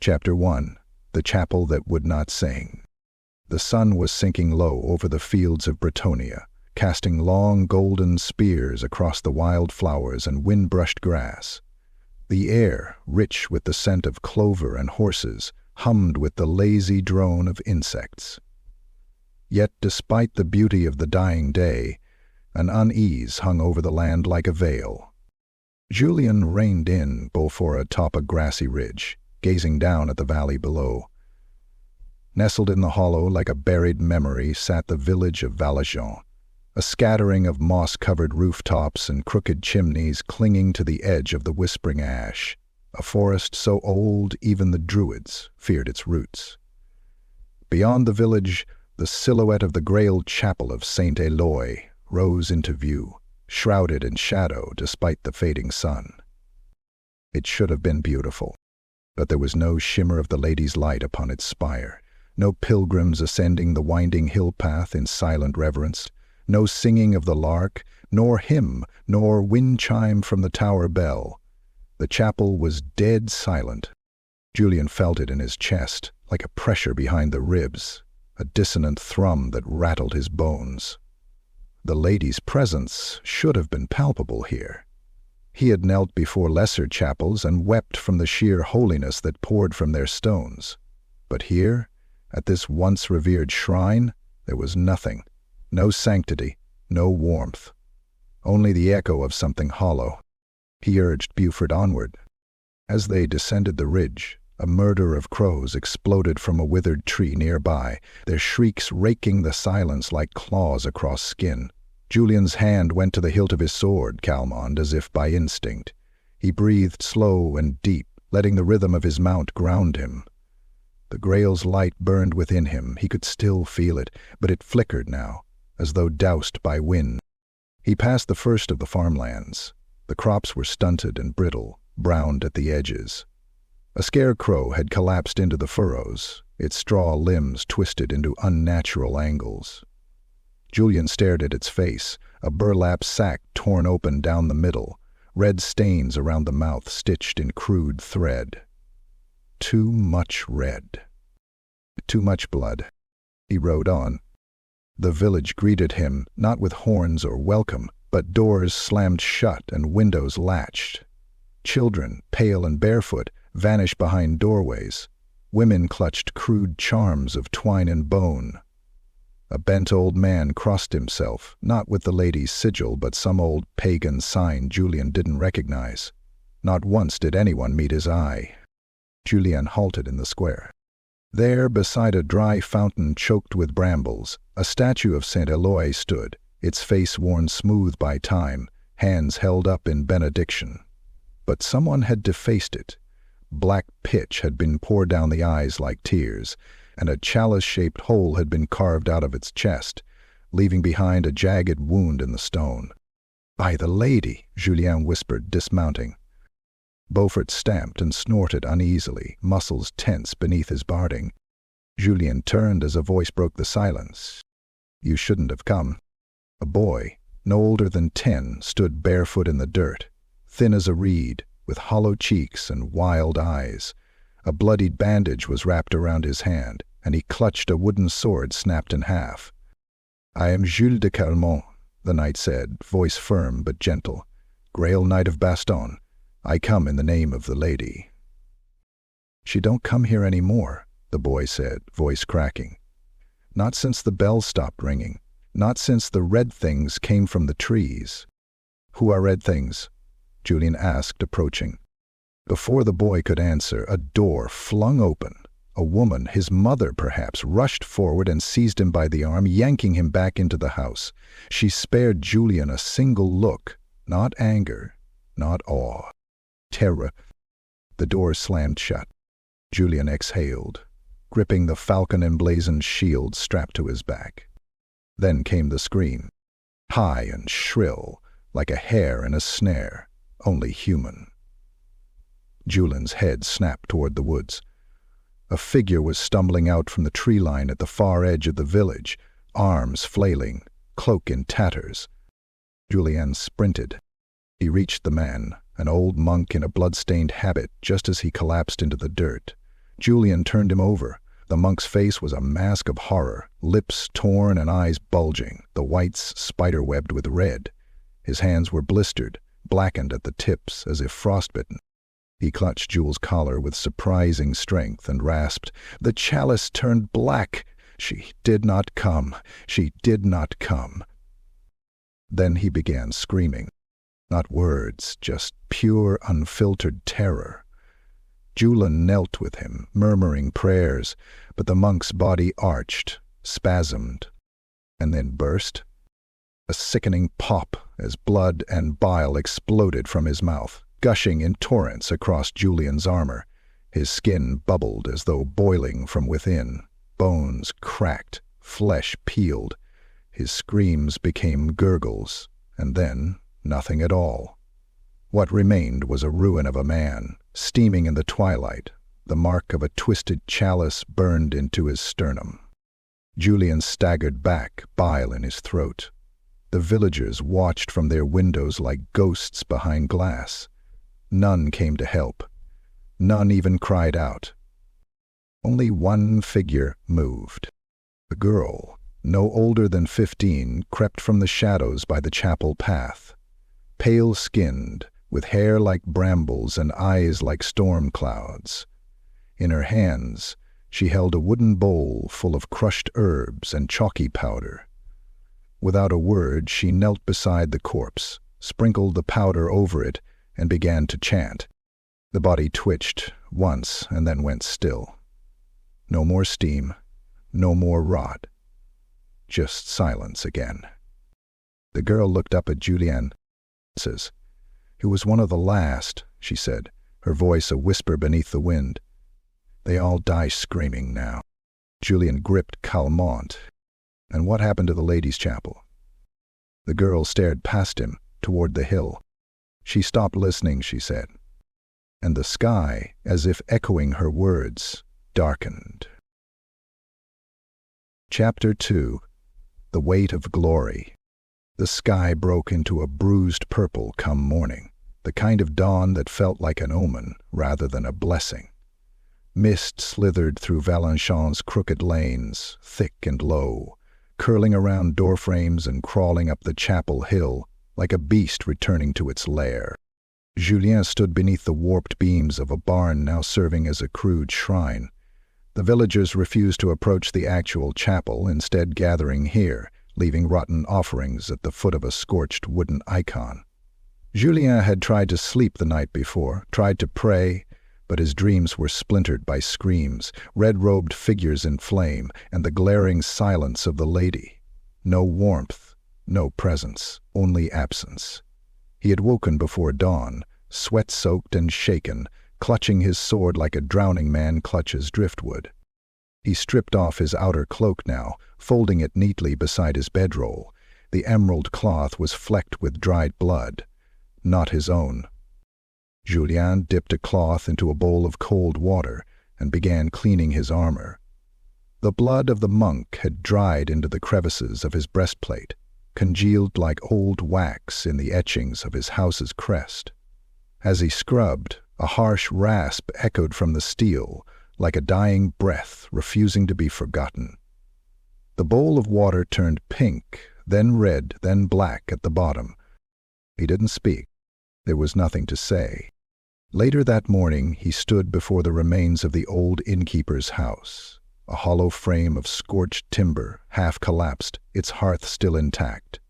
Chapter 1. The Chapel That Would Not Sing. The sun was sinking low over the fields of Bretonnia, casting long golden spears across the wild flowers and wind-brushed grass. The air, rich with the scent of clover and horses, hummed with the lazy drone of insects. Yet despite the beauty of the dying day, an unease hung over the land like a veil. Julien reined in before atop a grassy ridge, gazing down at the valley below. Nestled in the hollow like a buried memory sat the village of Valjon, a scattering of moss-covered rooftops and crooked chimneys clinging to the edge of the whispering ash, a forest so old even the druids feared its roots. Beyond the village, the silhouette of the Grail chapel of Saint Éloi rose into view, shrouded in shadow despite the fading sun. It should have been beautiful, but there was no shimmer of the lady's light upon its spire, no pilgrims ascending the winding hill path in silent reverence, no singing of the lark, nor hymn, nor wind chime from the tower bell. The chapel was dead silent. Julien felt it in his chest, like a pressure behind the ribs, a dissonant thrum that rattled his bones. The lady's presence should have been palpable here. He had knelt before lesser chapels and wept from the sheer holiness that poured from their stones. But here, at this once revered shrine, there was nothing, no sanctity, no warmth, only the echo of something hollow. He urged Buford onward. As they descended the ridge, a murder of crows exploded from a withered tree nearby, their shrieks raking the silence like claws across skin. Julien's hand went to the hilt of his sword, Calmont, as if by instinct. He breathed slow and deep, letting the rhythm of his mount ground him. The Grail's light burned within him. He could still feel it, but it flickered now, as though doused by wind. He passed the first of the farmlands. The crops were stunted and brittle, browned at the edges. A scarecrow had collapsed into the furrows, its straw limbs twisted into unnatural angles. Julien stared at its face, a burlap sack torn open down the middle, red stains around the mouth stitched in crude thread. Too much red. Too much blood. He rode on. The village greeted him, not with horns or welcome, but doors slammed shut and windows latched. Children, pale and barefoot, vanished behind doorways. Women clutched crude charms of twine and bone. A bent old man crossed himself, not with the lady's sigil, but some old pagan sign Julien didn't recognize. Not once did anyone meet his eye. Julien halted in the square. There, beside a dry fountain choked with brambles, a statue of Saint Éloi stood, its face worn smooth by time, hands held up in benediction. But someone had defaced it. Black pitch had been poured down the eyes like tears, and a chalice-shaped hole had been carved out of its chest, leaving behind a jagged wound in the stone. "By the lady," Julien whispered, dismounting. Beaufort stamped and snorted uneasily, muscles tense beneath his barding. Julien turned as a voice broke the silence. "You shouldn't have come." A boy, no older than 10, stood barefoot in the dirt, thin as a reed, with hollow cheeks and wild eyes. A bloodied bandage was wrapped around his hand, and he clutched a wooden sword snapped in half. "I am Jules de Calmont," the knight said, voice firm but gentle. "Grail Knight of Baston. I come in the name of the lady." "She don't come here any more," the boy said, voice cracking. "Not since the bell stopped ringing. Not since the red things came from the trees." "Who are red things?" Julien asked, approaching. Before the boy could answer, a door flung open. A woman, his mother perhaps, rushed forward and seized him by the arm, yanking him back into the house. She spared Julien a single look, not anger, not awe. Terror. The door slammed shut. Julien exhaled, gripping the falcon emblazoned shield strapped to his back. Then came the scream, high and shrill, like a hare in a snare, only human. Julien's head snapped toward the woods. A figure was stumbling out from the tree line at the far edge of the village, arms flailing, cloak in tatters. Julien sprinted. He reached the man, an old monk in a blood-stained habit, just as he collapsed into the dirt. Julien turned him over. The monk's face was a mask of horror, lips torn and eyes bulging, the whites spider-webbed with red. His hands were blistered, blackened at the tips as if frostbitten. He clutched Jules' collar with surprising strength and rasped, "The chalice turned black! She did not come! She did not come!" Then he began screaming. Not words, just pure, unfiltered terror. Julien knelt with him, murmuring prayers, but the monk's body arched, spasmed, and then burst. A sickening pop as blood and bile exploded from his mouth, gushing in torrents across Julien's armor. His skin bubbled as though boiling from within. Bones cracked, flesh peeled. His screams became gurgles, and then nothing at all. What remained was a ruin of a man, steaming in the twilight, the mark of a twisted chalice burned into his sternum. Julien staggered back, bile in his throat. The villagers watched from their windows like ghosts behind glass. None came to help. None even cried out. Only one figure moved. A girl, no older than 15, crept from the shadows by the chapel path. Pale-skinned, with hair like brambles and eyes like storm clouds. In her hands, she held a wooden bowl full of crushed herbs and chalky powder. Without a word, she knelt beside the corpse, sprinkled the powder over it, and began to chant. The body twitched once and then went still. No more steam, no more rot. Just silence again. The girl looked up at Julien. "It was one of the last," she said, her voice a whisper beneath the wind. "They all die screaming now." Julien gripped Calmont. "And what happened to the ladies' chapel?" The girl stared past him, toward the hill. She stopped listening, she said. And the sky, as if echoing her words, darkened. Chapter 2. The Weight of Glory. The sky broke into a bruised purple come morning, the kind of dawn that felt like an omen rather than a blessing. Mist slithered through Valjon's crooked lanes, thick and low, curling around doorframes and crawling up the chapel hill like a beast returning to its lair. Julien stood beneath the warped beams of a barn now serving as a crude shrine. The villagers refused to approach the actual chapel, instead gathering here, leaving rotten offerings at the foot of a scorched wooden icon. Julien had tried to sleep the night before, tried to pray, but his dreams were splintered by screams, red-robed figures in flame, and the glaring silence of the lady. No warmth, no presence, only absence. He had woken before dawn, sweat-soaked and shaken, clutching his sword like a drowning man clutches driftwood. He stripped off his outer cloak now, folding it neatly beside his bedroll. The emerald cloth was flecked with dried blood, not his own. Julien dipped a cloth into a bowl of cold water and began cleaning his armor. The blood of the monk had dried into the crevices of his breastplate, congealed like old wax in the etchings of his house's crest. As he scrubbed, a harsh rasp echoed from the steel, like a dying breath refusing to be forgotten. The bowl of water turned pink, then red, then black at the bottom. He didn't speak. There was nothing to say. Later that morning, he stood before the remains of the old innkeeper's house, a hollow frame of scorched timber, half collapsed, its hearth still intact.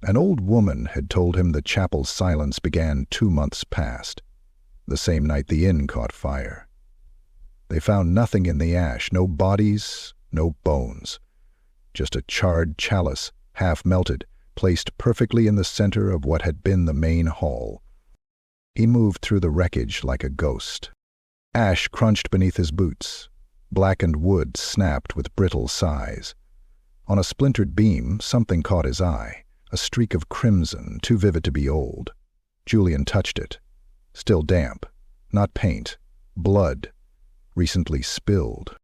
An old woman had told him the chapel's silence began 2 months past, the same night the inn caught fire. They found nothing in the ash, no bodies, no bones. Just a charred chalice, half melted, placed perfectly in the center of what had been the main hall. He moved through the wreckage like a ghost. Ash crunched beneath his boots. Blackened wood snapped with brittle sighs. On a splintered beam, something caught his eye, a streak of crimson, too vivid to be old. Julien touched it. Still damp. Not paint. Blood. Recently spilled.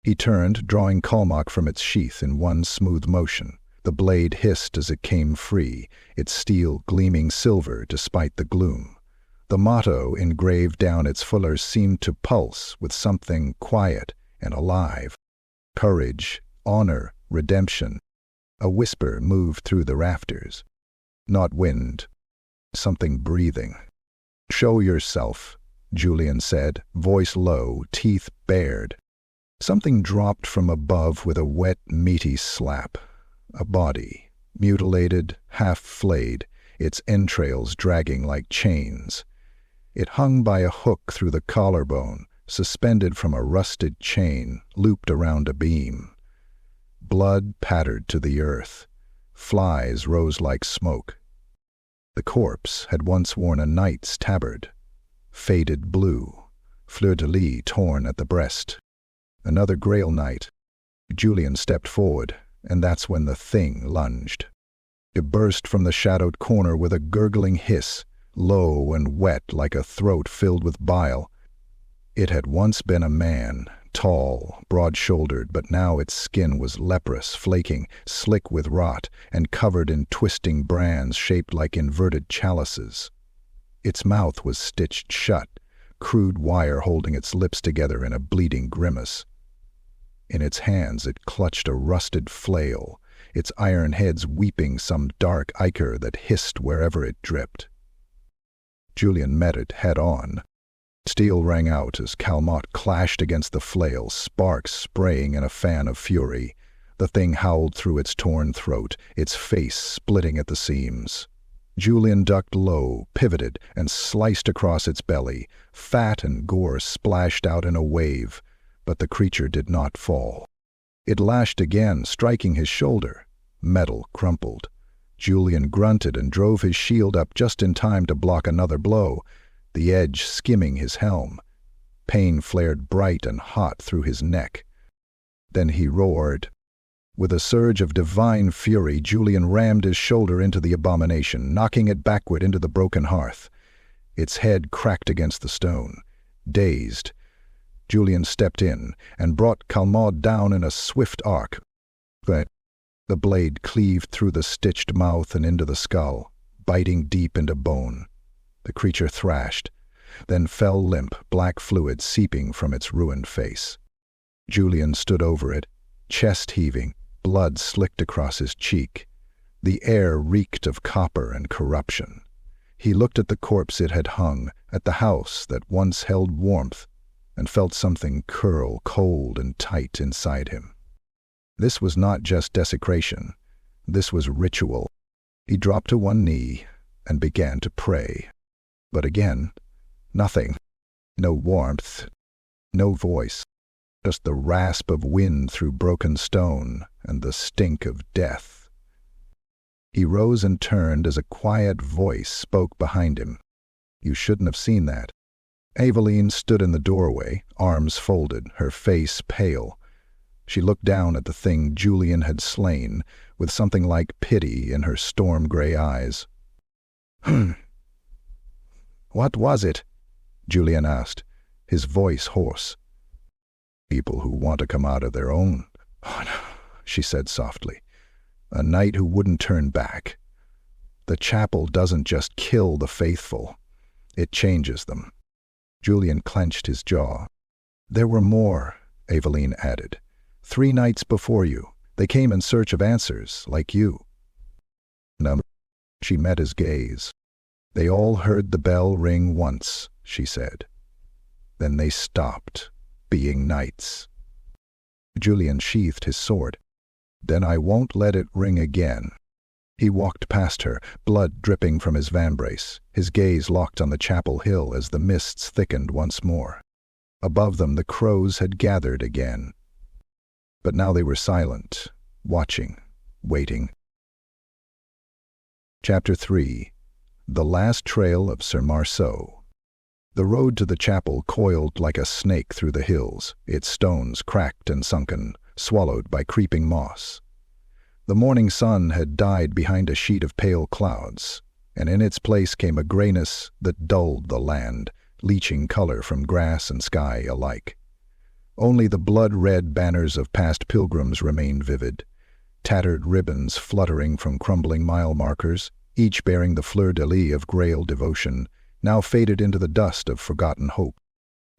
He turned, drawing Calmont from its sheath in one smooth motion. The blade hissed as it came free, its steel gleaming silver despite the gloom. The motto engraved down its fuller seemed to pulse with something quiet and alive. Courage, honor, redemption. A whisper moved through the rafters. Not wind. Something breathing. "Show yourself," Julien said, voice low, teeth bared. Something dropped from above with a wet, meaty slap. A body, mutilated, half-flayed, its entrails dragging like chains. It hung by a hook through the collarbone, suspended from a rusted chain, looped around a beam. Blood pattered to the earth. Flies rose like smoke. The corpse had once worn a knight's tabard. Faded blue, fleur-de-lis torn at the breast. Another Grail knight. Julien stepped forward, and that's when the thing lunged. It burst from the shadowed corner with a gurgling hiss, low and wet like a throat filled with bile. It had once been a man, tall, broad-shouldered, but now its skin was leprous, flaking, slick with rot, and covered in twisting brands shaped like inverted chalices. Its mouth was stitched shut, crude wire holding its lips together in a bleeding grimace. In its hands it clutched a rusted flail, its iron heads weeping some dark ichor that hissed wherever it dripped. Julien met it head-on. Steel rang out as Calmont clashed against the flail, sparks spraying in a fan of fury. The thing howled through its torn throat, its face splitting at the seams. Julien ducked low, pivoted, and sliced across its belly. Fat and gore splashed out in a wave, but the creature did not fall. It lashed again, striking his shoulder. Metal crumpled. Julien grunted and drove his shield up just in time to block another blow, the edge skimming his helm. Pain flared bright and hot through his neck. Then he roared. With a surge of divine fury, Julien rammed his shoulder into the abomination, knocking it backward into the broken hearth. Its head cracked against the stone. Dazed, Julien stepped in and brought Calmont down in a swift arc. But the blade cleaved through the stitched mouth and into the skull, biting deep into bone. The creature thrashed, then fell limp, black fluid seeping from its ruined face. Julien stood over it, chest heaving, blood slicked across his cheek. The air reeked of copper and corruption. He looked at the corpse it had hung, at the house that once held warmth, and felt something curl cold and tight inside him. This was not just desecration. This was ritual. He dropped to one knee and began to pray. But again, nothing. No warmth, no voice, just the rasp of wind through broken stone and the stink of death. He rose and turned as a quiet voice spoke behind him. You shouldn't have seen that. Avelene stood in the doorway, arms folded, her face pale. She looked down at the thing Julien had slain, with something like pity in her storm-gray eyes. "What was it?" Julien asked, his voice hoarse. "People who want to come out of their own," she said softly. "A knight who wouldn't turn back. The chapel doesn't just kill the faithful, it changes them." Julien clenched his jaw. "There were more," Avelene added. 3 nights before you. They came in search of answers, like you." No, she met his gaze. "They all heard the bell ring once," she said. "Then they stopped being knights." Julien sheathed his sword. "Then I won't let it ring again." He walked past her, blood dripping from his vambrace, his gaze locked on the chapel hill as the mists thickened once more. Above them the crows had gathered again. But now they were silent, watching, waiting. Chapter 3. The Last Trail of Sir Maro. The road to the chapel coiled like a snake through the hills, its stones cracked and sunken, swallowed by creeping moss. The morning sun had died behind a sheet of pale clouds, and in its place came a grayness that dulled the land, leaching color from grass and sky alike. Only the blood-red banners of past pilgrims remained vivid, tattered ribbons fluttering from crumbling mile markers, each bearing the fleur-de-lis of Grail devotion, now faded into the dust of forgotten hope.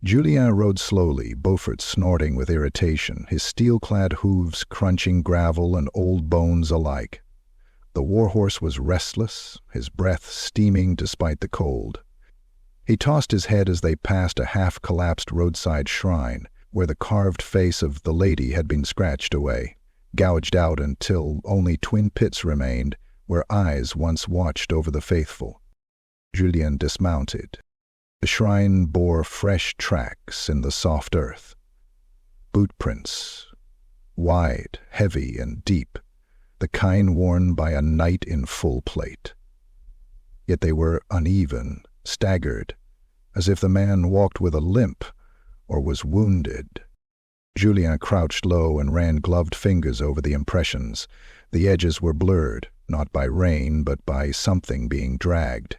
Julien rode slowly, Beaufort snorting with irritation, his steel-clad hooves crunching gravel and old bones alike. The warhorse was restless, his breath steaming despite the cold. He tossed his head as they passed a half-collapsed roadside shrine, where the carved face of the lady had been scratched away, gouged out until only twin pits remained, where eyes once watched over the faithful. Julien dismounted. The shrine bore fresh tracks in the soft earth. Bootprints, wide, heavy, and deep, the kind worn by a knight in full plate. Yet they were uneven, staggered, as if the man walked with a limp or was wounded. Julien crouched low and ran gloved fingers over the impressions. The edges were blurred, not by rain, but by something being dragged.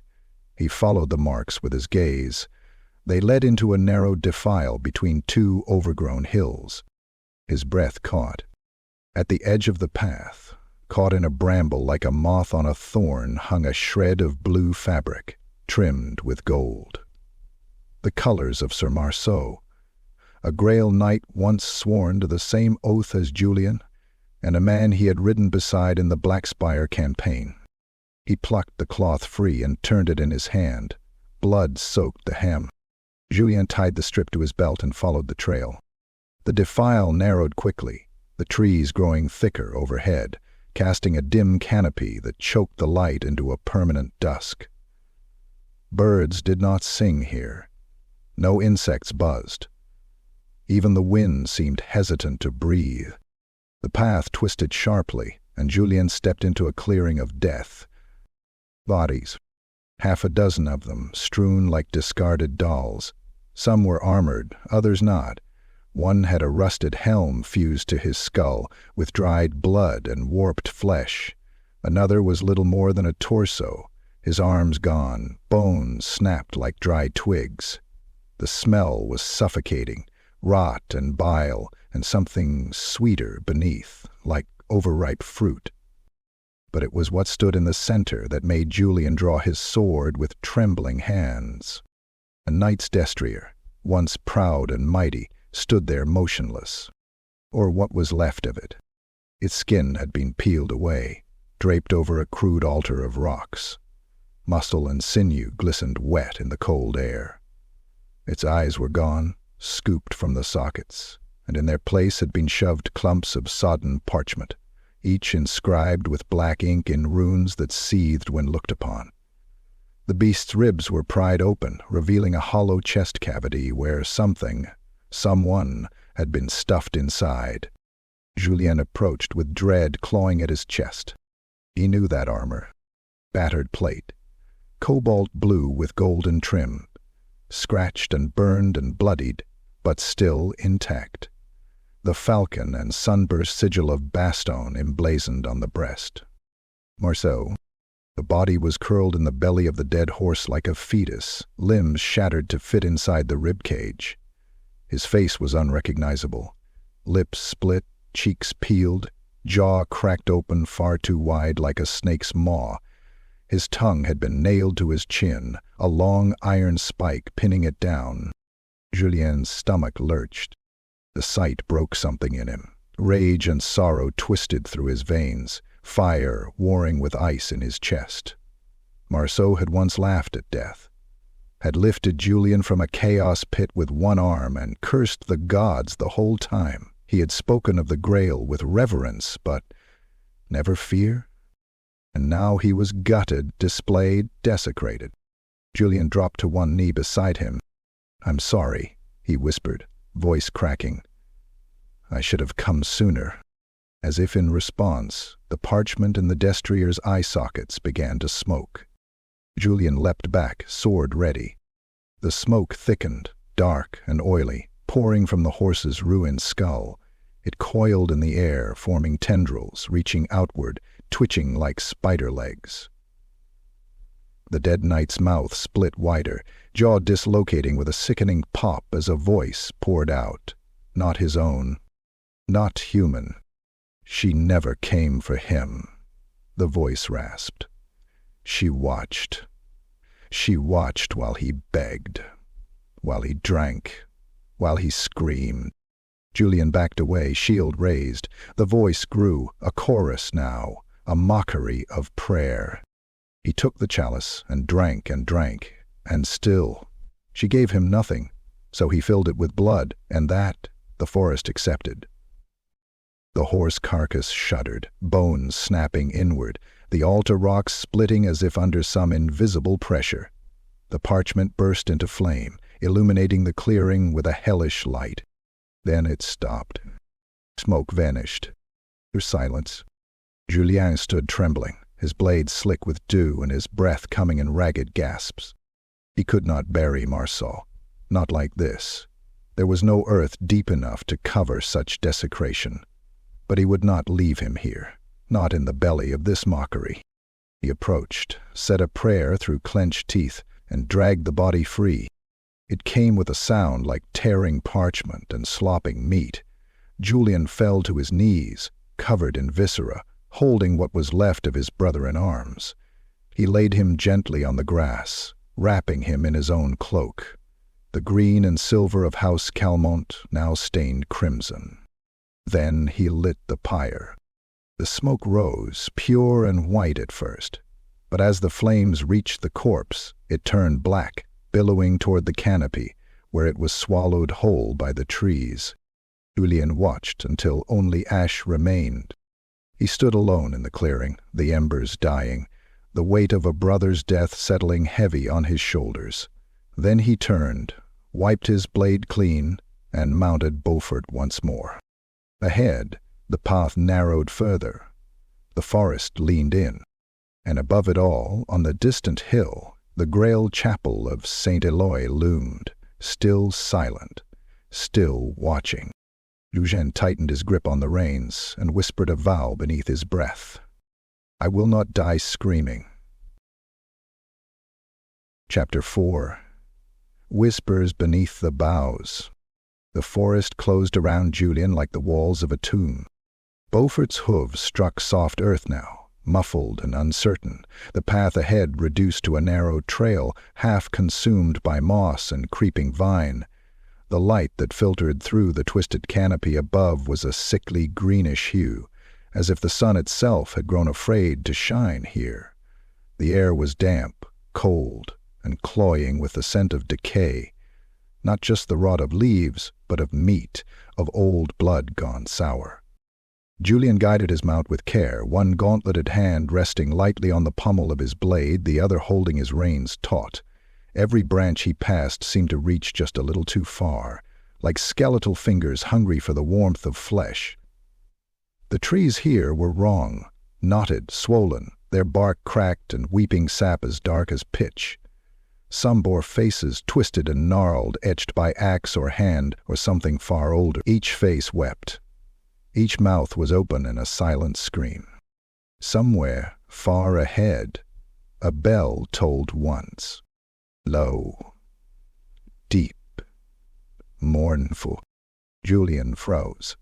He followed the marks with his gaze. They led into a narrow defile between two overgrown hills. His breath caught. At the edge of the path, caught in a bramble like a moth on a thorn, hung a shred of blue fabric, trimmed with gold. The colors of Sir Maro, a Grail knight once sworn to the same oath as Julien, and a man he had ridden beside in the Blackspire campaign. He plucked the cloth free and turned it in his hand. Blood soaked the hem. Julien tied the strip to his belt and followed the trail. The defile narrowed quickly, the trees growing thicker overhead, casting a dim canopy that choked the light into a permanent dusk. Birds did not sing here. No insects buzzed. Even the wind seemed hesitant to breathe. The path twisted sharply, and Julien stepped into a clearing of death. Bodies, half a dozen of them, strewn like discarded dolls. Some were armored, others not. One had a rusted helm fused to his skull, with dried blood and warped flesh. Another was little more than a torso, his arms gone, bones snapped like dry twigs. The smell was suffocating, rot and bile, and something sweeter beneath, like overripe fruit. But it was what stood in the center that made Julien draw his sword with trembling hands. A knight's destrier, once proud and mighty, stood there motionless, or what was left of it. Its skin had been peeled away, draped over a crude altar of rocks. Muscle and sinew glistened wet in the cold air. Its eyes were gone, scooped from the sockets, and in their place had been shoved clumps of sodden parchment, each inscribed with black ink in runes that seethed when looked upon. The beast's ribs were pried open, revealing a hollow chest cavity where someone had been stuffed inside. Julien approached with dread clawing at his chest. He knew that armor. Battered plate, cobalt blue with golden trim, scratched and burned and bloodied, but still intact. The falcon and sunburst sigil of Baston emblazoned on the breast. Marceau, the body was curled in the belly of the dead horse like a fetus, limbs shattered to fit inside the rib cage. His face was unrecognizable. Lips split, cheeks peeled, jaw cracked open far too wide like a snake's maw. His tongue had been nailed to his chin, a long iron spike pinning it down. Julien's stomach lurched. The sight broke something in him. Rage and sorrow twisted through his veins, fire warring with ice in his chest. Marceau had once laughed at death, had lifted Julien from a chaos pit with one arm and cursed the gods the whole time. He had spoken of the Grail with reverence, but never fear. And now he was gutted, displayed, desecrated. Julien dropped to one knee beside him. "I'm sorry," he whispered, voice cracking. "I should have come sooner." As if in response, the parchment in the destrier's eye sockets began to smoke. Julien leapt back, sword ready. The smoke thickened, dark and oily, pouring from the horse's ruined skull. It coiled in the air, forming tendrils, reaching outward, twitching like spider legs. The dead knight's mouth split wider, jaw dislocating with a sickening pop as a voice poured out. Not his own. Not human. She never came for him, the voice rasped. She watched. She watched while he begged, while he drank, while he screamed. Julien backed away, shield raised. The voice grew, a chorus now, a mockery of prayer. He took the chalice and drank, and still she gave him nothing, so he filled it with blood, and that the forest accepted. The horse carcass shuddered, bones snapping inward, the altar rocks splitting as if under some invisible pressure. The parchment burst into flame, illuminating the clearing with a hellish light. Then it stopped. Smoke vanished. There was silence. Julien stood trembling, his blade slick with dew and his breath coming in ragged gasps. He could not bury Marceau. Not like this. There was no earth deep enough to cover such desecration. But he would not leave him here, not in the belly of this mockery. He approached, said a prayer through clenched teeth, and dragged the body free. It came with a sound like tearing parchment and slopping meat. Julien fell to his knees, covered in viscera, holding what was left of his brother in arms. He laid him gently on the grass, wrapping him in his own cloak. The green and silver of House Calmont now stained crimson. Then he lit the pyre. The smoke rose, pure and white at first, but as the flames reached the corpse, it turned black, billowing toward the canopy, where it was swallowed whole by the trees. Julien watched until only ash remained. He stood alone in the clearing, the embers dying, the weight of a brother's death settling heavy on his shoulders. Then he turned, wiped his blade clean, and mounted Beaufort once more. Ahead, the path narrowed further. The forest leaned in, and above it all, on the distant hill, the Grail chapel of Saint Éloi loomed, still silent, still watching. Julien tightened his grip on the reins and whispered a vow beneath his breath. I will not die screaming. Chapter 4. Whispers beneath the boughs. The forest closed around Julien like the walls of a tomb. Beaufort's hooves struck soft earth now, muffled and uncertain, the path ahead reduced to a narrow trail, half consumed by moss and creeping vine. The light that filtered through the twisted canopy above was a sickly greenish hue, as if the sun itself had grown afraid to shine here. The air was damp, cold, and cloying with the scent of decay, not just the rot of leaves, but of meat, of old blood gone sour. Julien guided his mount with care, one gauntleted hand resting lightly on the pommel of his blade, the other holding his reins taut. Every branch he passed seemed to reach just a little too far, like skeletal fingers hungry for the warmth of flesh. The trees here were wrong, knotted, swollen, their bark cracked and weeping sap as dark as pitch. Some bore faces twisted and gnarled, etched by axe or hand or something far older. Each face wept. Each mouth was open in a silent scream. Somewhere, far ahead, a bell tolled once. Low, deep, mournful. Julien froze.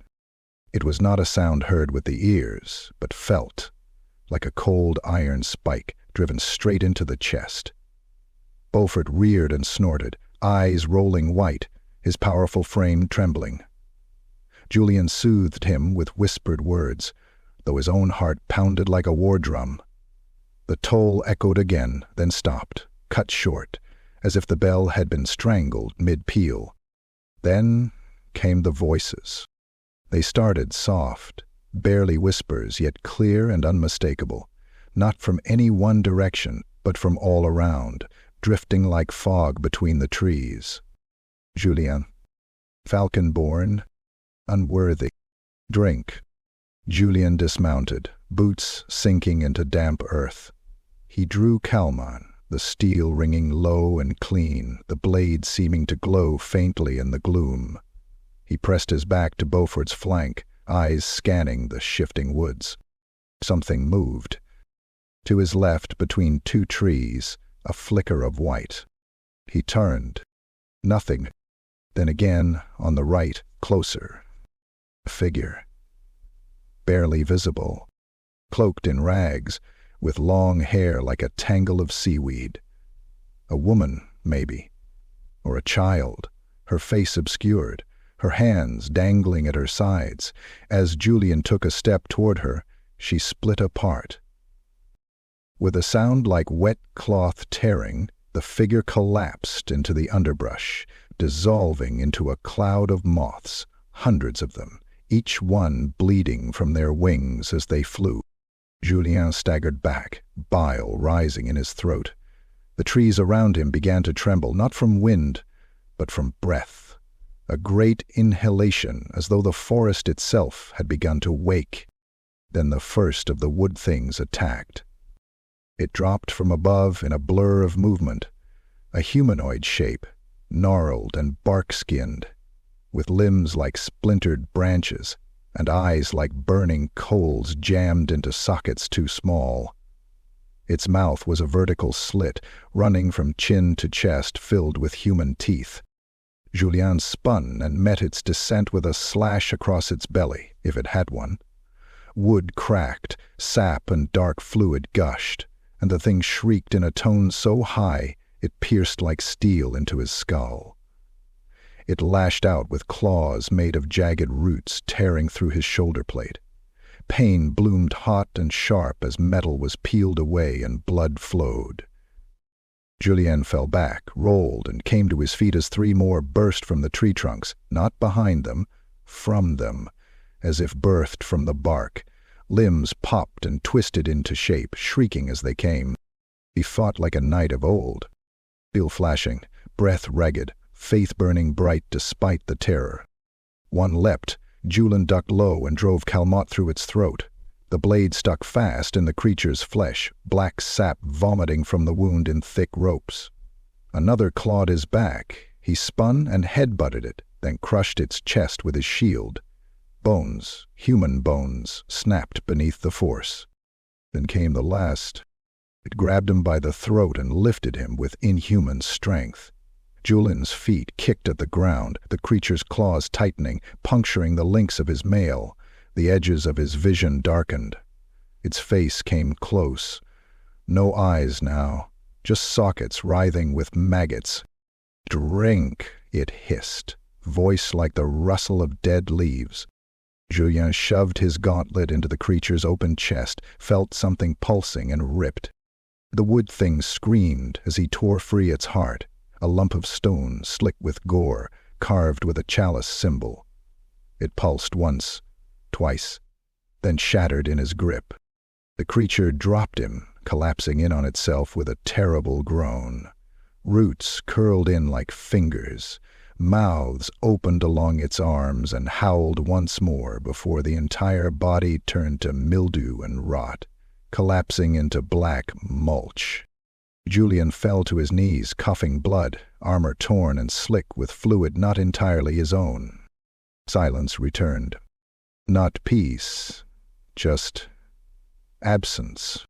It was not a sound heard with the ears, but felt, like a cold iron spike driven straight into the chest. Beaufort reared and snorted, eyes rolling white, his powerful frame trembling. Julien soothed him with whispered words, though his own heart pounded like a war drum. The toll echoed again, then stopped, cut short, as if the bell had been strangled mid-peal. Then came the voices. They started soft, barely whispers, yet clear and unmistakable, not from any one direction, but from all around, drifting like fog between the trees. Julien, falcon-born, unworthy. Drink. Julien dismounted, boots sinking into damp earth. He drew Calmont, the steel ringing low and clean, the blade seeming to glow faintly in the gloom. He pressed his back to Beaufort's flank, eyes scanning the shifting woods. Something moved. To his left, between two trees, a flicker of white. He turned. Nothing. Then again, on the right, closer. A figure. Barely visible. Cloaked in rags, with long hair like a tangle of seaweed. A woman, maybe. Or a child, her face obscured, her hands dangling at her sides. As Julien took a step toward her, she split apart. With a sound like wet cloth tearing, the figure collapsed into the underbrush, dissolving into a cloud of moths, hundreds of them, each one bleeding from their wings as they flew. Julien staggered back, bile rising in his throat. The trees around him began to tremble, not from wind, but from breath. A great inhalation, as though the forest itself had begun to wake. Then the first of the wood things attacked. It dropped from above in a blur of movement, a humanoid shape, gnarled and bark-skinned, with limbs like splintered branches and eyes like burning coals jammed into sockets too small. Its mouth was a vertical slit, running from chin to chest, filled with human teeth. Julien spun and met its descent with a slash across its belly, if it had one. Wood cracked, sap and dark fluid gushed, and the thing shrieked in a tone so high it pierced like steel into his skull. It lashed out with claws made of jagged roots tearing through his shoulder plate. Pain bloomed hot and sharp as metal was peeled away and blood flowed. Julien fell back, rolled, and came to his feet as three more burst from the tree trunks, not behind them, from them, as if birthed from the bark. Limbs popped and twisted into shape, shrieking as they came. He fought like a knight of old. Steel flashing, breath ragged, faith burning bright despite the terror. One leapt. Julien ducked low and drove Calmont through its throat. The blade stuck fast in the creature's flesh, black sap vomiting from the wound in thick ropes. Another clawed his back. He spun and head-butted it, then crushed its chest with his shield. Bones, human bones, snapped beneath the force. Then came the last. It grabbed him by the throat and lifted him with inhuman strength. Julien's feet kicked at the ground, the creature's claws tightening, puncturing the links of his mail. The edges of his vision darkened. Its face came close. No eyes now, just sockets writhing with maggots. "Drink," it hissed, voice like the rustle of dead leaves. Julien shoved his gauntlet into the creature's open chest, felt something pulsing and ripped. The wood thing screamed as he tore free its heart, a lump of stone slick with gore, carved with a chalice symbol. It pulsed once, twice, then shattered in his grip. The creature dropped him, collapsing in on itself with a terrible groan. Roots curled in like fingers. Mouths opened along its arms and howled once more before the entire body turned to mildew and rot, collapsing into black mulch. Julien fell to his knees, coughing blood, armor torn and slick with fluid not entirely his own. Silence returned. Not peace, just absence.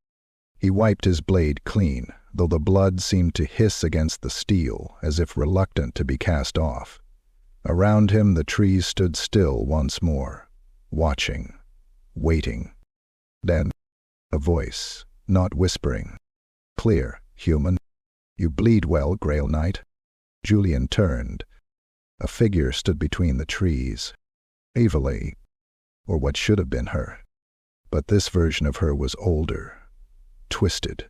He wiped his blade clean, though the blood seemed to hiss against the steel, as if reluctant to be cast off. Around him the trees stood still once more, watching, waiting. Then, a voice, not whispering. Clear, human. You bleed well, Grail Knight. Julien turned. A figure stood between the trees. Avelene, or what should have been her. But this version of her was older, twisted.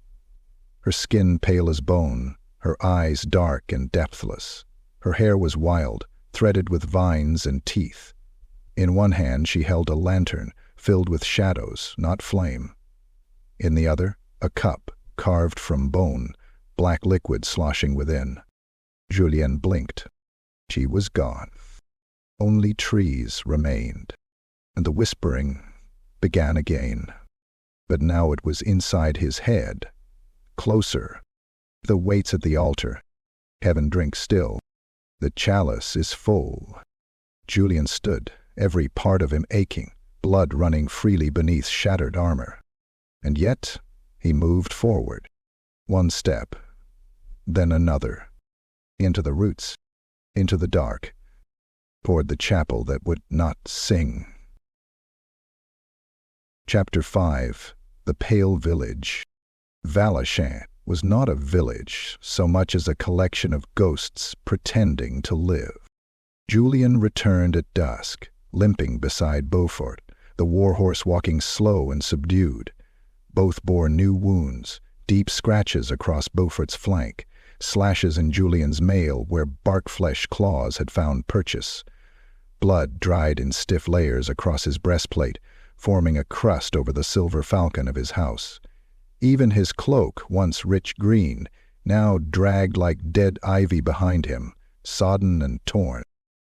Her skin pale as bone, her eyes dark and depthless. Her hair was wild, threaded with vines and teeth. In one hand she held a lantern, filled with shadows, not flame. In the other, a cup, carved from bone, black liquid sloshing within. Julien blinked. She was gone. Only trees remained, and the whispering began again. But now it was inside his head, closer. The waits at the altar. Heaven drinks still. The chalice is full. Julien stood, every part of him aching, blood running freely beneath shattered armor. And yet he moved forward. One step, then another. Into the roots, into the dark, toward the chapel that would not sing. Chapter 5. The Pale Village. Valjon, was not a village so much as a collection of ghosts pretending to live. Julien returned at dusk, limping beside Beaufort, the warhorse walking slow and subdued. Both bore new wounds, deep scratches across Beaufort's flank, slashes in Julien's mail where bark-flesh claws had found purchase. Blood dried in stiff layers across his breastplate, forming a crust over the silver falcon of his house. Even his cloak, once rich green, now dragged like dead ivy behind him, sodden and torn.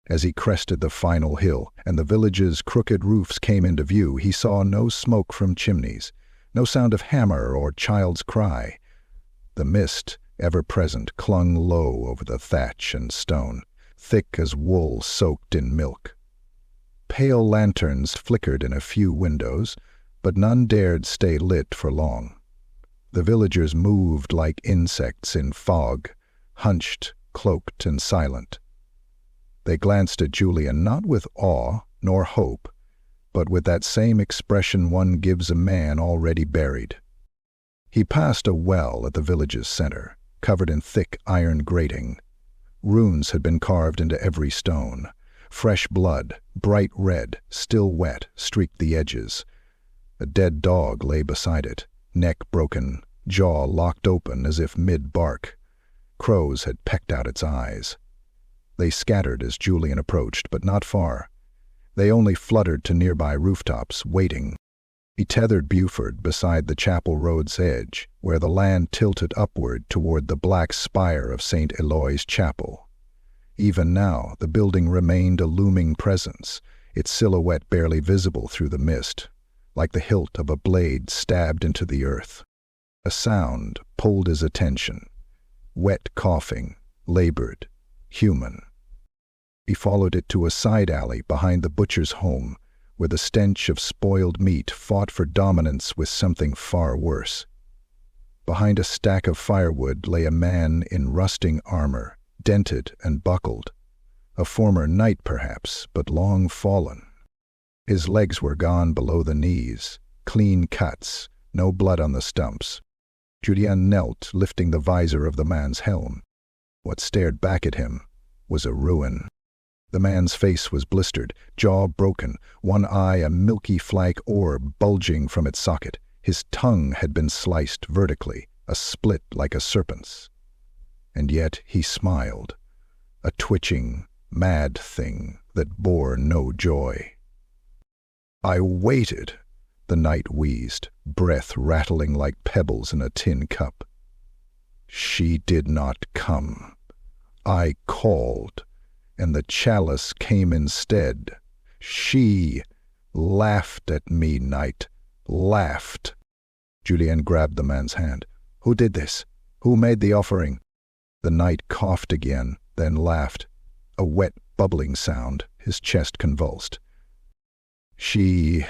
As he crested the final hill and the village's crooked roofs came into view, he saw no smoke from chimneys, no sound of hammer or child's cry. The mist, ever present, clung low over the thatch and stone, thick as wool soaked in milk. Pale lanterns flickered in a few windows, but none dared stay lit for long. The villagers moved like insects in fog, hunched, cloaked, and silent. They glanced at Julien not with awe nor hope, but with that same expression one gives a man already buried. He passed a well at the village's center, covered in thick iron grating. Runes had been carved into every stone. Fresh blood, bright red, still wet, streaked the edges. A dead dog lay beside it, neck broken, jaw locked open as if mid-bark. Crows had pecked out its eyes. They scattered as Julien approached, but not far. They only fluttered to nearby rooftops, waiting. He tethered Beaufort beside the chapel road's edge, where the land tilted upward toward the black spire of Saint Éloi's chapel. Even now, the building remained a looming presence, its silhouette barely visible through the mist, like the hilt of a blade stabbed into the earth. A sound pulled his attention. Wet coughing, labored, human. He followed it to a side alley behind the butcher's home, where the stench of spoiled meat fought for dominance with something far worse. Behind a stack of firewood lay a man in rusting armor, dented and buckled. A former knight, perhaps, but long fallen. His legs were gone below the knees, clean cuts, no blood on the stumps. Julien knelt, lifting the visor of the man's helm. What stared back at him was a ruin. The man's face was blistered, jaw broken, one eye a milky flank orb bulging from its socket. His tongue had been sliced vertically, a split like a serpent's. And yet he smiled, a twitching, mad thing that bore no joy. "I waited," the knight wheezed, breath rattling like pebbles in a tin cup. "She did not come. I called, and the chalice came instead. She laughed at me, knight, laughed." Julien grabbed the man's hand. "Who did this? Who made the offering?" The knight coughed again, then laughed, a wet, bubbling sound, his chest convulsed. "She,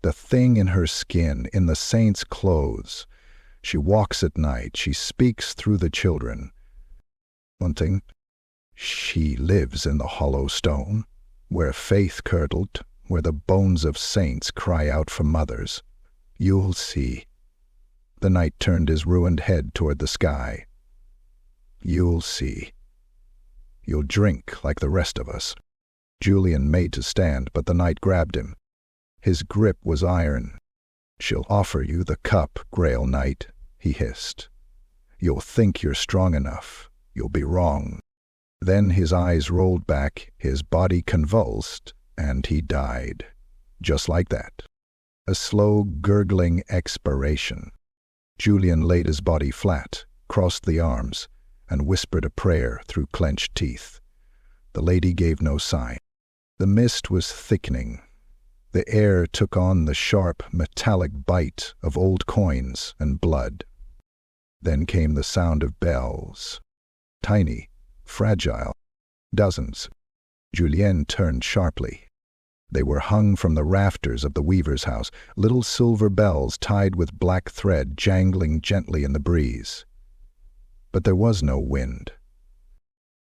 the thing in her skin, in the saint's clothes. She walks at night, she speaks through the children. One thing, she lives in the hollow stone, where faith curdled, where the bones of saints cry out for mothers. You'll see." The knight turned his ruined head toward the sky. "You'll see. You'll drink like the rest of us." Julien made to stand, but the knight grabbed him. His grip was iron. "She'll offer you the cup, Grail knight," he hissed. "You'll think you're strong enough. You'll be wrong." Then his eyes rolled back, his body convulsed, and he died. Just like that. A slow, gurgling expiration. Julien laid his body flat, crossed the arms, and whispered a prayer through clenched teeth. The lady gave no sign. The mist was thickening. The air took on the sharp, metallic bite of old coins and blood. Then came the sound of bells. Tiny, fragile, dozens. Julien turned sharply. They were hung from the rafters of the weaver's house, little silver bells tied with black thread jangling gently in the breeze. But there was no wind.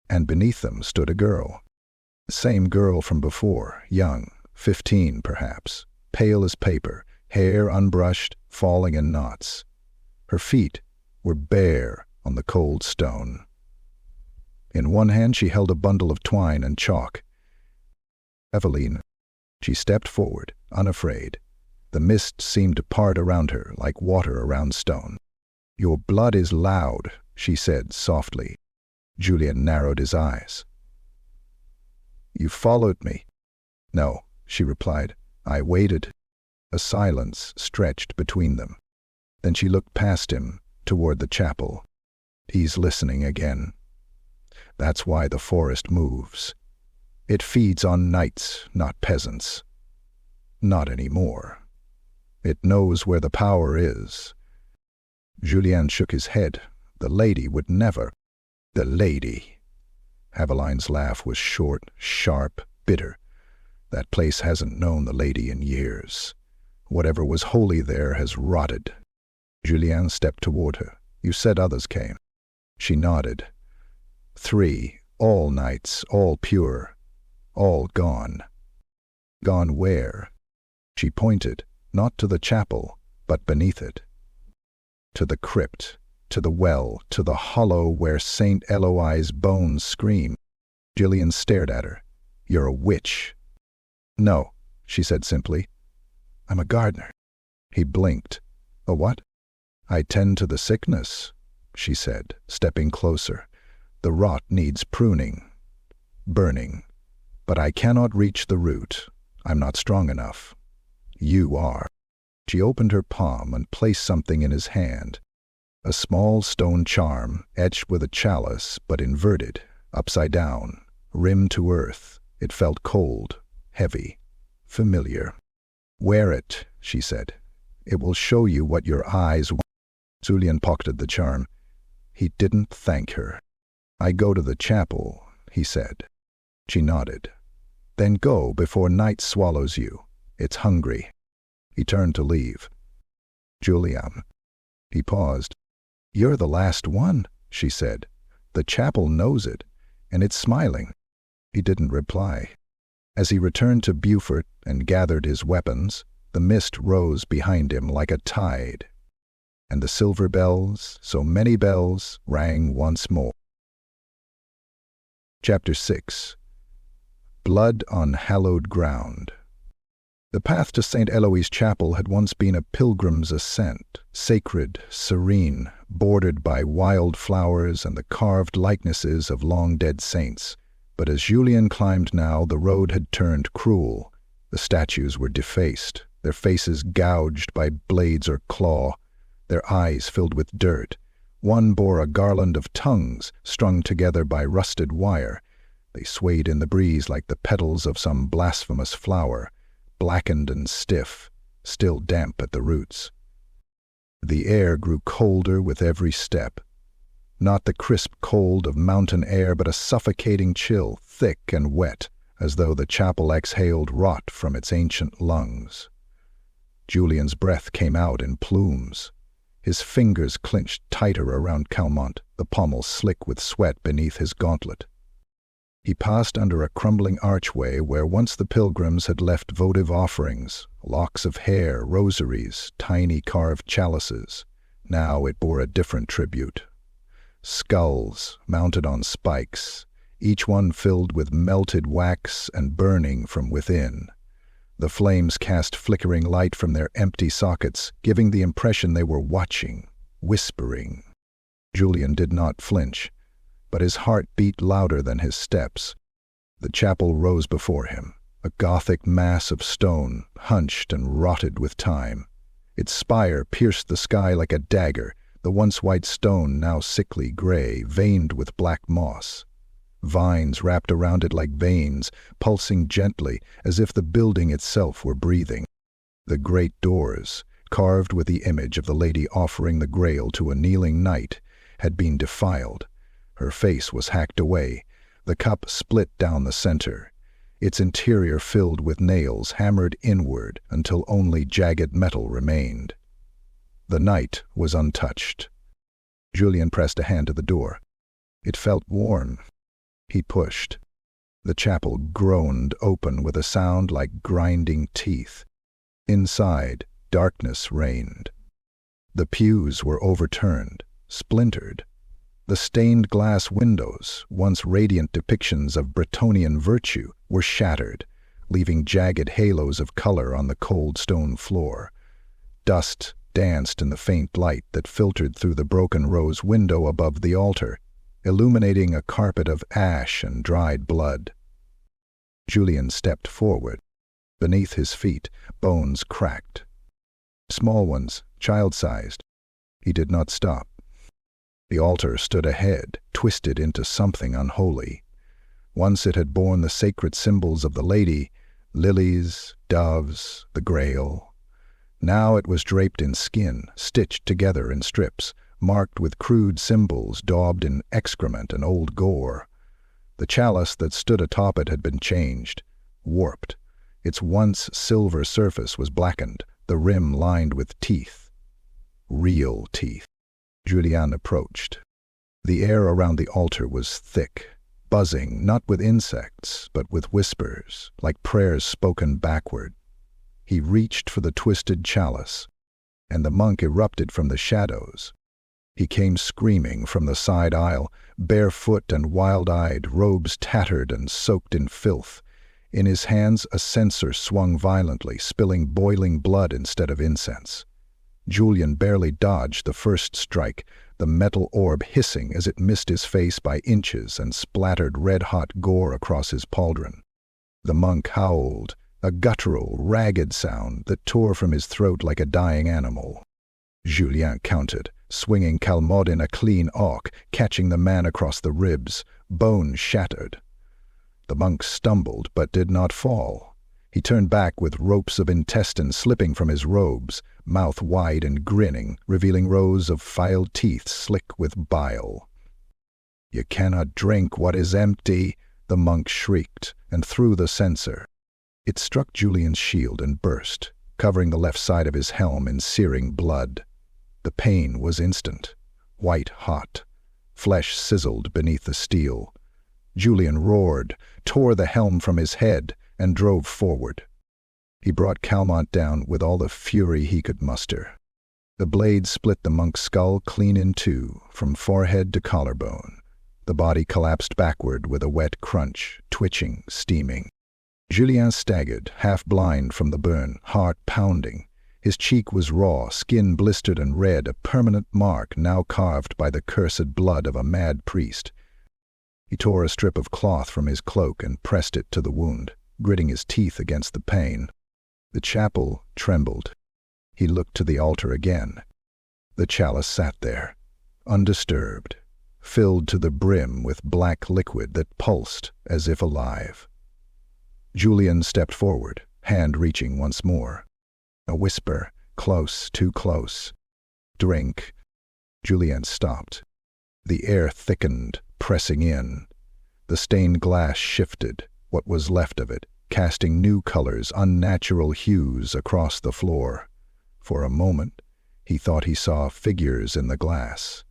And beneath them stood a girl. The same girl from before, young, 15 perhaps, pale as paper, hair unbrushed, falling in knots. Her feet, were bare on the cold stone. In one hand she held a bundle of twine and chalk. Avelene. She stepped forward, unafraid. The mist seemed to part around her like water around stone. "Your blood is loud," she said softly. Julien narrowed his eyes. "You followed me." "No," she replied. "I waited." A silence stretched between them. Then she looked past him, toward the chapel. "He's listening again. That's why the forest moves. It feeds on knights, not peasants. Not anymore. It knows where the power is." Julien shook his head. The lady would never. "The lady." Aveline's laugh was short, sharp, bitter. "That place hasn't known the lady in years. Whatever was holy there has rotted." Julien stepped toward her. "You said others came." She nodded. 3, all knights, all pure, all gone." "Gone where?" She pointed, not to the chapel, but beneath it. "To the crypt, to the well, to the hollow where Saint Éloi's bones scream." Julien stared at her. "You're a witch." "No," she said simply. "I'm a gardener." He blinked. "A what?" "I tend to the sickness," she said, stepping closer. "The rot needs pruning, burning. But I cannot reach the root. I'm not strong enough. You are." She opened her palm and placed something in his hand. A small stone charm, etched with a chalice, but inverted, upside down, rimmed to earth. It felt cold, heavy, familiar. "Wear it," she said. "It will show you what your eyes want." Julien pocketed the charm. He didn't thank her. "I go to the chapel," he said. She nodded. "Then go before night swallows you. It's hungry." He turned to leave. "Julien." He paused. "You're the last one," she said. "The chapel knows it, and it's smiling." He didn't reply. As he returned to Beaufort and gathered his weapons, the mist rose behind him like a tide, and the silver bells, so many bells, rang once more. Chapter 6. Blood on Hallowed Ground. The path to Saint Éloi's chapel had once been a pilgrim's ascent, sacred, serene, bordered by wild flowers and the carved likenesses of long-dead saints. But as Julien climbed now, the road had turned cruel. The statues were defaced, their faces gouged by blades or claw, their eyes filled with dirt. One bore a garland of tongues strung together by rusted wire. They swayed in the breeze like the petals of some blasphemous flower, blackened and stiff, still damp at the roots. The air grew colder with every step. Not the crisp cold of mountain air, but a suffocating chill, thick and wet, as though the chapel exhaled rot from its ancient lungs. Julien's breath came out in plumes. His fingers clenched tighter around Calmont, the pommel slick with sweat beneath his gauntlet. He passed under a crumbling archway where once the pilgrims had left votive offerings, locks of hair, rosaries, tiny carved chalices. Now it bore a different tribute. Skulls mounted on spikes, each one filled with melted wax and burning from within. The flames cast flickering light from their empty sockets, giving the impression they were watching, whispering. Julien did not flinch, but his heart beat louder than his steps. The chapel rose before him, a Gothic mass of stone, hunched and rotted with time. Its spire pierced the sky like a dagger, the once white stone now sickly gray, veined with black moss. Vines wrapped around it like veins, pulsing gently as if the building itself were breathing. The great doors, carved with the image of the lady offering the Grail to a kneeling knight, had been defiled. Her face was hacked away, the cup split down the center, its interior filled with nails hammered inward until only jagged metal remained. The knight was untouched. Julien pressed a hand to the door. It felt warm. He pushed. The chapel groaned open with a sound like grinding teeth. Inside, darkness reigned. The pews were overturned, splintered. The stained glass windows, once radiant depictions of Bretonian virtue, were shattered, leaving jagged halos of color on the cold stone floor. Dust danced in the faint light that filtered through the broken rose window above the altar, illuminating a carpet of ash and dried blood. Julien stepped forward. Beneath his feet, bones cracked. Small ones, child-sized. He did not stop. The altar stood ahead, twisted into something unholy. Once it had borne the sacred symbols of the lady, lilies, doves, the Grail. Now it was draped in skin, stitched together in strips, marked with crude symbols daubed in excrement and old gore. The chalice that stood atop it had been changed, warped. Its once silver surface was blackened, the rim lined with teeth. Real teeth. Julien approached. The air around the altar was thick, buzzing not with insects, but with whispers, like prayers spoken backward. He reached for the twisted chalice, and the monk erupted from the shadows. He came screaming from the side aisle, barefoot and wild-eyed, robes tattered and soaked in filth. In his hands a censer swung violently, spilling boiling blood instead of incense. Julien barely dodged the first strike, the metal orb hissing as it missed his face by inches and splattered red-hot gore across his pauldron. The monk howled, a guttural, ragged sound that tore from his throat like a dying animal. Julien countered, swinging Calmont in a clean arc, catching the man across the ribs, bone shattered. The monk stumbled but did not fall. He turned back with ropes of intestine slipping from his robes, mouth wide and grinning, revealing rows of filed teeth slick with bile. "You cannot drink what is empty," the monk shrieked, and threw the censer. It struck Julien's shield and burst, covering the left side of his helm in searing blood. The pain was instant, white-hot. Flesh sizzled beneath the steel. Julien roared, tore the helm from his head, and drove forward. He brought Calmont down with all the fury he could muster. The blade split the monk's skull clean in two, from forehead to collarbone. The body collapsed backward with a wet crunch, twitching, steaming. Julien staggered, half blind from the burn, heart pounding. His cheek was raw, skin blistered and red, a permanent mark now carved by the cursed blood of a mad priest. He tore a strip of cloth from his cloak and pressed it to the wound, gritting his teeth against the pain. The chapel trembled. He looked to the altar again. The chalice sat there, undisturbed, filled to the brim with black liquid that pulsed as if alive. Julien stepped forward, hand reaching once more. A whisper, close, too close. "Drink." Julien stopped. The air thickened, pressing in. The stained glass shifted, what was left of it, casting new colors, unnatural hues across the floor. For a moment, he thought he saw figures in the glass.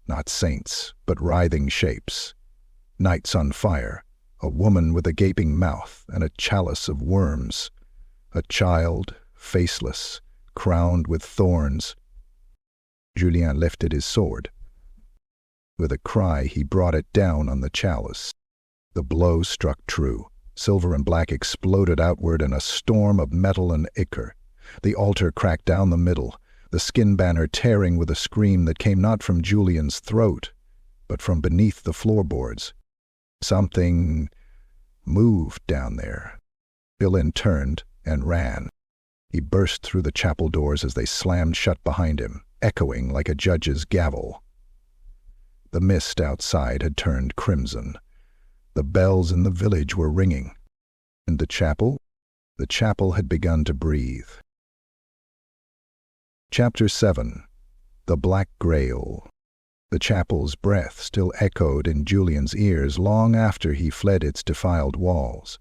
Not saints, but writhing shapes. Knights on fire, a woman with a gaping mouth and a chalice of worms. A child, faceless, crowned with thorns. Julien lifted his sword. With a cry, he brought it down on the chalice. The blow struck true. Silver and black exploded outward in a storm of metal and ichor. The altar cracked down the middle, the skin banner tearing with a scream that came not from Julien's throat, but from beneath the floorboards. Something moved down there. Julien turned and ran. He burst through the chapel doors as they slammed shut behind him, echoing like a judge's gavel. The mist outside had turned crimson. The bells in the village were ringing. And the chapel? The chapel had begun to breathe. Chapter 7. The Black Grail. The chapel's breath still echoed in Julien's ears long after he fled its defiled walls.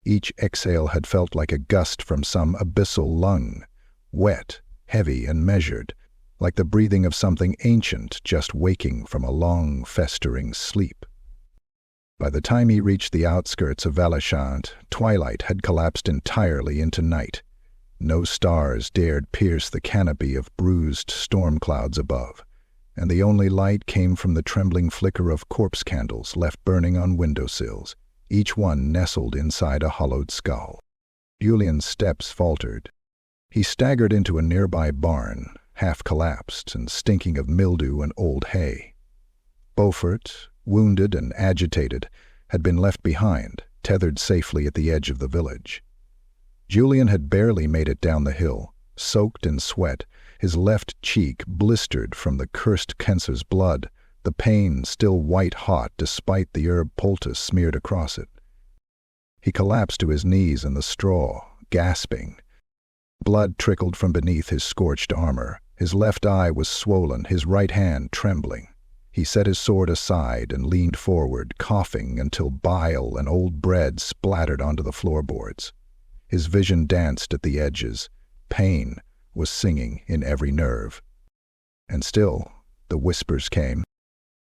Each exhale had felt like a gust from some abyssal lung, wet, heavy, and measured, like the breathing of something ancient just waking from a long, festering sleep. By the time he reached the outskirts of Valjon, twilight had collapsed entirely into night. No stars dared pierce the canopy of bruised storm clouds above. and the only light came from the trembling flicker of corpse candles left burning on windowsills, each one nestled inside a hollowed skull. Julien's steps faltered. He staggered into a nearby barn, half collapsed and stinking of mildew and old hay. Beaufort, wounded and agitated, had been left behind, tethered safely at the edge of the village. Julien had barely made it down the hill, soaked in sweat, his left cheek blistered from the cursed Kenser's blood, the pain still white-hot despite the herb poultice smeared across it. He collapsed to his knees in the straw, gasping. Blood trickled from beneath his scorched armor. His left eye was swollen, his right hand trembling. He set his sword aside and leaned forward, coughing until bile and old bread splattered onto the floorboards. His vision danced at the edges. Pain was singing in every nerve. And still, the whispers came,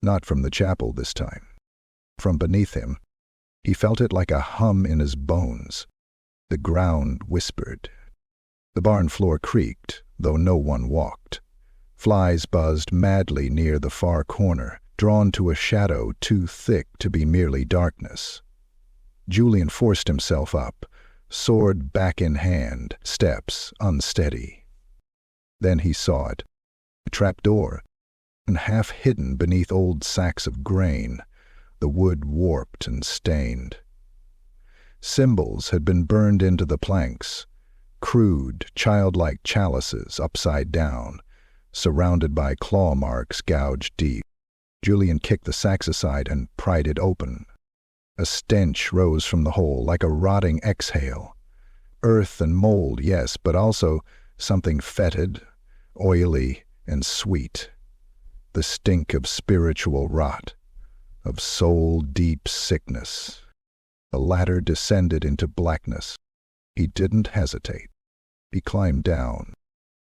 not from the chapel this time. From beneath him, he felt it like a hum in his bones. The ground whispered. The barn floor creaked, though no one walked. Flies buzzed madly near the far corner, drawn to a shadow too thick to be merely darkness. Julien forced himself up, sword back in hand, steps unsteady. Then he saw it, a trapdoor, and half hidden beneath old sacks of grain, the wood warped and stained. Symbols had been burned into the planks, crude, childlike chalices upside down, surrounded by claw marks gouged deep. Julien kicked the sacks aside and pried it open. A stench rose from the hole like a rotting exhale. Earth and mold, yes, but also something fetid, oily, and sweet. The stink of spiritual rot, of soul-deep sickness. The ladder descended into blackness. He didn't hesitate. He climbed down.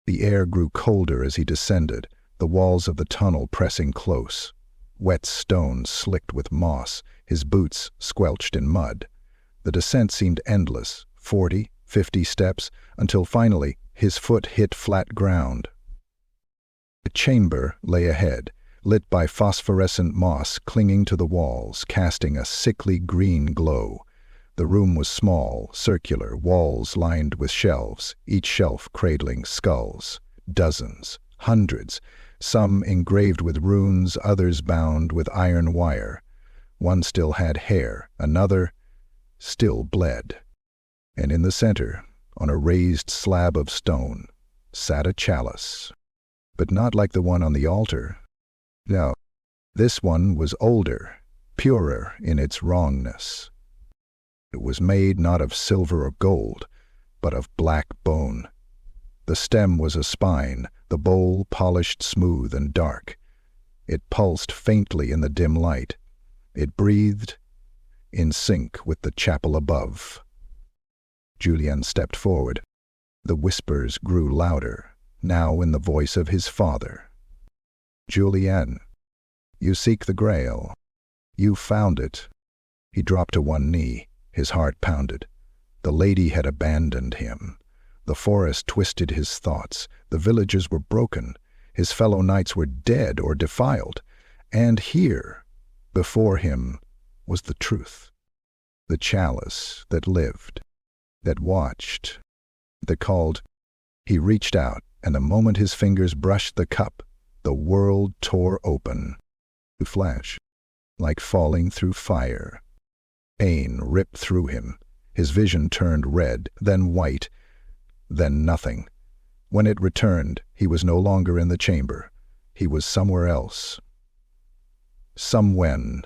The air grew colder as he descended, the walls of the tunnel pressing close. Wet stone slicked with moss, his boots squelched in mud. The descent seemed endless, 40, 50 steps, until finally his foot hit flat ground. A chamber lay ahead, lit by phosphorescent moss clinging to the walls, casting a sickly green glow. The room was small, circular, walls lined with shelves, each shelf cradling skulls. Dozens, hundreds, some engraved with runes, others bound with iron wire. One still had hair, another still bled. And in the center, on a raised slab of stone, sat a chalice. But not like the one on the altar. No, this one was older, purer in its wrongness. It was made not of silver or gold, but of black bone. The stem was a spine, the bowl polished smooth and dark. It pulsed faintly in the dim light. It breathed, in sync with the chapel above. Julien stepped forward. The whispers grew louder, now in the voice of his father. "Julien, you seek the Grail. You found it." He dropped to one knee. His heart pounded. The lady had abandoned him. The forest twisted his thoughts. The villages were broken. His fellow knights were dead or defiled. And here, before him, was the truth. The chalice that lived, that watched, that called. He reached out, and the moment his fingers brushed the cup, the world tore open. To flash, like falling through fire. Pain ripped through him. His vision turned red, then white, then nothing. When it returned, he was no longer in the chamber. He was somewhere else. Somewhen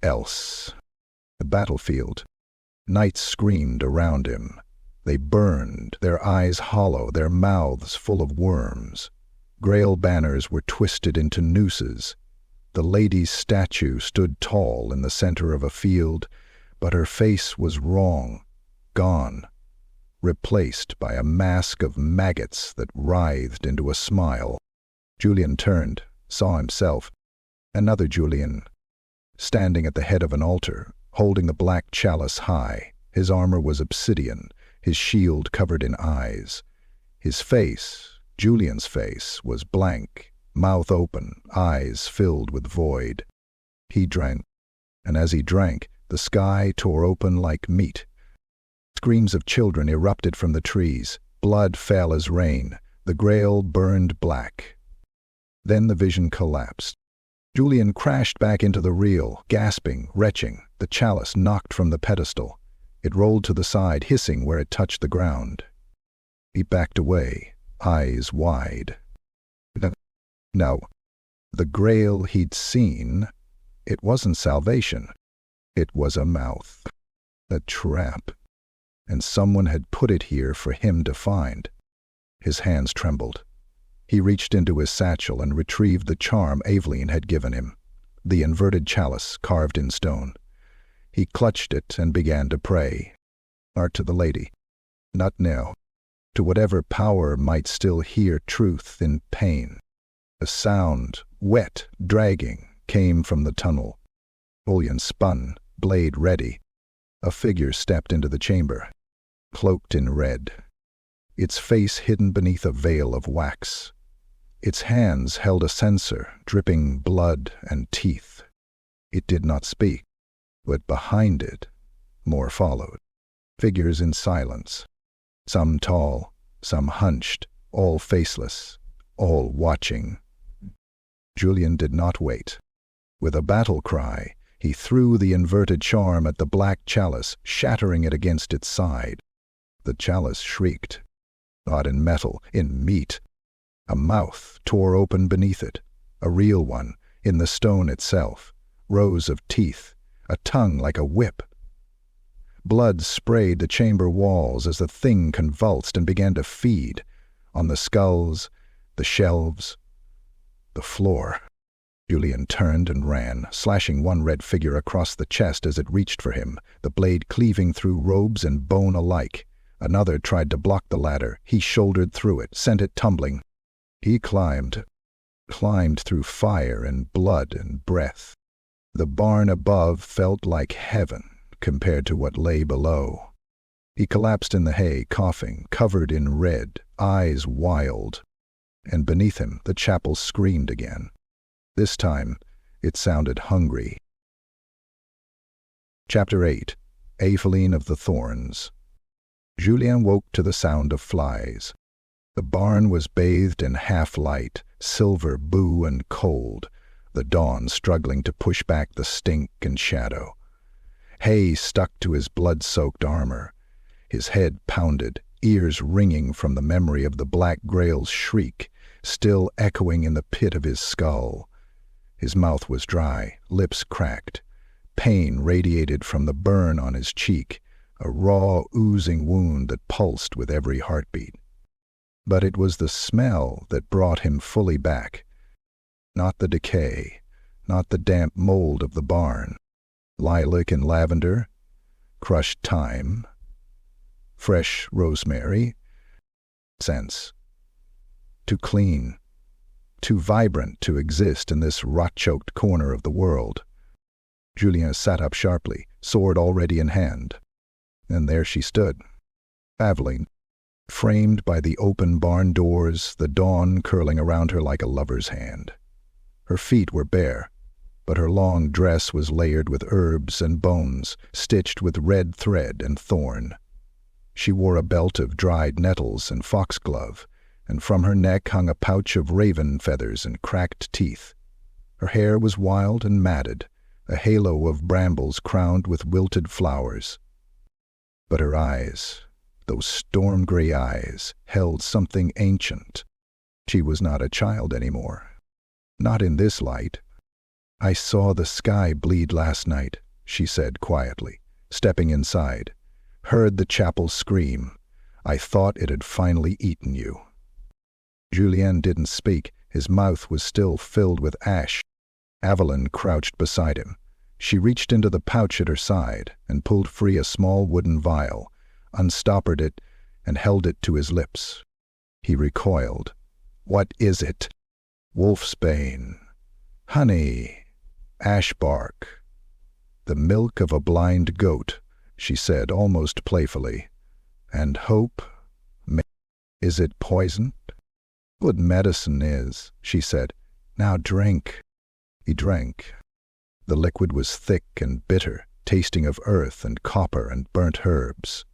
else. The battlefield. Knights screamed around him. They burned, their eyes hollow, their mouths full of worms. Grail banners were twisted into nooses. The lady's statue stood tall in the center of a field, but her face was wrong, gone, replaced by a mask of maggots that writhed into a smile. Julien turned, saw himself, another Julien, standing at the head of an altar, holding the black chalice high. His armor was obsidian, his shield covered in eyes. His face, Julien's face, was blank, mouth open, eyes filled with void. He drank, and as he drank, the sky tore open like meat. Screams of children erupted from the trees. Blood fell as rain. The Grail burned black. Then the vision collapsed. Julien crashed back into the reel, gasping, retching, the chalice knocked from the pedestal. It rolled to the side, hissing where it touched the ground. He backed away, eyes wide. No, the Grail he'd seen, it wasn't salvation. It was a mouth, a trap, and someone had put it here for him to find. His hands trembled. He reached into his satchel and retrieved the charm Avelene had given him, the inverted chalice carved in stone. He clutched it and began to pray. Art to the lady, not now, to whatever power might still hear truth in pain. A sound, wet, dragging, came from the tunnel. Julien spun, blade ready. A figure stepped into the chamber, cloaked in red, its face hidden beneath a veil of wax. Its hands held a censer, dripping blood and teeth. It did not speak, but behind it, more followed. Figures in silence, some tall, some hunched, all faceless, all watching. Julien did not wait. With a battle cry, he threw the inverted charm at the black chalice, shattering it against its side. The chalice shrieked, not in metal, in meat. A mouth tore open beneath it, a real one, in the stone itself, rows of teeth, a tongue like a whip. Blood sprayed the chamber walls as the thing convulsed and began to feed on the skulls, the shelves, the floor. Julien turned and ran, slashing one red figure across the chest as it reached for him, the blade cleaving through robes and bone alike. Another tried to block the ladder. He shouldered through it, sent it tumbling. He climbed through fire and blood and breath. The barn above felt like heaven compared to what lay below. He collapsed in the hay, coughing, covered in red, eyes wild. And beneath him, the chapel screamed again. This time, it sounded hungry. Chapter 8. Avelene of the Thorns. Julien woke to the sound of flies. The barn was bathed in half-light, silver boo and cold, the dawn struggling to push back the stink and shadow. Hay stuck to his blood-soaked armor. His head pounded, ears ringing from the memory of the black Grail's shriek, still echoing in the pit of his skull. His mouth was dry, lips cracked. Pain radiated from the burn on his cheek, a raw, oozing wound that pulsed with every heartbeat. But it was the smell that brought him fully back. Not the decay, not the damp mold of the barn. Lilac and lavender, crushed thyme, fresh rosemary, scents. Too clean, too vibrant to exist in this rot-choked corner of the world. Julien sat up sharply, sword already in hand. And there she stood, Avelene, framed by the open barn doors, the dawn curling around her like a lover's hand. Her feet were bare, but her long dress was layered with herbs and bones, stitched with red thread and thorn. She wore a belt of dried nettles and foxglove, and from her neck hung a pouch of raven feathers and cracked teeth. Her hair was wild and matted, a halo of brambles crowned with wilted flowers. But her eyes, those storm-gray eyes, held something ancient. She was not a child anymore. Not in this light. "I saw the sky bleed last night," she said quietly, stepping inside. "Heard the chapel scream. I thought it had finally eaten you." Julien didn't speak. His mouth was still filled with ash. Avelene crouched beside him. She reached into the pouch at her side and pulled free a small wooden vial, unstoppered it, and held it to his lips. He recoiled. "What is it?" "Wolfsbane. Honey. Ash bark. The milk of a blind goat," she said almost playfully. "And hope. Is it poisoned?" "Good medicine is," she said, Now drink." He drank. The liquid was thick and bitter, tasting of earth and copper and burnt herbs.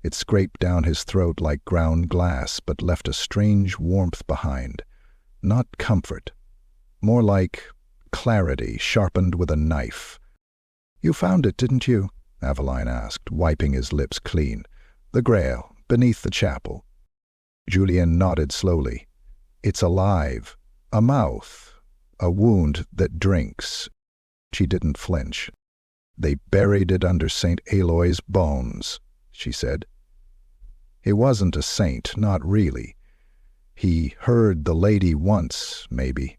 It scraped down his throat like ground glass, but left a strange warmth behind. Not comfort. More like clarity sharpened with a knife. "You found it, didn't you?" Avelene asked, wiping his lips clean. "The Grail, beneath the chapel." Julien nodded slowly. "It's alive. A mouth. A wound that drinks." She didn't flinch. "They buried it under Saint Éloi's bones," she said. "He wasn't a saint, not really. He heard the lady once, maybe.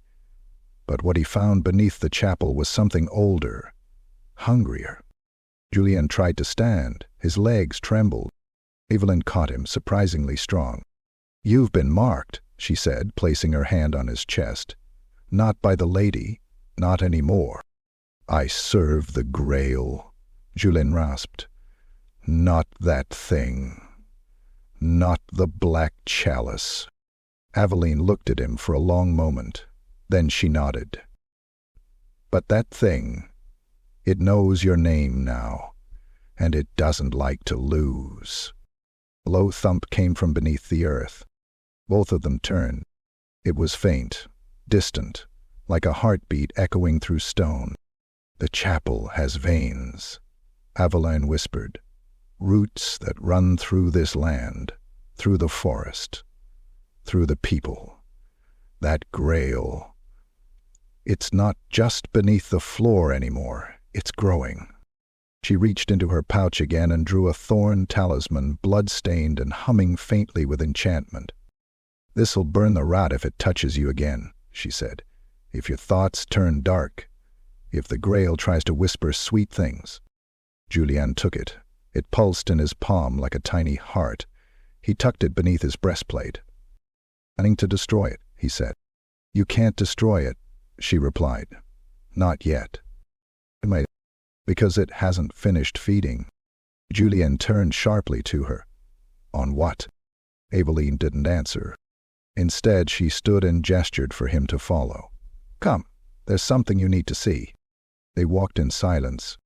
But what he found beneath the chapel was something older, hungrier." Julien tried to stand. His legs trembled. Avelene caught him, surprisingly strong. "You've been marked," she said, placing her hand on his chest. "Not by the lady, not any more." "I serve the Grail," Julien rasped. "Not that thing. Not the black chalice." Avelene looked at him for a long moment. Then she nodded. "But that thing, it knows your name now, and it doesn't like to lose." A low thump came from beneath the earth. Both of them turned. It was faint, distant, like a heartbeat echoing through stone. "The chapel has veins," Avelene whispered. "Roots that run through this land, through the forest, through the people. That Grail. It's not just beneath the floor anymore. It's growing." She reached into her pouch again and drew a thorn talisman, blood-stained and humming faintly with enchantment. "This'll burn the rot if it touches you again," she said. "If your thoughts turn dark, if the Grail tries to whisper sweet things." Julien took it. It pulsed in his palm like a tiny heart. He tucked it beneath his breastplate. "Planning to destroy it," he said. "You can't destroy it," she replied. "Not yet." "Because it hasn't finished feeding." Julien turned sharply to her. "On what?" Avelene didn't answer. Instead, she stood and gestured for him to follow. "Come, there's something you need to see." They walked in silence.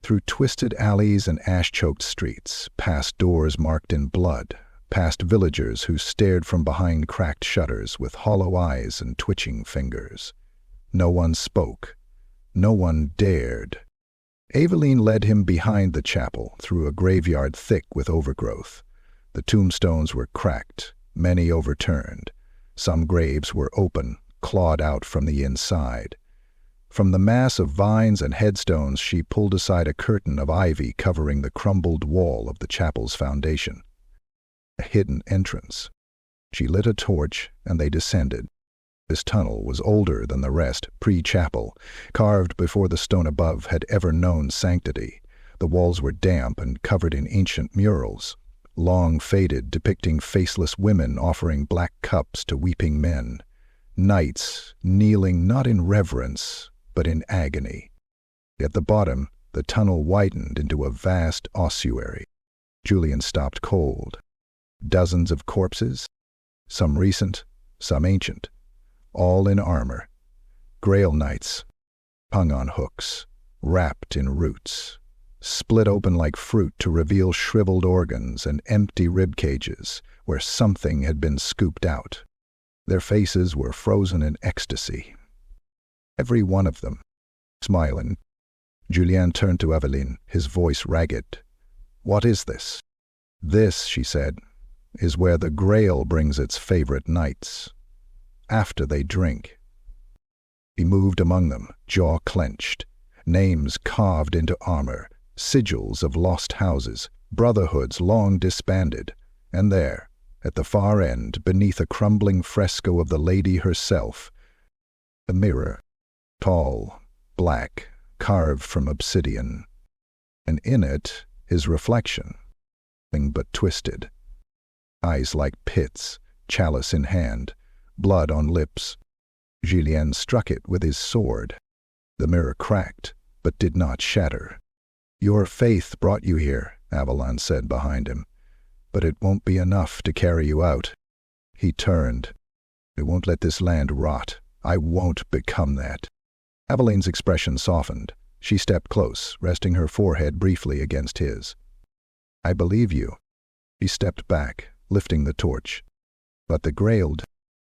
Through twisted alleys and ash-choked streets, past doors marked in blood, past villagers who stared from behind cracked shutters with hollow eyes and twitching fingers. No one spoke. No one dared. Avelene led him behind the chapel, through a graveyard thick with overgrowth. The tombstones were cracked, many overturned. Some graves were open, clawed out from the inside. From the mass of vines and headstones she pulled aside a curtain of ivy covering the crumbled wall of the chapel's foundation. A hidden entrance. She lit a torch, and they descended. This tunnel was older than the rest, pre-chapel, carved before the stone above had ever known sanctity. The walls were damp and covered in ancient murals, long faded, depicting faceless women offering black cups to weeping men. Knights kneeling not in reverence, but in agony. At the bottom, the tunnel widened into a vast ossuary. Julien stopped cold. Dozens of corpses, some recent, some ancient, all in armor. Grail knights, hung on hooks, wrapped in roots, split open like fruit to reveal shriveled organs and empty rib cages where something had been scooped out. Their faces were frozen in ecstasy. Every one of them, smiling. Julien turned to Avelene, his voice ragged. "What is this?" "This," she said, "is where the Grail brings its favorite knights. After they drink." He moved among them, jaw clenched, names carved into armor, sigils of lost houses, brotherhoods long disbanded, and there, at the far end, beneath a crumbling fresco of the lady herself, a mirror, tall, black, carved from obsidian, and in it his reflection, nothing but twisted. Eyes like pits, chalice in hand, blood on lips. Julien struck it with his sword. The mirror cracked, but did not shatter. "Your faith brought you here," Avelene said behind him, "but it won't be enough to carry you out." He turned. "We won't let this land rot. I won't become that. Avelene's expression softened. She stepped close, resting her forehead briefly against his. I believe you. She stepped back, lifting the torch. But the Grail,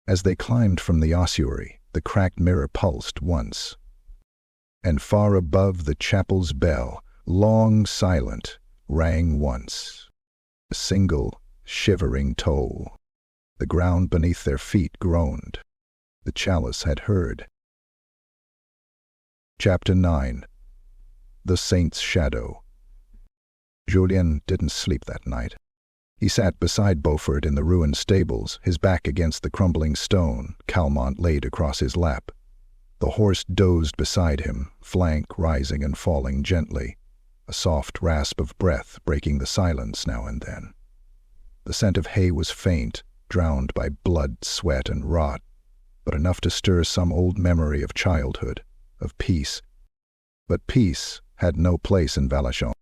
as they climbed from the ossuary, the cracked mirror pulsed once. And far above the chapel's bell, long silent, rang once. A single, shivering toll. The ground beneath their feet groaned. The chalice had heard. Chapter 9. The Saint's Shadow. Julien didn't sleep that night. He sat beside Beaufort in the ruined stables, his back against the crumbling stone, Calmont laid across his lap. The horse dozed beside him, flank rising and falling gently, a soft rasp of breath breaking the silence now and then. The scent of hay was faint, drowned by blood, sweat, and rot, but enough to stir some old memory of childhood, of peace. But peace had no place in Valjon.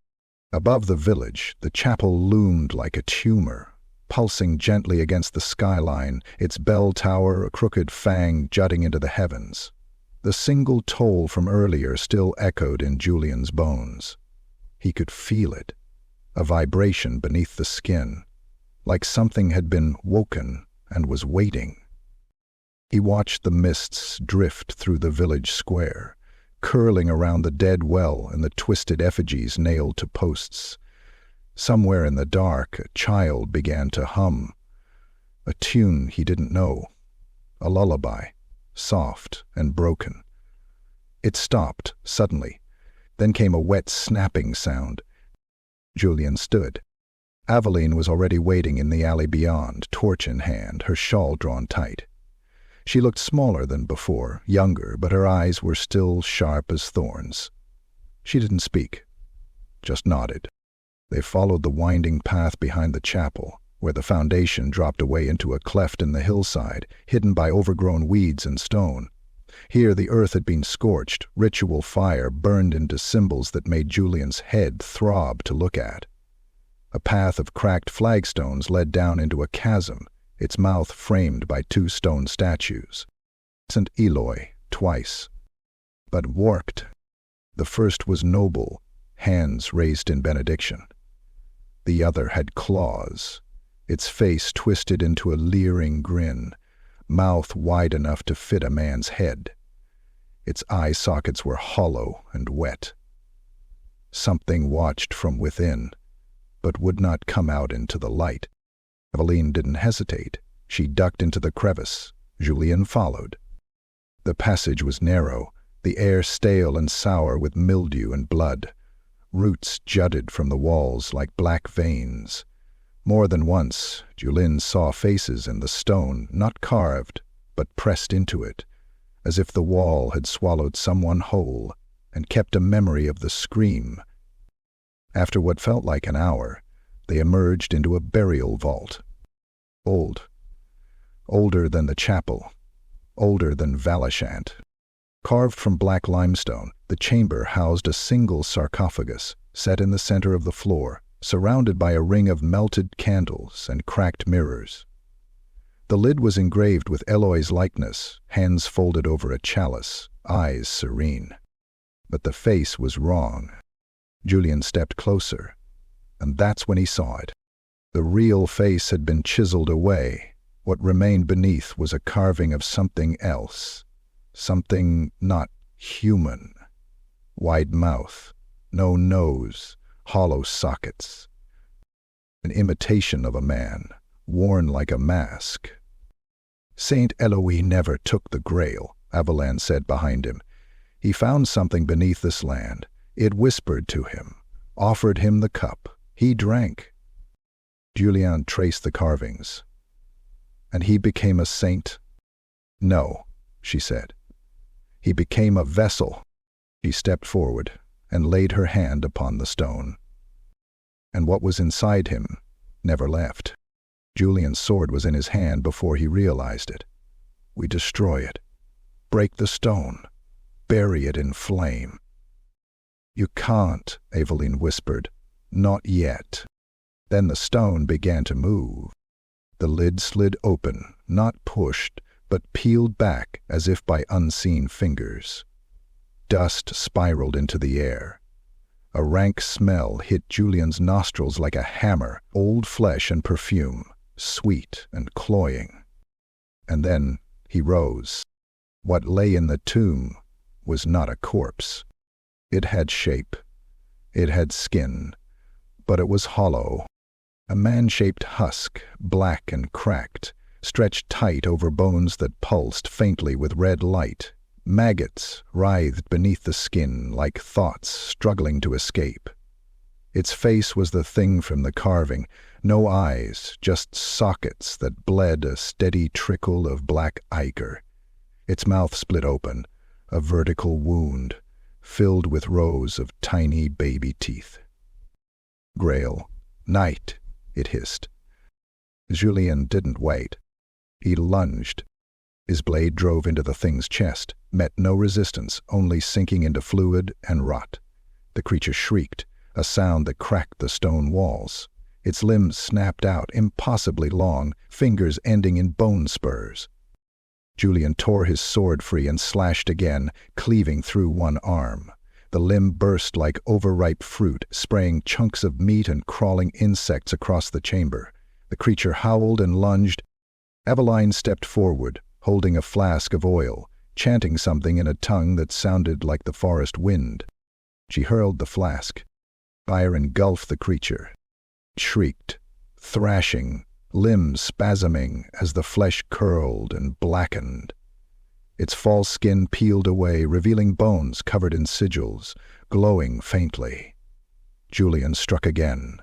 Above the village, the chapel loomed like a tumor, pulsing gently against the skyline, its bell tower a crooked fang jutting into the heavens. The single toll from earlier still echoed in Julien's bones. He could feel it, a vibration beneath the skin, like something had been woken and was waiting. He watched the mists drift through the village square, curling around the dead well and the twisted effigies nailed to posts. Somewhere in the dark, a child began to hum. A tune he didn't know. A lullaby, soft and broken. It stopped, suddenly. Then came a wet snapping sound. Julien stood. Avelene was already waiting in the alley beyond, torch in hand, her shawl drawn tight. She looked smaller than before, younger, but her eyes were still sharp as thorns. She didn't speak, just nodded. They followed the winding path behind the chapel, where the foundation dropped away into a cleft in the hillside, hidden by overgrown weeds and stone. Here the earth had been scorched, ritual fire burned into symbols that made Julien's head throb to look at. A path of cracked flagstones led down into a chasm, its mouth framed by 2 stone statues. Saint Éloi, twice, but warped. The first was noble, hands raised in benediction. The other had claws, its face twisted into a leering grin, mouth wide enough to fit a man's head. Its eye sockets were hollow and wet. Something watched from within, but would not come out into the light. Avelene didn't hesitate. She ducked into the crevice. Julien followed. The passage was narrow, the air stale and sour with mildew and blood. Roots jutted from the walls like black veins. More than once, Julien saw faces in the stone, not carved, but pressed into it, as if the wall had swallowed someone whole and kept a memory of the scream. After what felt like an hour, they emerged into a burial vault. Old. Older than the chapel. Older than Valjon. Carved from black limestone, the chamber housed a single sarcophagus, set in the center of the floor, surrounded by a ring of melted candles and cracked mirrors. The lid was engraved with Eloi's likeness, hands folded over a chalice, eyes serene. But the face was wrong. Julien stepped closer, and that's when he saw it. The real face had been chiseled away. What remained beneath was a carving of something else, something not human. Wide mouth, no nose, hollow sockets. An imitation of a man, worn like a mask. Saint Éloi never took the Grail, Avelene said behind him. He found something beneath this land. It whispered to him, offered him the cup. He drank. Julien traced the carvings. And he became a saint? No, she said. He became a vessel. She stepped forward and laid her hand upon the stone. And what was inside him never left. Julien's sword was in his hand before he realized it. We destroy it. Break the stone. Bury it in flame. You can't, Avelene whispered. Not yet. Then the stone began to move. The lid slid open, not pushed, but peeled back as if by unseen fingers. Dust spiraled into the air. A rank smell hit Julien's nostrils like a hammer, old flesh and perfume, sweet and cloying. And then he rose. What lay in the tomb was not a corpse. It had shape. It had skin. But it was hollow. A man-shaped husk, black and cracked, stretched tight over bones that pulsed faintly with red light. Maggots writhed beneath the skin like thoughts struggling to escape. Its face was the thing from the carving, no eyes, just sockets that bled a steady trickle of black ichor. Its mouth split open, a vertical wound, filled with rows of tiny baby teeth. Grail. Night, it hissed. Julien didn't wait. He lunged. His blade drove into the thing's chest, met no resistance, only sinking into fluid and rot. The creature shrieked, a sound that cracked the stone walls. Its limbs snapped out, impossibly long, fingers ending in bone spurs. Julien tore his sword free and slashed again, cleaving through one arm. The limb burst like overripe fruit, spraying chunks of meat and crawling insects across the chamber. The creature howled and lunged. Avelene stepped forward, holding a flask of oil, chanting something in a tongue that sounded like the forest wind. She hurled the flask. Fire engulfed the creature. It shrieked, thrashing, limbs spasming as the flesh curled and blackened. Its false skin peeled away, revealing bones covered in sigils, glowing faintly. Julien struck again.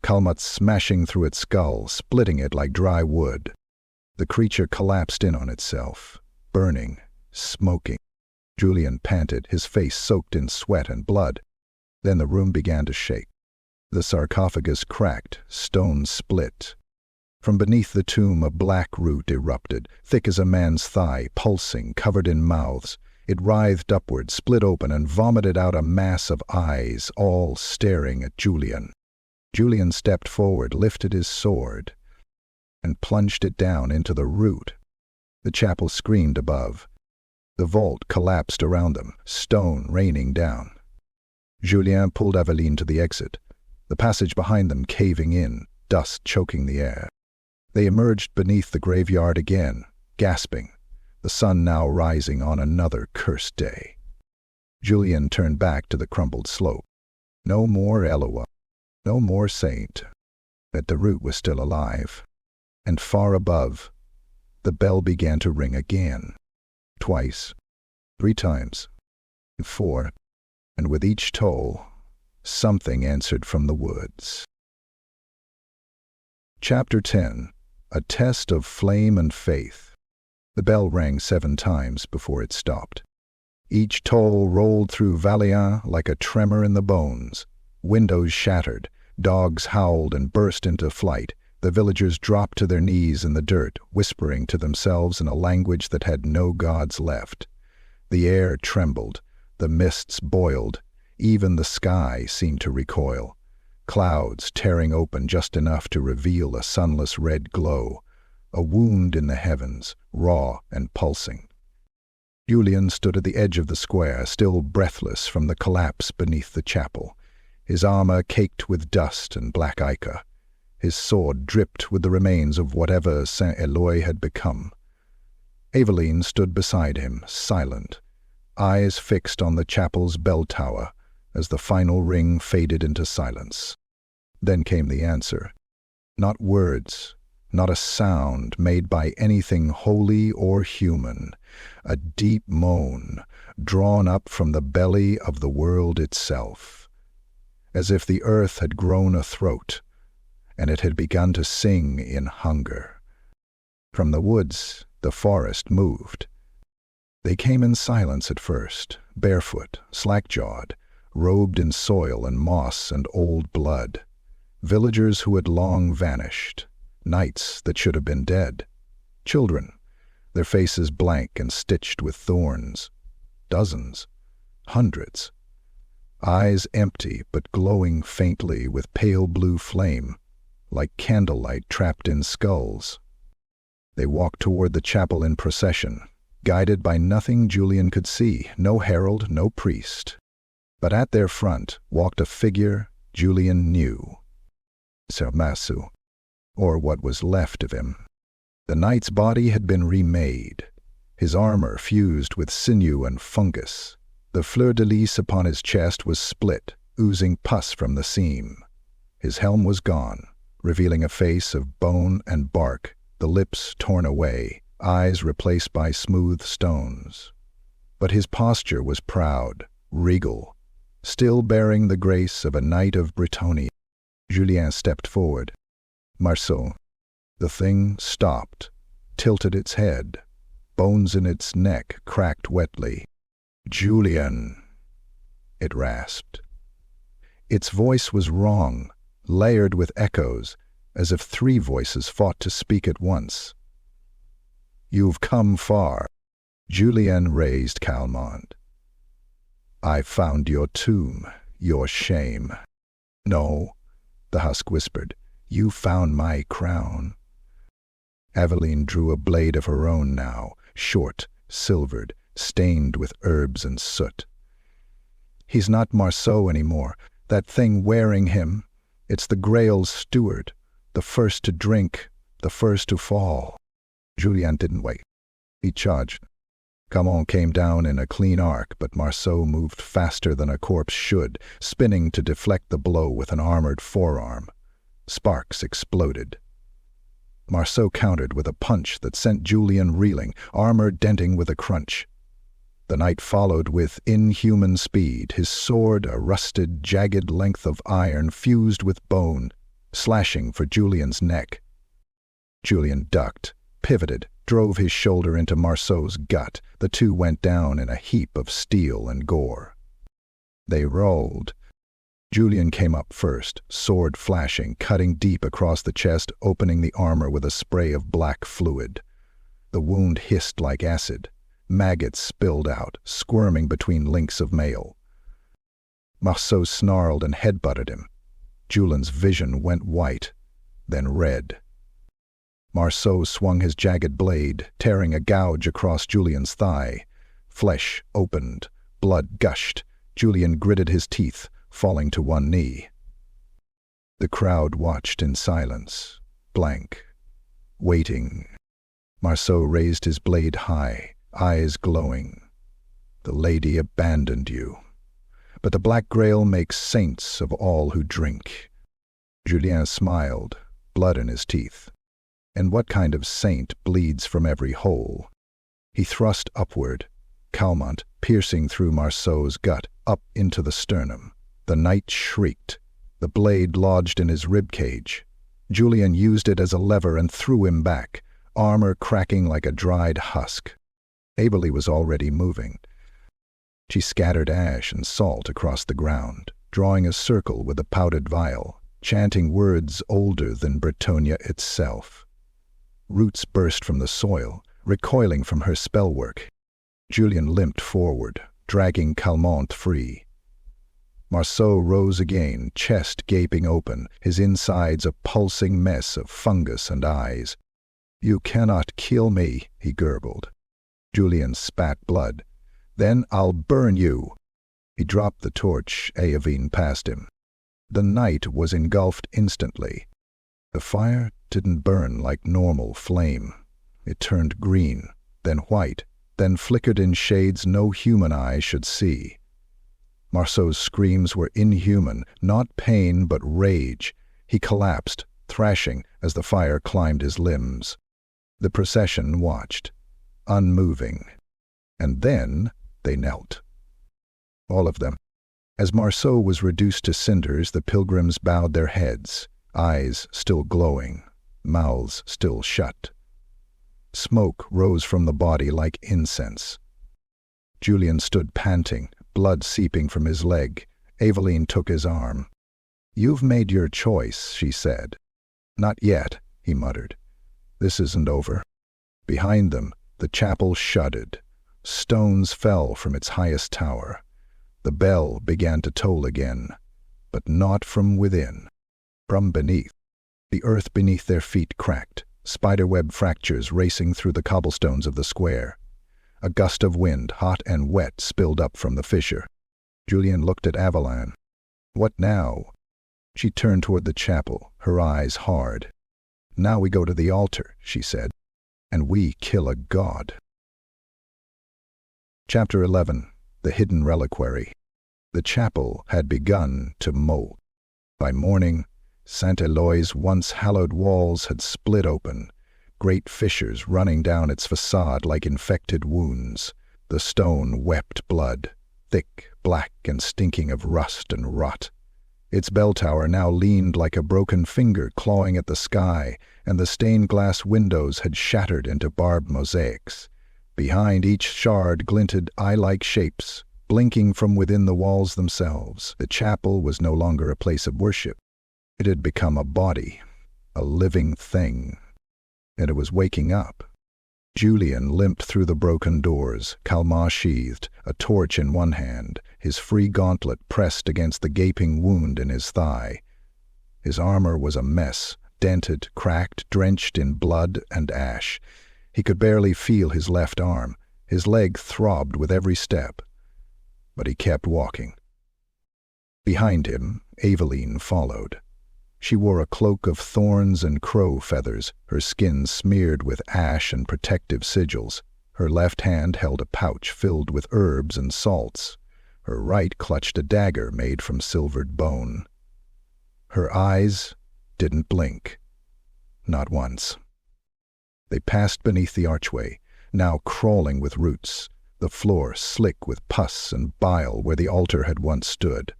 Calmont smashing through its skull, splitting it like dry wood. The creature collapsed in on itself, burning, smoking. Julien panted, his face soaked in sweat and blood. Then the room began to shake. The sarcophagus cracked, stones split. From beneath the tomb a black root erupted, thick as a man's thigh, pulsing, covered in mouths. It writhed upward, split open, and vomited out a mass of eyes, all staring at Julien. Julien stepped forward, lifted his sword, and plunged it down into the root. The chapel screamed above. The vault collapsed around them, stone raining down. Julien pulled Avelene to the exit, the passage behind them caving in, dust choking the air. They emerged beneath the graveyard again, gasping, the sun now rising on another cursed day. Julien turned back to the crumbled slope. No more Elawa, no more saint. But the root was still alive. And far above, the bell began to ring again. Twice, 3 times, 4, and with each toll, something answered from the woods. Chapter 10. A Test of Flame and Faith. The bell rang 7 times before it stopped. Each toll rolled through Valjon like a tremor in the bones. Windows shattered, dogs howled and burst into flight. The villagers dropped to their knees in the dirt, whispering to themselves in a language that had no gods left. The air trembled, the mists boiled, even the sky seemed to recoil. Clouds tearing open just enough to reveal a sunless red glow, a wound in the heavens, raw and pulsing. Julien stood at the edge of the square, still breathless from the collapse beneath the chapel, his armor caked with dust and black ichor. His sword dripped with the remains of whatever Saint Éloi had become. Avelene stood beside him, silent, eyes fixed on the chapel's bell tower as the final ring faded into silence. Then came the answer. Not words, not a sound made by anything holy or human, a deep moan drawn up from the belly of the world itself, as if the earth had grown a throat, and it had begun to sing in hunger. From the woods, the forest moved. They came in silence at first, barefoot, slack-jawed, robed in soil and moss and old blood. Villagers who had long vanished, knights that should have been dead. Children, their faces blank and stitched with thorns. Dozens, hundreds. Eyes empty but glowing faintly with pale blue flame, like candlelight trapped in skulls. They walked toward the chapel in procession, guided by nothing Julien could see, no herald, no priest. But at their front walked a figure Julien knew. Sir Maro, or what was left of him. The knight's body had been remade, his armor fused with sinew and fungus. The fleur-de-lis upon his chest was split, oozing pus from the seam. His helm was gone, revealing a face of bone and bark, the lips torn away, eyes replaced by smooth stones. But his posture was proud, regal, still bearing the grace of a knight of Bretonnia. Julien stepped forward. Maro. The thing stopped, tilted its head. Bones in its neck cracked wetly. Julien, it rasped. Its voice was wrong, layered with echoes, as if three voices fought to speak at once. You've come far. Julien raised Calmont. I found your tomb, your shame. No, the husk whispered, you found my crown. Avelene drew a blade of her own now, short, silvered, stained with herbs and soot. He's not Maro anymore, that thing wearing him. It's the Grail's steward, the first to drink, the first to fall. Julien didn't wait. He charged. Calmont came down in a clean arc, but Maro moved faster than a corpse should, spinning to deflect the blow with an armored forearm. Sparks exploded. Maro countered with a punch that sent Julien reeling, armor denting with a crunch. The knight followed with inhuman speed, his sword a rusted, jagged length of iron fused with bone, slashing for Julien's neck. Julien ducked, pivoted, drove his shoulder into Maro's gut. The two went down in a heap of steel and gore. They rolled. Julien came up first, sword flashing, cutting deep across the chest, opening the armor with a spray of black fluid. The wound hissed like acid. Maggots spilled out, squirming between links of mail. Maro snarled and headbutted him. Julien's vision went white, then red. Maro swung his jagged blade, tearing a gouge across Julien's thigh. Flesh opened, blood gushed. Julien gritted his teeth, falling to one knee. The crowd watched in silence, blank, waiting. Maro raised his blade high, eyes glowing. The lady abandoned you. But the Black Grail makes saints of all who drink. Julien smiled, blood in his teeth. And what kind of saint bleeds from every hole? He thrust upward, Calmont piercing through Maro's gut, up into the sternum. The knight shrieked. The blade lodged in his ribcage. Julien used it as a lever and threw him back, armor cracking like a dried husk. Avelene was already moving. She scattered ash and salt across the ground, drawing a circle with a powdered vial, chanting words older than Bretonnia itself. Roots burst from the soil, recoiling from her spellwork. Julien limped forward, dragging Calmont free. Maro rose again, chest gaping open, his insides a pulsing mess of fungus and eyes. You cannot kill me, he gurgled. Julien spat blood. Then I'll burn you. He dropped the torch, Avelene passed him. The knight was engulfed instantly. The fire didn't burn like normal flame. It turned green, then white, then flickered in shades no human eye should see. Maro's screams were inhuman, not pain but rage. He collapsed, thrashing as the fire climbed his limbs. The procession watched, unmoving. And then they knelt. All of them. As Maro was reduced to cinders, the pilgrims bowed their heads, eyes still glowing, mouths still shut. Smoke rose from the body like incense. Julien stood panting, blood seeping from his leg. Avelene took his arm. You've made your choice, she said. Not yet, he muttered. This isn't over. Behind them, the chapel shuddered. Stones fell from its highest tower. The bell began to toll again, but not from within. From beneath, the earth beneath their feet cracked, spiderweb fractures racing through the cobblestones of the square. A gust of wind, hot and wet, spilled up from the fissure. Julien looked at Avelene. What now? She turned toward the chapel, her eyes hard. Now we go to the altar, she said, and we kill a god. Chapter 11. The Hidden Reliquary. The chapel had begun to mold. By morning, Saint Éloi's once hallowed walls had split open, great fissures running down its facade like infected wounds. The stone wept blood, thick, black, and stinking of rust and rot. Its bell tower now leaned like a broken finger clawing at the sky, and the stained glass windows had shattered into barbed mosaics. Behind each shard glinted eye-like shapes, blinking from within the walls themselves. The chapel was no longer a place of worship. It had become a body, a living thing, and it was waking up. Julien limped through the broken doors, Calmont sheathed, a torch in one hand, his free gauntlet pressed against the gaping wound in his thigh. His armor was a mess, dented, cracked, drenched in blood and ash. He could barely feel his left arm. His leg throbbed with every step. But he kept walking. Behind him, Avelene followed. She wore a cloak of thorns and crow feathers, her skin smeared with ash and protective sigils. Her left hand held a pouch filled with herbs and salts. Her right clutched a dagger made from silvered bone. Her eyes didn't blink. Not once. They passed beneath the archway, now crawling with roots, the floor slick with pus and bile where the altar had once stood.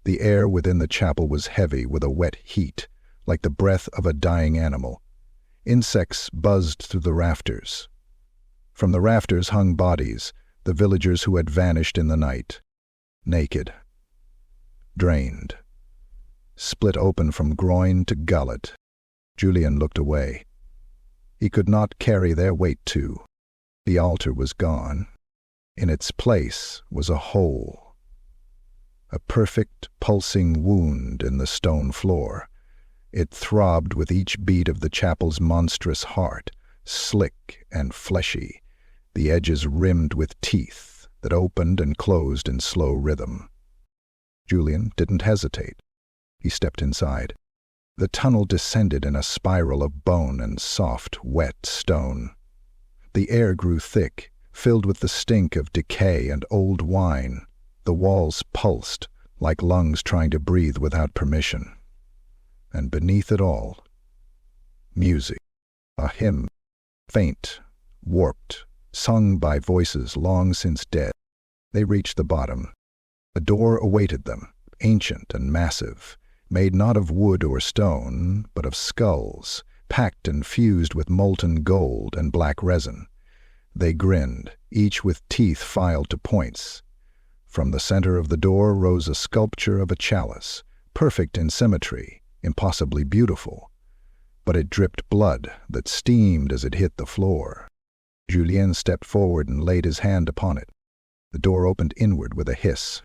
The air within the chapel was heavy with a wet heat, like the breath of a dying animal. Insects buzzed through the rafters. From the rafters hung bodies, the villagers who had vanished in the night. Naked. Drained. Split open from groin to gullet. Julien looked away. He could not carry their weight too. The altar was gone. In its place was a hole. A perfect, pulsing wound in the stone floor. It throbbed with each beat of the chapel's monstrous heart, slick and fleshy, the edges rimmed with teeth that opened and closed in slow rhythm. Julien didn't hesitate. He stepped inside. The tunnel descended in a spiral of bone and soft, wet stone. The air grew thick, filled with the stink of decay and old wine. The walls pulsed, like lungs trying to breathe without permission. And beneath it all, music. A hymn, faint, warped, sung by voices long since dead. They reached the bottom. A door awaited them, ancient and massive, made not of wood or stone, but of skulls, packed and fused with molten gold and black resin. They grinned, each with teeth filed to points. From the center of the door rose a sculpture of a chalice, perfect in symmetry, impossibly beautiful. But it dripped blood that steamed as it hit the floor. Julien stepped forward and laid his hand upon it. The door opened inward with a hiss.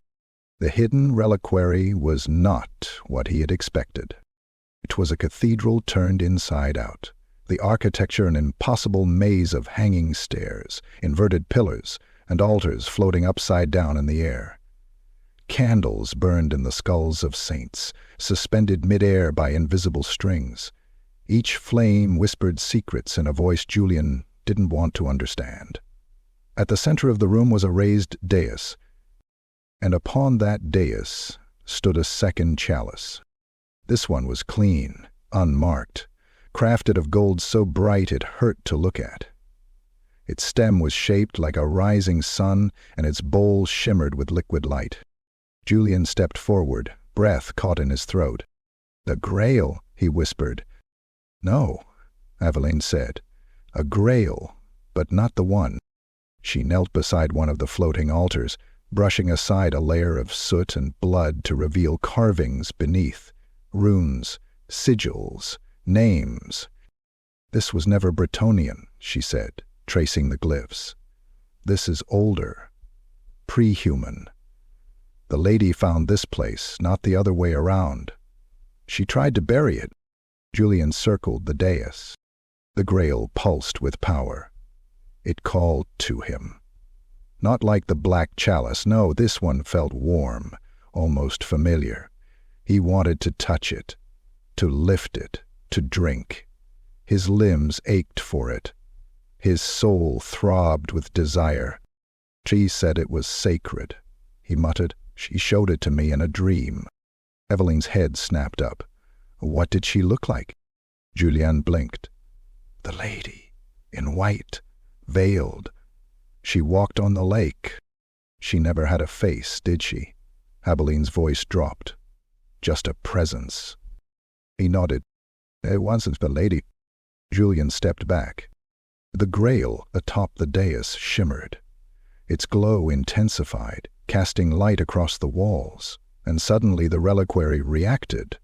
The hidden reliquary was not what he had expected. It was a cathedral turned inside out, the architecture an impossible maze of hanging stairs, inverted pillars, and altars floating upside down in the air. Candles burned in the skulls of saints, suspended mid-air by invisible strings. Each flame whispered secrets in a voice Julien didn't want to understand. At the center of the room was a raised dais, and upon that dais stood a second chalice. This one was clean, unmarked, crafted of gold so bright it hurt to look at. Its stem was shaped like a rising sun, and its bowl shimmered with liquid light. Julien stepped forward, breath caught in his throat. "The Grail," he whispered. "No," Avelene said. "A Grail, but not the one." She knelt beside one of the floating altars, brushing aside a layer of soot and blood to reveal carvings beneath, runes, sigils, names. "This was never Bretonnian," she said, tracing the glyphs. "This is older, pre-human. The lady found this place, not the other way around. She tried to bury it." Julien circled the dais. The Grail pulsed with power. It called to him. Not like the black chalice, no, this one felt warm, almost familiar. He wanted to touch it, to lift it, to drink. His limbs ached for it. His soul throbbed with desire. She said it was sacred. He muttered, "She showed it to me in a dream." Avelene's head snapped up. What did she look like? Julien blinked. The lady, in white, veiled. She walked on the lake. She never had a face, did she? Avelene's voice dropped. Just a presence. He nodded. It wasn't the lady. Julien stepped back. The Grail atop the dais shimmered. Its glow intensified, casting light across the walls, and suddenly the reliquary reacted.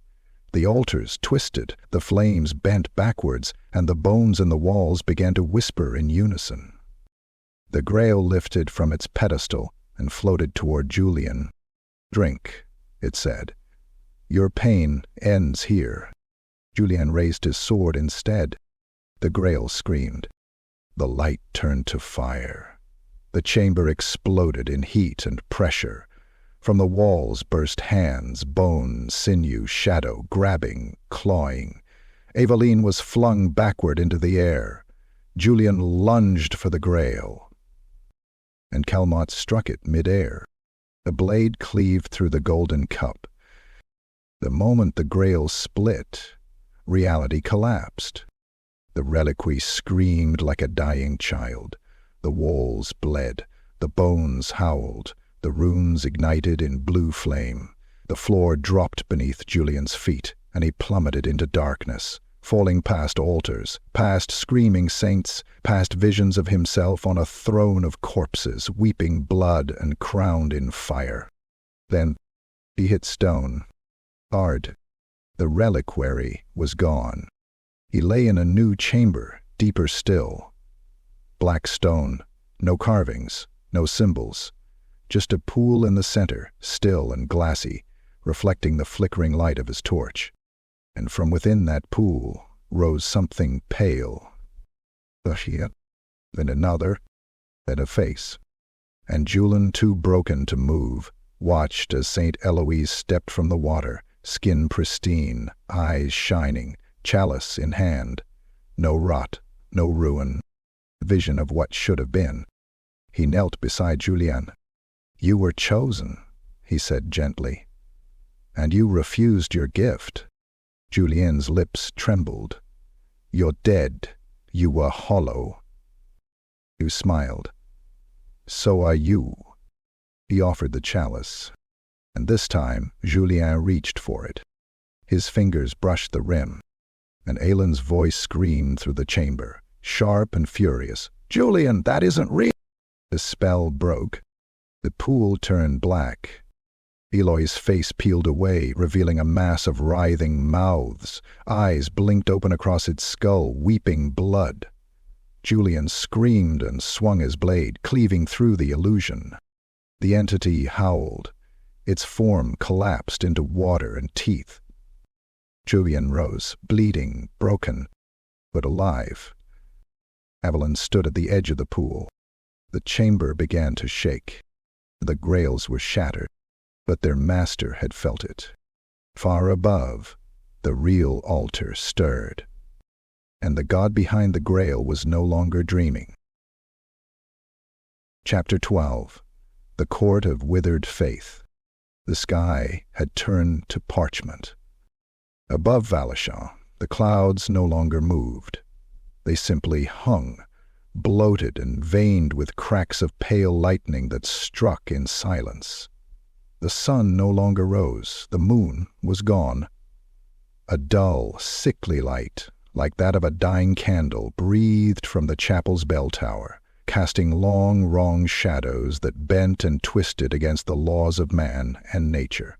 The altars twisted, the flames bent backwards, and the bones in the walls began to whisper in unison. The Grail lifted from its pedestal and floated toward Julien. "Drink," it said. "Your pain ends here." Julien raised his sword instead. The Grail screamed. The light turned to fire. The chamber exploded in heat and pressure. From the walls burst hands, bone, sinew, shadow, grabbing, clawing. Avelene was flung backward into the air. Julien lunged for the Grail. And Calmont struck it mid-air. The blade cleaved through the golden cup. The moment the Grail split, reality collapsed. The reliquary screamed like a dying child. The walls bled. The bones howled. The runes ignited in blue flame. The floor dropped beneath Julien's feet, and he plummeted into darkness, falling past altars, past screaming saints, past visions of himself on a throne of corpses, weeping blood and crowned in fire. Then he hit stone. Hard. The reliquary was gone. He lay in a new chamber, deeper still. Black stone, no carvings, no symbols. Just a pool in the center, still and glassy, reflecting the flickering light of his torch. And from within that pool rose something pale. A head, then another, then a face. And Julien, too broken to move, watched as Saint Éloi stepped from the water, skin pristine, eyes shining, chalice in hand. No rot, no ruin. Vision of what should have been. He knelt beside Julien. "You were chosen," he said gently. "And you refused your gift." Julien's lips trembled. "You're dead. You were hollow." You smiled. "So are you." He offered the chalice. And this time Julien reached for it. His fingers brushed the rim. And Alen's voice screamed through the chamber, sharp and furious. "Julien, that isn't real!" The spell broke. The pool turned black. Eloi's face peeled away, revealing a mass of writhing mouths. Eyes blinked open across its skull, weeping blood. Julien screamed and swung his blade, cleaving through the illusion. The entity howled. Its form collapsed into water and teeth. Julien rose, bleeding, broken, but alive. Avelene stood at the edge of the pool. The chamber began to shake. The grails were shattered, but their master had felt it. Far above, the real altar stirred. And the god behind the grail was no longer dreaming. Chapter 12. The Court of Withered Faith. The sky had turned to parchment. Above Valjon, the clouds no longer moved. They simply hung, bloated and veined with cracks of pale lightning that struck in silence. The sun no longer rose, the moon was gone. A dull, sickly light, like that of a dying candle, breathed from the chapel's bell tower, casting long, wrong shadows that bent and twisted against the laws of man and nature.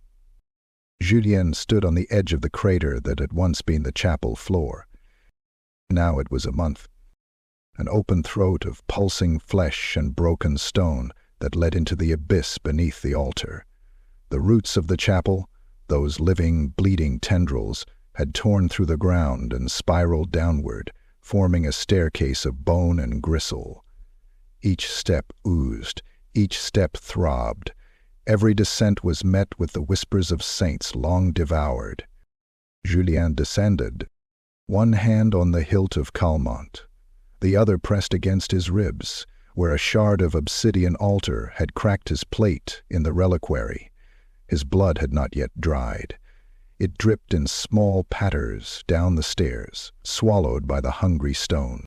Julien stood on the edge of the crater that had once been the chapel floor. Now it was a month. An open throat of pulsing flesh and broken stone that led into the abyss beneath the altar. The roots of the chapel, those living, bleeding tendrils, had torn through the ground and spiraled downward, forming a staircase of bone and gristle. Each step oozed, each step throbbed. Every descent was met with the whispers of saints long devoured. Julien descended, one hand on the hilt of Calmont, the other pressed against his ribs, where a shard of obsidian altar had cracked his plate in the reliquary. His blood had not yet dried. It dripped in small patters down the stairs, swallowed by the hungry stone.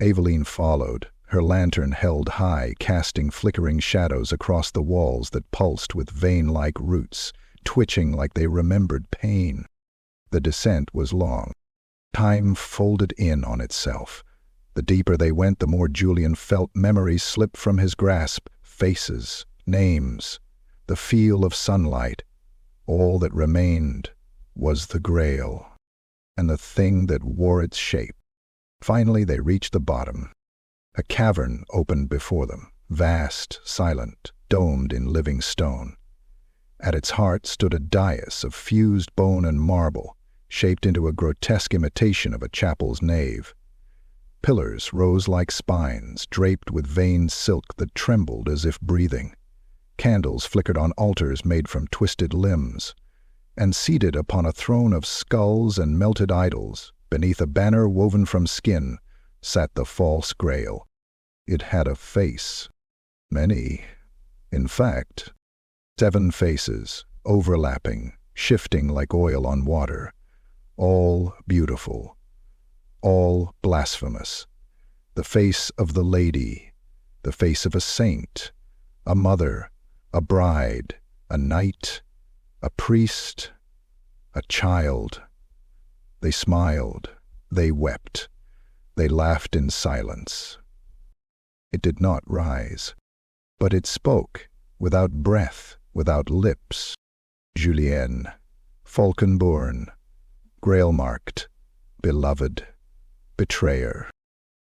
Avelene followed, her lantern held high, casting flickering shadows across the walls that pulsed with vein-like roots, twitching like they remembered pain. The descent was long. Time folded in on itself. The deeper they went, the more Julien felt memories slip from his grasp, faces, names, the feel of sunlight. All that remained was the Grail, and the thing that wore its shape. Finally they reached the bottom. A cavern opened before them, vast, silent, domed in living stone. At its heart stood a dais of fused bone and marble, shaped into a grotesque imitation of a chapel's nave. Pillars rose like spines, draped with veined silk that trembled as if breathing. Candles flickered on altars made from twisted limbs. And seated upon a throne of skulls and melted idols, beneath a banner woven from skin, sat the false Grail. It had a face. Many. In fact, 7 faces, overlapping, shifting like oil on water. All beautiful. All blasphemous. The face of the lady, the face of a saint, a mother, a bride, a knight, a priest, a child. They smiled, they wept, they laughed in silence. It did not rise, but it spoke, without breath, without lips. Julien, falcon-born, Grail-marked, beloved, betrayer.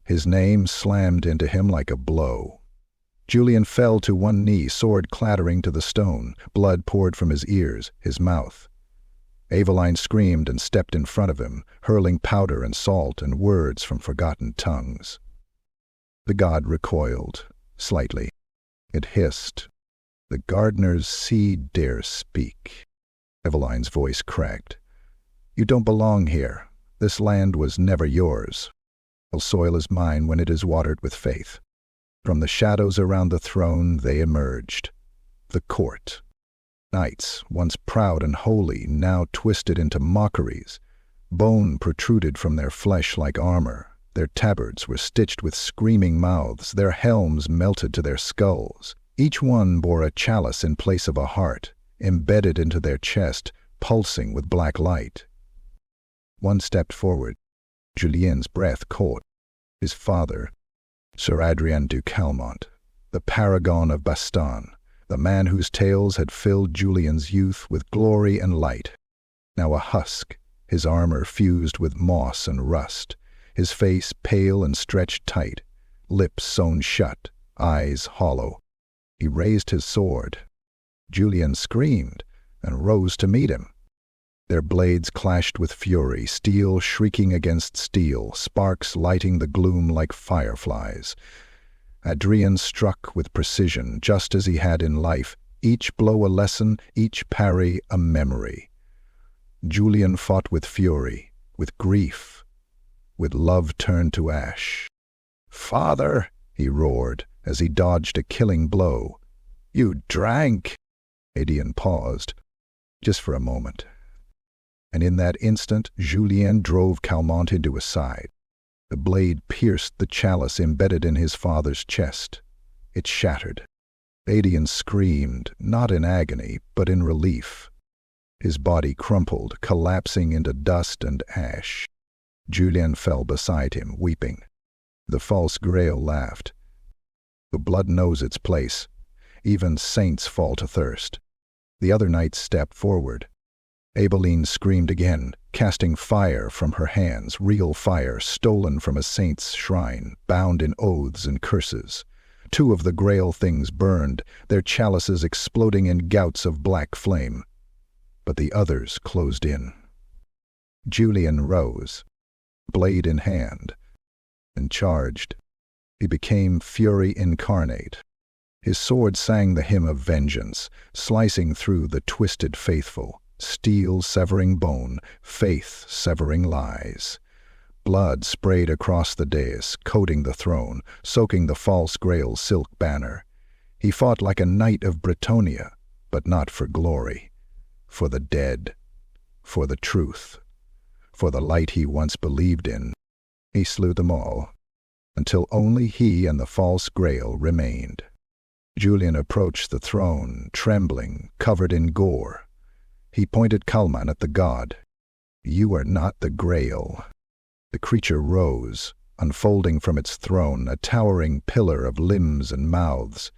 His name slammed into him like a blow. Julien fell to one knee, sword clattering to the stone. Blood poured from his ears, his mouth. Avelene screamed and stepped in front of him, hurling powder and salt and words from forgotten tongues. The god recoiled, slightly. It hissed. The gardener's seed dare speak. Avelene's voice cracked. You don't belong here. This land was never yours. The soil is mine when it is watered with faith. From the shadows around the throne they emerged. The court. Knights, once proud and holy, now twisted into mockeries. Bone protruded from their flesh like armor. Their tabards were stitched with screaming mouths. Their helms melted to their skulls. Each one bore a chalice in place of a heart, embedded into their chest, pulsing with black light. One stepped forward. Julien's breath caught. His father, Sir Adrien du Calmont, the paragon of Bastogne, the man whose tales had filled Julien's youth with glory and light. Now a husk, his armor fused with moss and rust, his face pale and stretched tight, lips sewn shut, eyes hollow. He raised his sword. Julien screamed and rose to meet him. Their blades clashed with fury, steel shrieking against steel, sparks lighting the gloom like fireflies. Adrien struck with precision, just as he had in life, each blow a lesson, each parry a memory. Julien fought with fury, with grief, with love turned to ash. "Father!" he roared, as he dodged a killing blow. "You drank!" Adrien paused, just for a moment. And in that instant, Julien drove Calmont into his side. The blade pierced the chalice embedded in his father's chest. It shattered. Adrien screamed, not in agony, but in relief. His body crumpled, collapsing into dust and ash. Julien fell beside him, weeping. The false Grail laughed. The blood knows its place. Even saints fall to thirst. The other knights stepped forward. Avelene screamed again, casting fire from her hands, real fire stolen from a saint's shrine, bound in oaths and curses. 2 of the Grail things burned, their chalices exploding in gouts of black flame. But the others closed in. Julien rose, blade in hand, Julian charged. He became fury incarnate. His sword sang the hymn of vengeance, slicing through the twisted faithful, steel severing bone, faith severing lies. Blood sprayed across the dais, coating the throne, soaking the false Grail silk banner. He fought like a knight of Bretonnia, but not for glory. For the dead. For the truth. For the light he once believed in. He slew them all, until only he and the false Grail remained. Julien approached the throne, trembling, covered in gore. He pointed Calmont at the god. "You are not the Grail." The creature rose, unfolding from its throne, a towering pillar of limbs and mouths,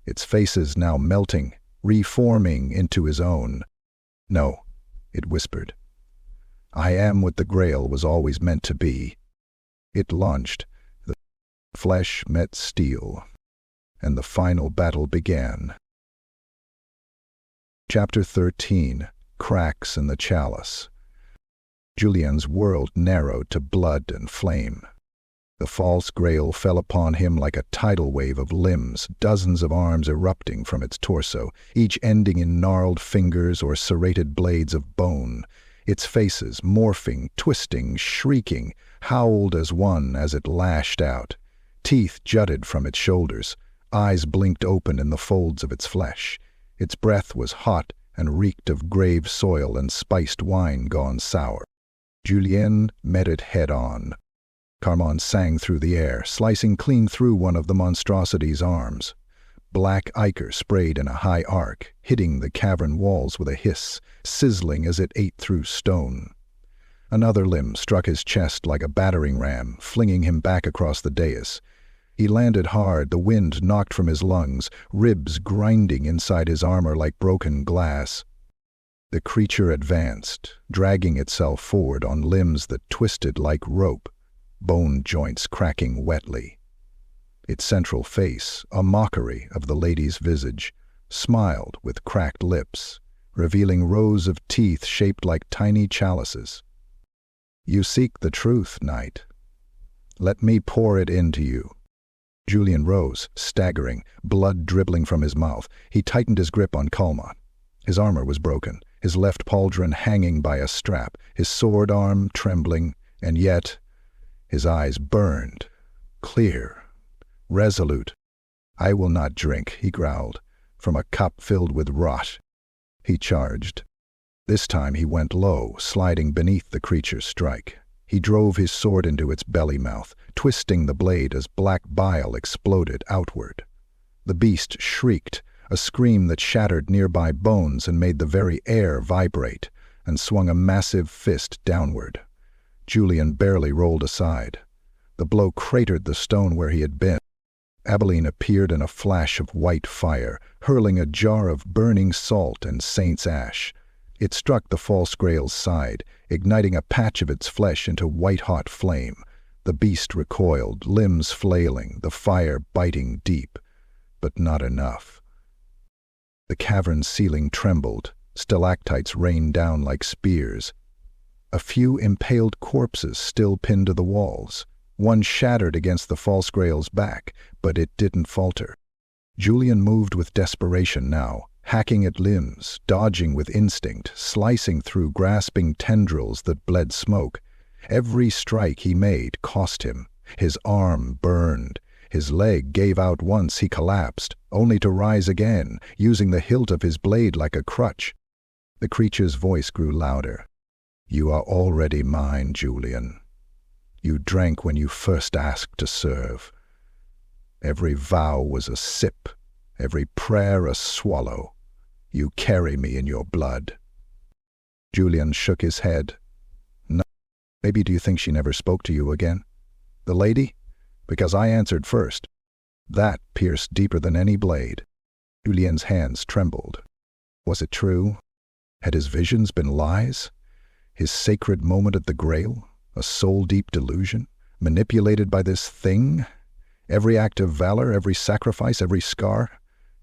its faces now melting, reforming into his own. "No," it whispered. "I am what the Grail was always meant to be." It launched. The flesh met steel, and the final battle began. Chapter 13. Cracks in the Chalice. Julien's world narrowed to blood and flame. The false Grail fell upon him like a tidal wave of limbs, dozens of arms erupting from its torso, each ending in gnarled fingers or serrated blades of bone. Its faces, morphing, twisting, shrieking, howled as one as it lashed out. Teeth jutted from its shoulders. Eyes blinked open in the folds of its flesh. Its breath was hot and reeked of grave soil and spiced wine gone sour. Julien met it head-on. Calmont sang through the air, slicing clean through one of the monstrosities' arms. Black ichor sprayed in a high arc, hitting the cavern walls with a hiss, sizzling as it ate through stone. Another limb struck his chest like a battering ram, flinging him back across the dais. He landed hard, the wind knocked from his lungs, ribs grinding inside his armor like broken glass. The creature advanced, dragging itself forward on limbs that twisted like rope, bone joints cracking wetly. Its central face, a mockery of the lady's visage, smiled with cracked lips, revealing rows of teeth shaped like tiny chalices. "You seek the truth, knight. Let me pour it into you." Julien rose, staggering, blood dribbling from his mouth. He tightened his grip on Calmont. His armor was broken, his left pauldron hanging by a strap, his sword arm trembling, and yet his eyes burned, clear, resolute. "I will not drink," he growled, "from a cup filled with rot." He charged. This time he went low, sliding beneath the creature's strike. He drove his sword into its belly mouth, twisting the blade as black bile exploded outward. The beast shrieked, a scream that shattered nearby bones and made the very air vibrate, and swung a massive fist downward. Julien barely rolled aside. The blow cratered the stone where he had been. Avelene appeared in a flash of white fire, hurling a jar of burning salt and saint's ash. It struck the false Grail's side, igniting a patch of its flesh into white-hot flame. The beast recoiled, limbs flailing, the fire biting deep. But not enough. The cavern's ceiling trembled, stalactites rained down like spears. A few impaled corpses still pinned to the walls. One shattered against the false Grail's back, but it didn't falter. Julien moved with desperation now, hacking at limbs, dodging with instinct, slicing through grasping tendrils that bled smoke. Every strike he made cost him. His arm burned. His leg gave out once he collapsed, only to rise again, using the hilt of his blade like a crutch. The creature's voice grew louder. "You are already mine, Julien. You drank when you first asked to serve. Every vow was a sip, every prayer a swallow. You carry me in your blood." Julien shook his head. "No. Maybe do you think she never spoke to you again? The lady? Because I answered first. That pierced deeper than any blade." Julien's hands trembled. Was it true? Had his visions been lies? His sacred moment at the Grail? A soul-deep delusion? Manipulated by this thing? Every act of valor, every sacrifice, every scar?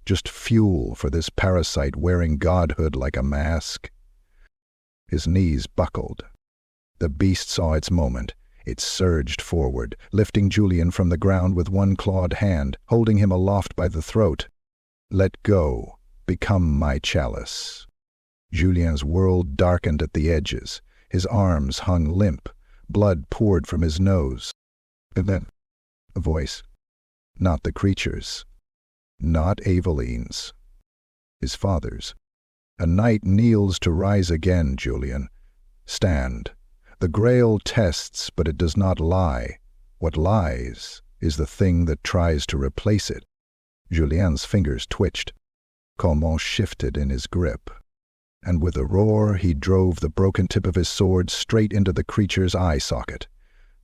Just fuel for this parasite wearing godhood like a mask? His knees buckled. The beast saw its moment. It surged forward, lifting Julien from the ground with one clawed hand, holding him aloft by the throat. "Let go. Become my chalice." Julien's world darkened at the edges. His arms hung limp. Blood poured from his nose. And then a voice. Not the creature's. Not Avelene's. His father's. "A knight kneels to rise again, Julien. Stand. The Grail tests, but it does not lie. What lies is the thing that tries to replace it." Julien's fingers twitched. Calmont shifted in his grip, and with a roar he drove the broken tip of his sword straight into the creature's eye socket,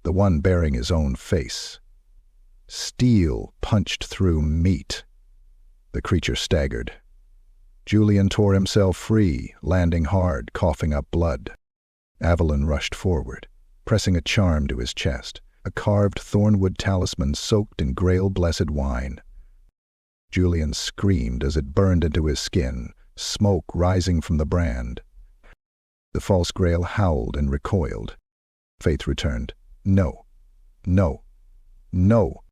the one bearing his own face. Steel punched through meat. The creature staggered. Julien tore himself free, landing hard, coughing up blood. Avelene rushed forward, pressing a charm to his chest, a carved thornwood talisman soaked in Grail-blessed wine. Julien screamed as it burned into his skin, smoke rising from the brand. The false Grail howled and recoiled. Faith returned. "No, no, no."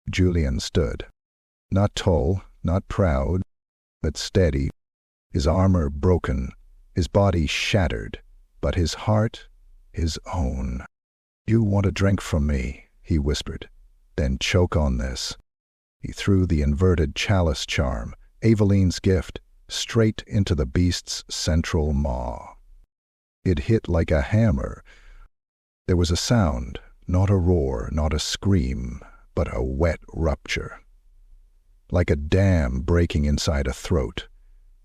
Julien stood. Not tall, not proud, but steady, his armor broken, his body shattered, but his heart his own. "You want a drink from me," he whispered. "Then choke on this." He threw the inverted chalice charm, Avelene's gift, straight into the beast's central maw. It hit like a hammer. There was a sound, not a roar, not a scream, but a wet rupture. Like a dam breaking inside a throat.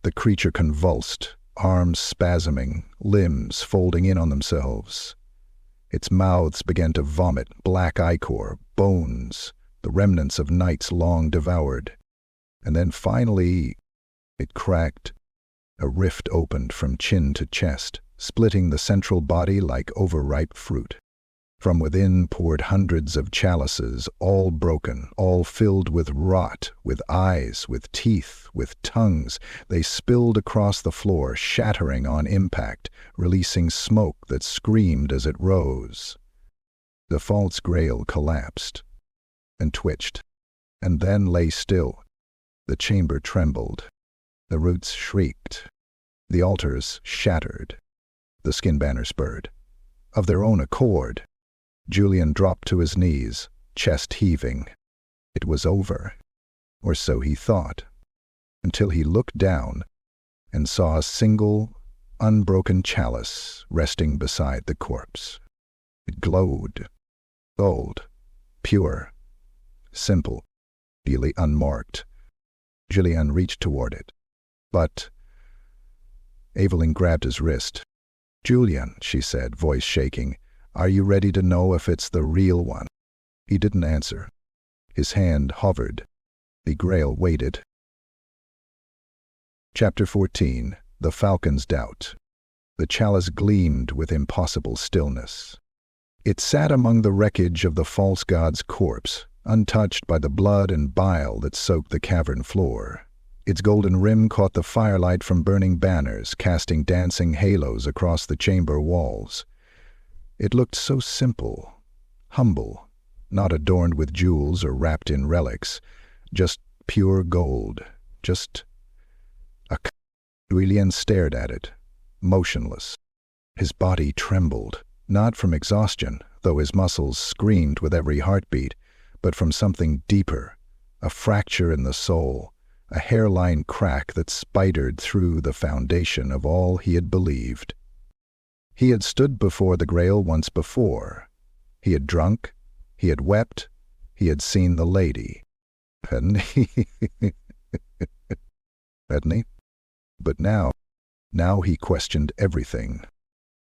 The creature convulsed, arms spasming, limbs folding in on themselves. Its mouths began to vomit black ichor, bones, the remnants of nights long devoured. And then finally, it cracked. A rift opened from chin to chest, splitting the central body like overripe fruit. From within poured hundreds of chalices, all broken, all filled with rot, with eyes, with teeth, with tongues. They spilled across the floor, shattering on impact, releasing smoke that screamed as it rose. The false Grail collapsed, and twitched, and then lay still. The chamber trembled. The roots shrieked. The altars shattered. The skin banners burred. Of their own accord, Julien dropped to his knees, chest heaving. It was over, or so he thought, until he looked down and saw a single, unbroken chalice resting beside the corpse. It glowed, gold, pure, simple, really unmarked. Julien reached toward it, but Avelene grabbed his wrist. "Julien," she said, voice shaking, "are you ready to know if it's the real one?" He didn't answer. His hand hovered. The Grail waited. Chapter 14. The Falcon's Doubt. The chalice gleamed with impossible stillness. It sat among the wreckage of the false god's corpse, untouched by the blood and bile that soaked the cavern floor. Its golden rim caught the firelight from burning banners, casting dancing halos across the chamber walls. It looked so simple, humble, not adorned with jewels or wrapped in relics, just pure gold, just a... Julien stared at it, motionless. His body trembled, not from exhaustion, though his muscles screamed with every heartbeat, but from something deeper, a fracture in the soul, a hairline crack that spidered through the foundation of all he had believed. He had stood before the Grail once before. He had drunk, he had wept, he had seen the lady. Hadn't he? Hadn't he? But now he questioned everything.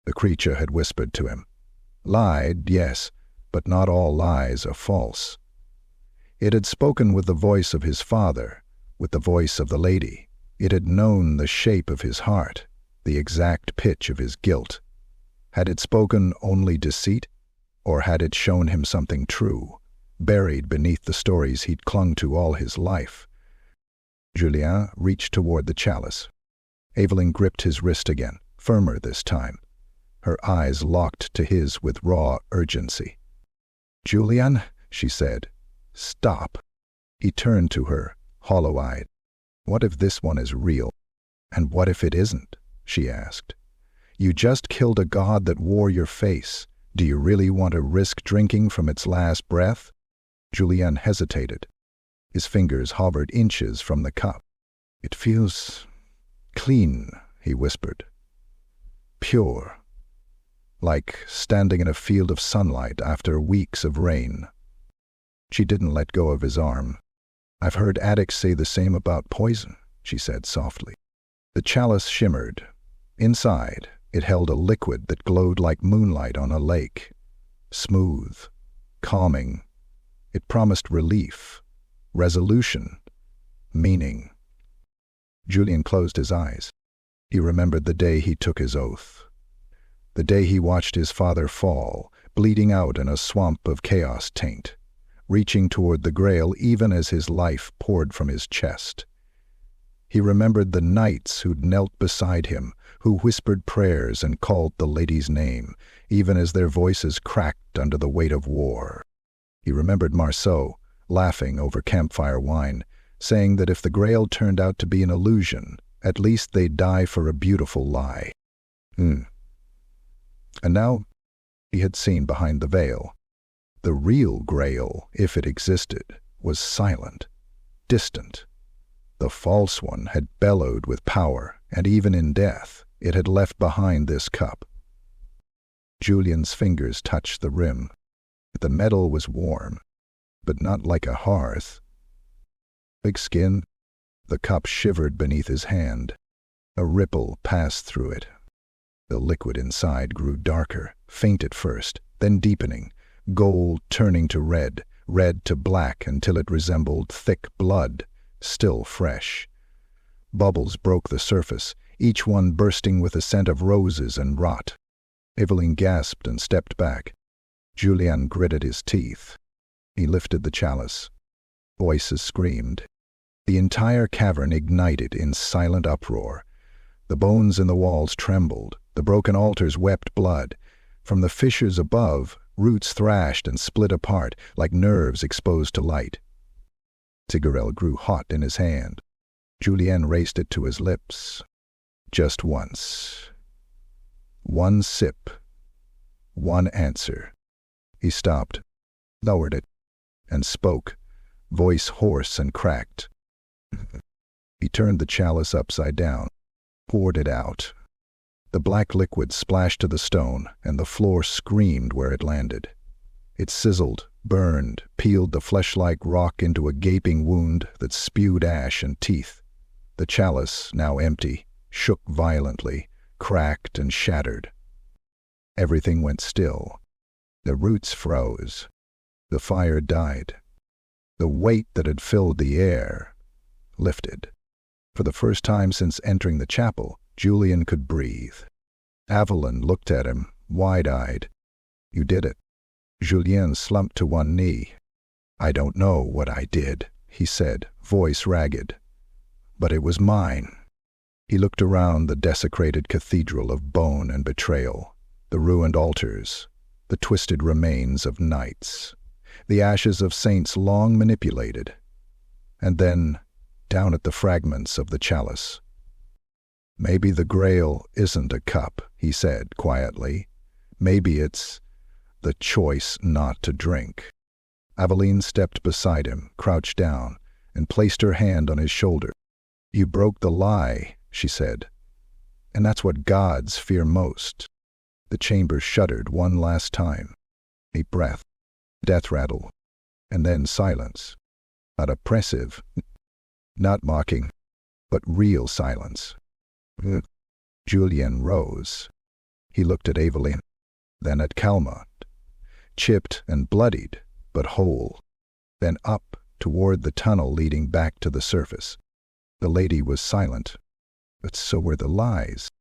The creature had whispered to him. Lied, yes, but not all lies are false. It had spoken with the voice of his father, with the voice of the lady. It had known the shape of his heart, the exact pitch of his guilt. Had it spoken only deceit, or had it shown him something true, buried beneath the stories he'd clung to all his life? Julien reached toward the chalice. Avelene gripped his wrist again, firmer this time. Her eyes locked to his with raw urgency. "Julien," she said, "stop." He turned to her, hollow-eyed. "What if this one is real? And what if it isn't?" she asked. "You just killed a god that wore your face. Do you really want to risk drinking from its last breath?" Julien hesitated. His fingers hovered inches from the cup. "It feels clean," he whispered. "Pure. Like standing in a field of sunlight after weeks of rain." She didn't let go of his arm. "I've heard addicts say the same about poison," she said softly. The chalice shimmered. Inside, it held a liquid that glowed like moonlight on a lake. Smooth, calming. It promised relief, resolution, meaning. Julien closed his eyes. He remembered the day he took his oath. The day he watched his father fall, bleeding out in a swamp of chaos taint, reaching toward the Grail even as his life poured from his chest. He remembered the knights who'd knelt beside him, who whispered prayers and called the lady's name, even as their voices cracked under the weight of war. He remembered Marceau, laughing over campfire wine, saying that if the Grail turned out to be an illusion, at least they'd die for a beautiful lie. And now he had seen behind the veil. The real Grail, if it existed, was silent, distant. The false one had bellowed with power, and even in death, it had left behind this cup. Julien's fingers touched the rim. The metal was warm, but not like a hearth. Big skin. The cup shivered beneath his hand. A ripple passed through it. The liquid inside grew darker, faint at first, then deepening, gold turning to red, red to black until it resembled thick blood, still fresh. Bubbles broke the surface, each one bursting with a scent of roses and rot. Avelene gasped and stepped back. Julien gritted his teeth. He lifted the chalice. Voices screamed. The entire cavern ignited in silent uproar. The bones in the walls trembled. The broken altars wept blood. From the fissures above, roots thrashed and split apart like nerves exposed to light. Cigarette grew hot in his hand. Julien raised it to his lips. Just once. One sip. One answer. He stopped, lowered it, and spoke, voice hoarse and cracked. He turned the chalice upside down, poured it out. The black liquid splashed to the stone, and the floor screamed where it landed. It sizzled, burned, peeled the flesh-like rock into a gaping wound that spewed ash and teeth. The chalice, now empty, shook violently, cracked and shattered. Everything went still. The roots froze. The fire died. The weight that had filled the air lifted. For the first time since entering the chapel, Julien could breathe. Avelene looked at him, wide-eyed. "You did it." Julien slumped to one knee. "I don't know what I did," he said, voice ragged. "But it was mine." He looked around the desecrated cathedral of bone and betrayal, the ruined altars, the twisted remains of knights, the ashes of saints long manipulated, and then down at the fragments of the chalice. "Maybe the Grail isn't a cup," he said quietly. "Maybe it's the choice not to drink." Avelene stepped beside him, crouched down, and placed her hand on his shoulder. "You broke the lie," she said. "And that's what gods fear most." The chamber shuddered one last time. A breath, death rattle, and then silence. Not oppressive, not mocking, but real silence. Julien rose. He looked at Avelene, then at Calmont, chipped and bloodied, but whole, then up toward the tunnel leading back to the surface. The lady was silent, but so were the lies.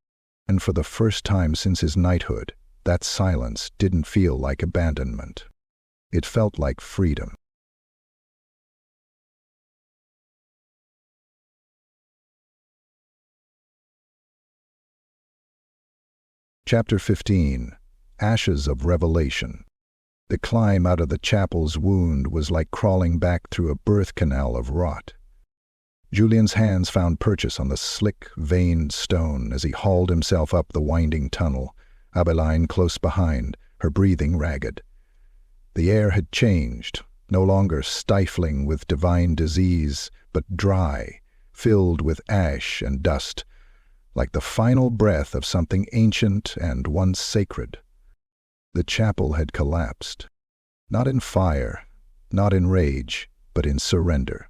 And for the first time since his knighthood, that silence didn't feel like abandonment. It felt like freedom. Chapter 15. Ashes of Revelation. The climb out of the chapel's wound was like crawling back through a birth canal of rot. Julien's hands found purchase on the slick, veined stone as he hauled himself up the winding tunnel, Avelene close behind, her breathing ragged. The air had changed, no longer stifling with divine disease, but dry, filled with ash and dust, like the final breath of something ancient and once sacred. The chapel had collapsed, not in fire, not in rage, but in surrender.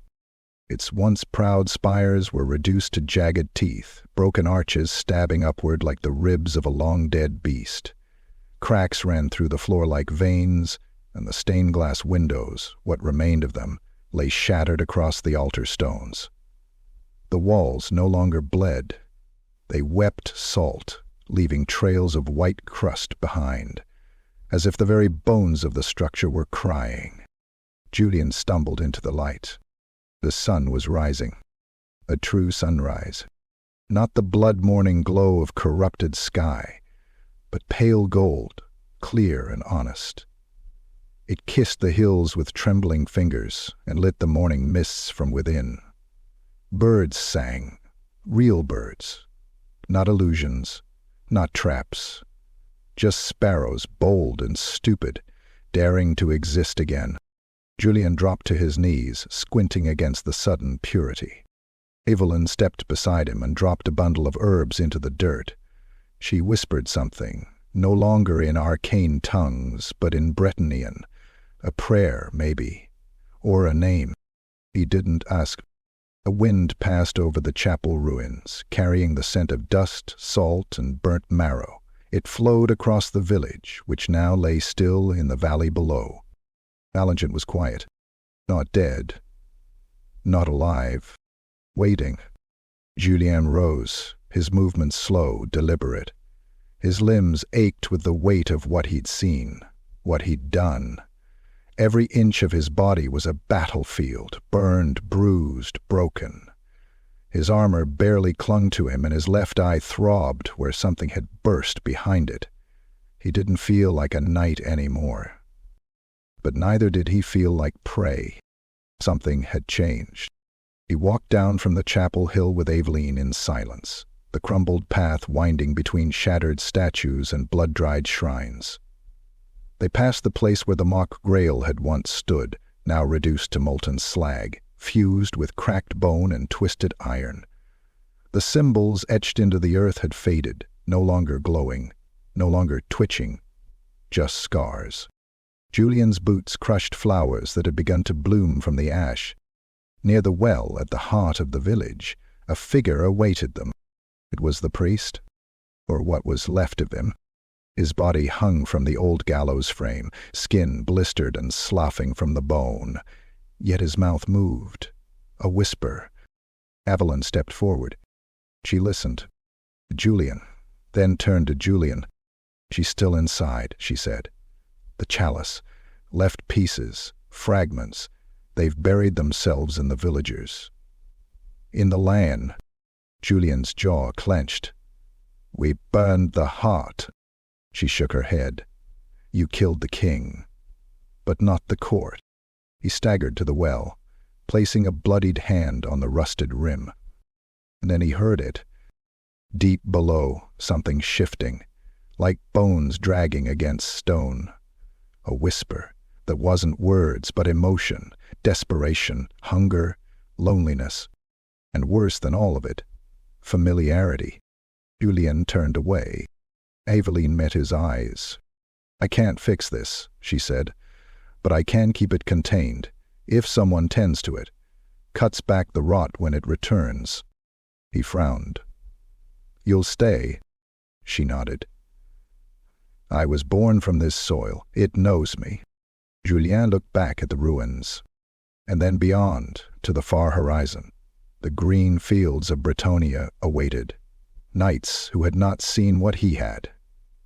Its once proud spires were reduced to jagged teeth, broken arches stabbing upward like the ribs of a long-dead beast. Cracks ran through the floor like veins, and the stained-glass windows, what remained of them, lay shattered across the altar stones. The walls no longer bled. They wept salt, leaving trails of white crust behind, as if the very bones of the structure were crying. Julien stumbled into the light. The sun was rising. A true sunrise. Not the blood-morning glow of corrupted sky, but pale gold, clear and honest. It kissed the hills with trembling fingers and lit the morning mists from within. Birds sang, real birds, not illusions, not traps, just sparrows bold and stupid, daring to exist again. Julien dropped to his knees, squinting against the sudden purity. Avelene stepped beside him and dropped a bundle of herbs into the dirt. She whispered something, no longer in arcane tongues, but in Bretonnian. A prayer, maybe, or a name. He didn't ask. A wind passed over the chapel ruins, carrying the scent of dust, salt, and burnt marrow. It flowed across the village, which now lay still in the valley below. Valjon was quiet, not dead, not alive, waiting. Julien rose, his movements slow, deliberate. His limbs ached with the weight of what he'd seen, what he'd done. Every inch of his body was a battlefield, burned, bruised, broken. His armor barely clung to him, and his left eye throbbed where something had burst behind it. He didn't feel like a knight anymore. But neither did he feel like prey. Something had changed. He walked down from the chapel hill with Avelene in silence, the crumbled path winding between shattered statues and blood-dried shrines. They passed the place where the mock Grail had once stood, now reduced to molten slag, fused with cracked bone and twisted iron. The symbols etched into the earth had faded, no longer glowing, no longer twitching, just scars. Julien's boots crushed flowers that had begun to bloom from the ash. Near the well at the heart of the village, a figure awaited them. It was the priest, or what was left of him. His body hung from the old gallows frame, skin blistered and sloughing from the bone. Yet his mouth moved. A whisper. Avelene stepped forward. She listened. Julien, then turned to Julien. "She's still inside," she said. "The chalice. Left pieces, fragments. They've buried themselves in the villagers. In the land." Julien's jaw clenched. "We burned the heart." She shook her head. "You killed the king, but not the court." He staggered to the well, placing a bloodied hand on the rusted rim. And then he heard it. Deep below, something shifting, like bones dragging against stone. A whisper that wasn't words but emotion, desperation, hunger, loneliness, and worse than all of it, familiarity. Julien turned away. Avelene met his eyes. "I can't fix this," she said, "but I can keep it contained, if someone tends to it, cuts back the rot when it returns." He frowned. "You'll stay?" She nodded. "I was born from this soil. It knows me." Julien looked back at the ruins, and then beyond, to the far horizon. The green fields of Bretonnia awaited. Knights who had not seen what he had.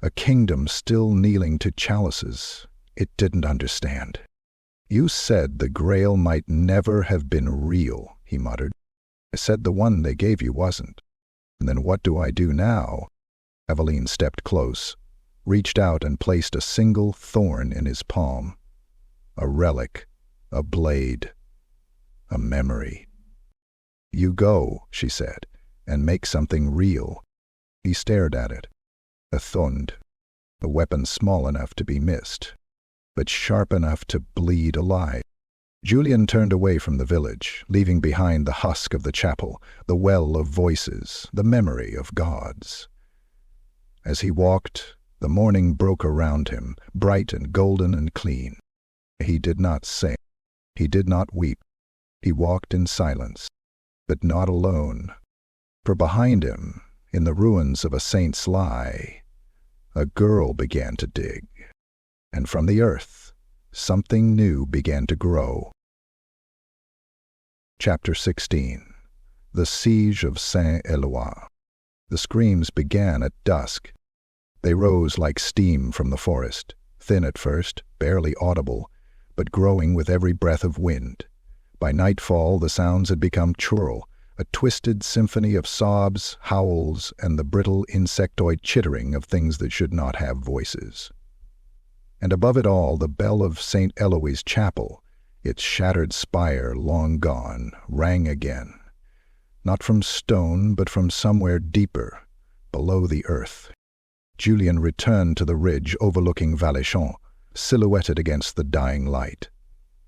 A kingdom still kneeling to chalices it didn't understand. "You said the Grail might never have been real," he muttered. "I said the one they gave you wasn't. And then what do I do now?" Avelene stepped close. reached out and placed a single thorn in his palm. A relic, a blade, a memory. "You go," she said, "and make something real." He stared at it. A thund, a weapon small enough to be missed, but sharp enough to bleed alive. Julien turned away from the village, leaving behind the husk of the chapel, the well of voices, the memory of gods. As he walked, the morning broke around him, bright and golden and clean. He did not sing. He did not weep. He walked in silence, but not alone. For behind him, in the ruins of a saint's lie, a girl began to dig, and from the earth, something new began to grow. Chapter 16. The Siege of Saint Éloi. The screams began at dusk. They rose like steam from the forest, thin at first, barely audible, but growing with every breath of wind. By nightfall the sounds had become choral, a twisted symphony of sobs, howls, and the brittle insectoid chittering of things that should not have voices. And above it all, the bell of Saint Éloi's chapel, its shattered spire long gone, rang again. Not from stone, but from somewhere deeper, below the earth. Julien returned to the ridge overlooking Valjon, silhouetted against the dying light.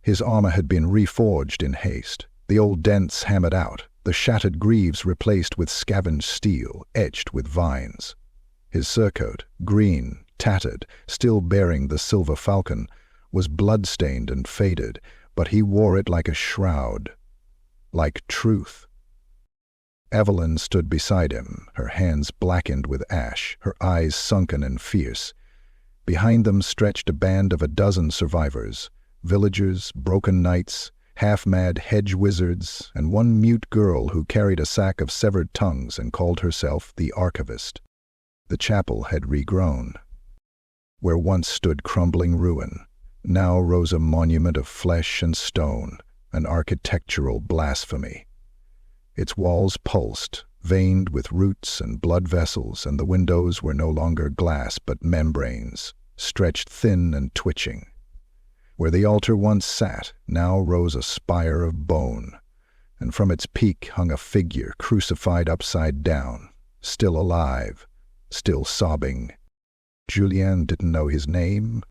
His armor had been reforged in haste, the old dents hammered out, the shattered greaves replaced with scavenged steel, etched with vines. His surcoat, green, tattered, still bearing the silver falcon, was blood-stained and faded, but he wore it like a shroud, like truth. Avelene stood beside him, her hands blackened with ash, her eyes sunken and fierce. Behind them stretched a band of a dozen survivors, villagers, broken knights, half-mad hedge wizards, and one mute girl who carried a sack of severed tongues and called herself the archivist. The chapel had regrown. Where once stood crumbling ruin, now rose a monument of flesh and stone, an architectural blasphemy. Its walls pulsed, veined with roots and blood vessels, and the windows were no longer glass but membranes, stretched thin and twitching. Where the altar once sat, now rose a spire of bone, and from its peak hung a figure crucified upside down, still alive, still sobbing. Julien didn't know his name,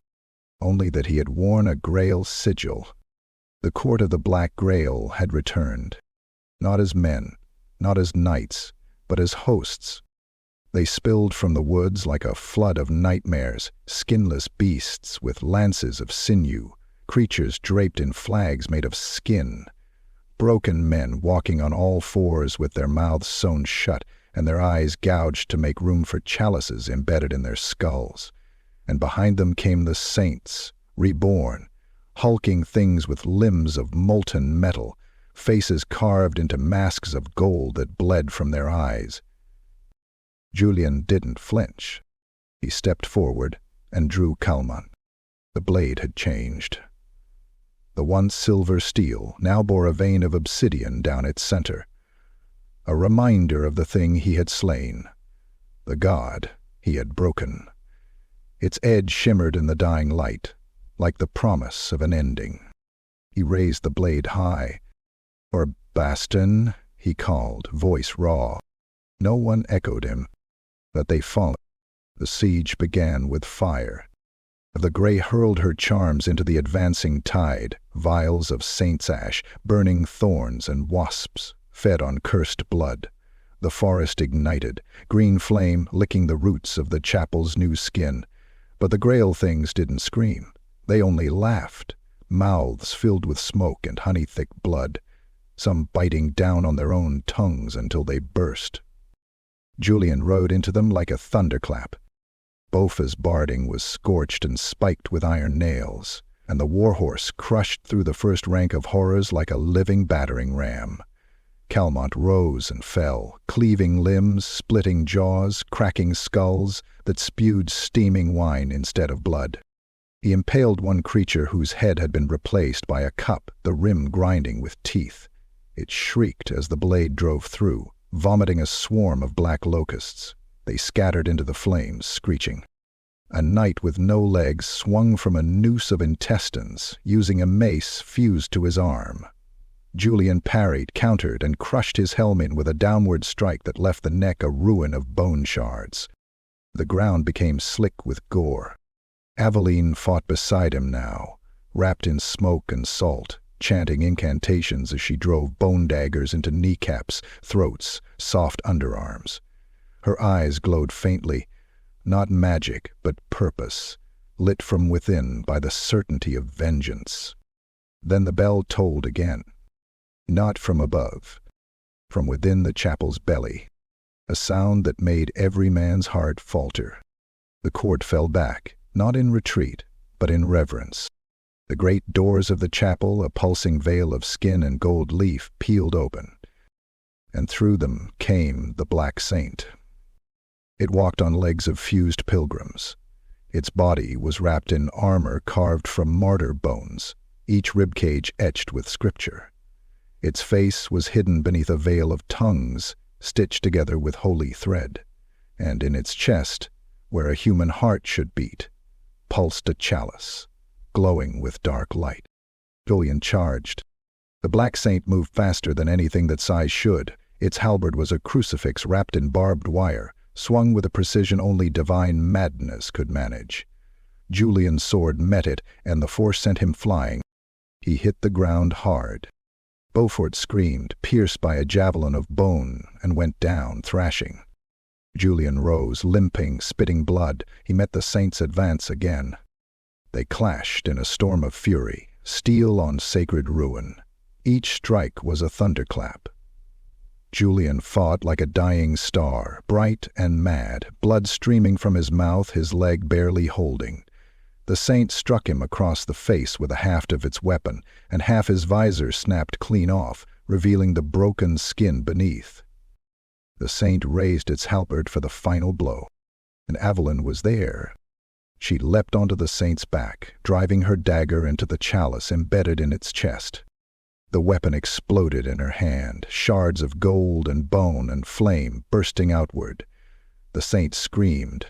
only that he had worn a Grail sigil. The court of the Black Grail had returned, not as men, not as knights, but as hosts. They spilled from the woods like a flood of nightmares, skinless beasts with lances of sinew, creatures draped in flags made of skin, broken men walking on all fours with their mouths sewn shut and their eyes gouged to make room for chalices embedded in their skulls. And behind them came the saints, reborn, hulking things with limbs of molten metal, faces carved into masks of gold that bled from their eyes. Julien didn't flinch. He stepped forward and drew Calmont. The blade had changed. The once silver steel now bore a vein of obsidian down its center, a reminder of the thing he had slain, the god he had broken. Its edge shimmered in the dying light, like the promise of an ending. He raised the blade high. "Or Baston," he called, voice raw. No one echoed him, but they followed. The siege began with fire. The Grey hurled her charms into the advancing tide, vials of saint's ash, burning thorns and wasps, fed on cursed blood. The forest ignited, green flame licking the roots of the chapel's new skin. But the Grail things didn't scream. They only laughed, mouths filled with smoke and honey-thick blood, some biting down on their own tongues until they burst. Julien rode into them like a thunderclap. Bofa's barding was scorched and spiked with iron nails, and the warhorse crushed through the first rank of horrors like a living battering ram. Calmont rose and fell, cleaving limbs, splitting jaws, cracking skulls that spewed steaming wine instead of blood. He impaled one creature whose head had been replaced by a cup, the rim grinding with teeth. It shrieked as the blade drove through, vomiting a swarm of black locusts. They scattered into the flames, screeching. A knight with no legs swung from a noose of intestines, using a mace fused to his arm. Julien parried, countered, and crushed his helm in with a downward strike that left the neck a ruin of bone shards. The ground became slick with gore. Avelene fought beside him now, wrapped in smoke and salt, chanting incantations as she drove bone daggers into kneecaps, throats, soft underarms. Her eyes glowed faintly, not magic, but purpose, lit from within by the certainty of vengeance. Then the bell tolled again. Not from above, from within the chapel's belly, a sound that made every man's heart falter. The court fell back, not in retreat, but in reverence. The great doors of the chapel, a pulsing veil of skin and gold leaf, peeled open, and through them came the Black Saint. It walked on legs of fused pilgrims. Its body was wrapped in armor carved from martyr bones, each ribcage etched with scripture. Its face was hidden beneath a veil of tongues, stitched together with holy thread, and in its chest, where a human heart should beat, pulsed a chalice, glowing with dark light. Julien charged. The Black Saint moved faster than anything that size should. Its halberd was a crucifix wrapped in barbed wire, swung with a precision only divine madness could manage. Julien's sword met it, and the force sent him flying. He hit the ground hard. Beaufort screamed, pierced by a javelin of bone, and went down, thrashing. Julien rose, limping, spitting blood. He met the saint's advance again. They clashed in a storm of fury, steel on sacred ruin. Each strike was a thunderclap. Julien fought like a dying star, bright and mad, blood streaming from his mouth, his leg barely holding. The saint struck him across the face with a haft of its weapon, and half his visor snapped clean off, revealing the broken skin beneath. The saint raised its halberd for the final blow, and Avelene was there. She leapt onto the saint's back, driving her dagger into the chalice embedded in its chest. The weapon exploded in her hand, shards of gold and bone and flame bursting outward. The saint screamed,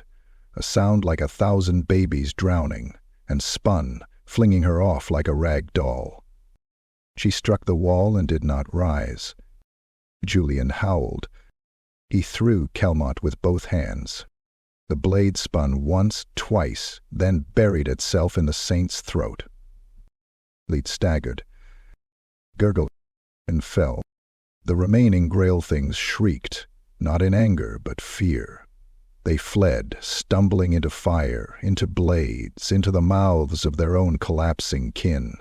a sound like 1,000 babies drowning, and spun, flinging her off like a rag doll. She struck the wall and did not rise. Julien howled. He threw Calmont with both hands. The blade spun once, twice, then buried itself in the saint's throat. Leet staggered, gurgled, and fell. The remaining Grail things shrieked, not in anger but fear. They fled, stumbling into fire, into blades, into the mouths of their own collapsing kin.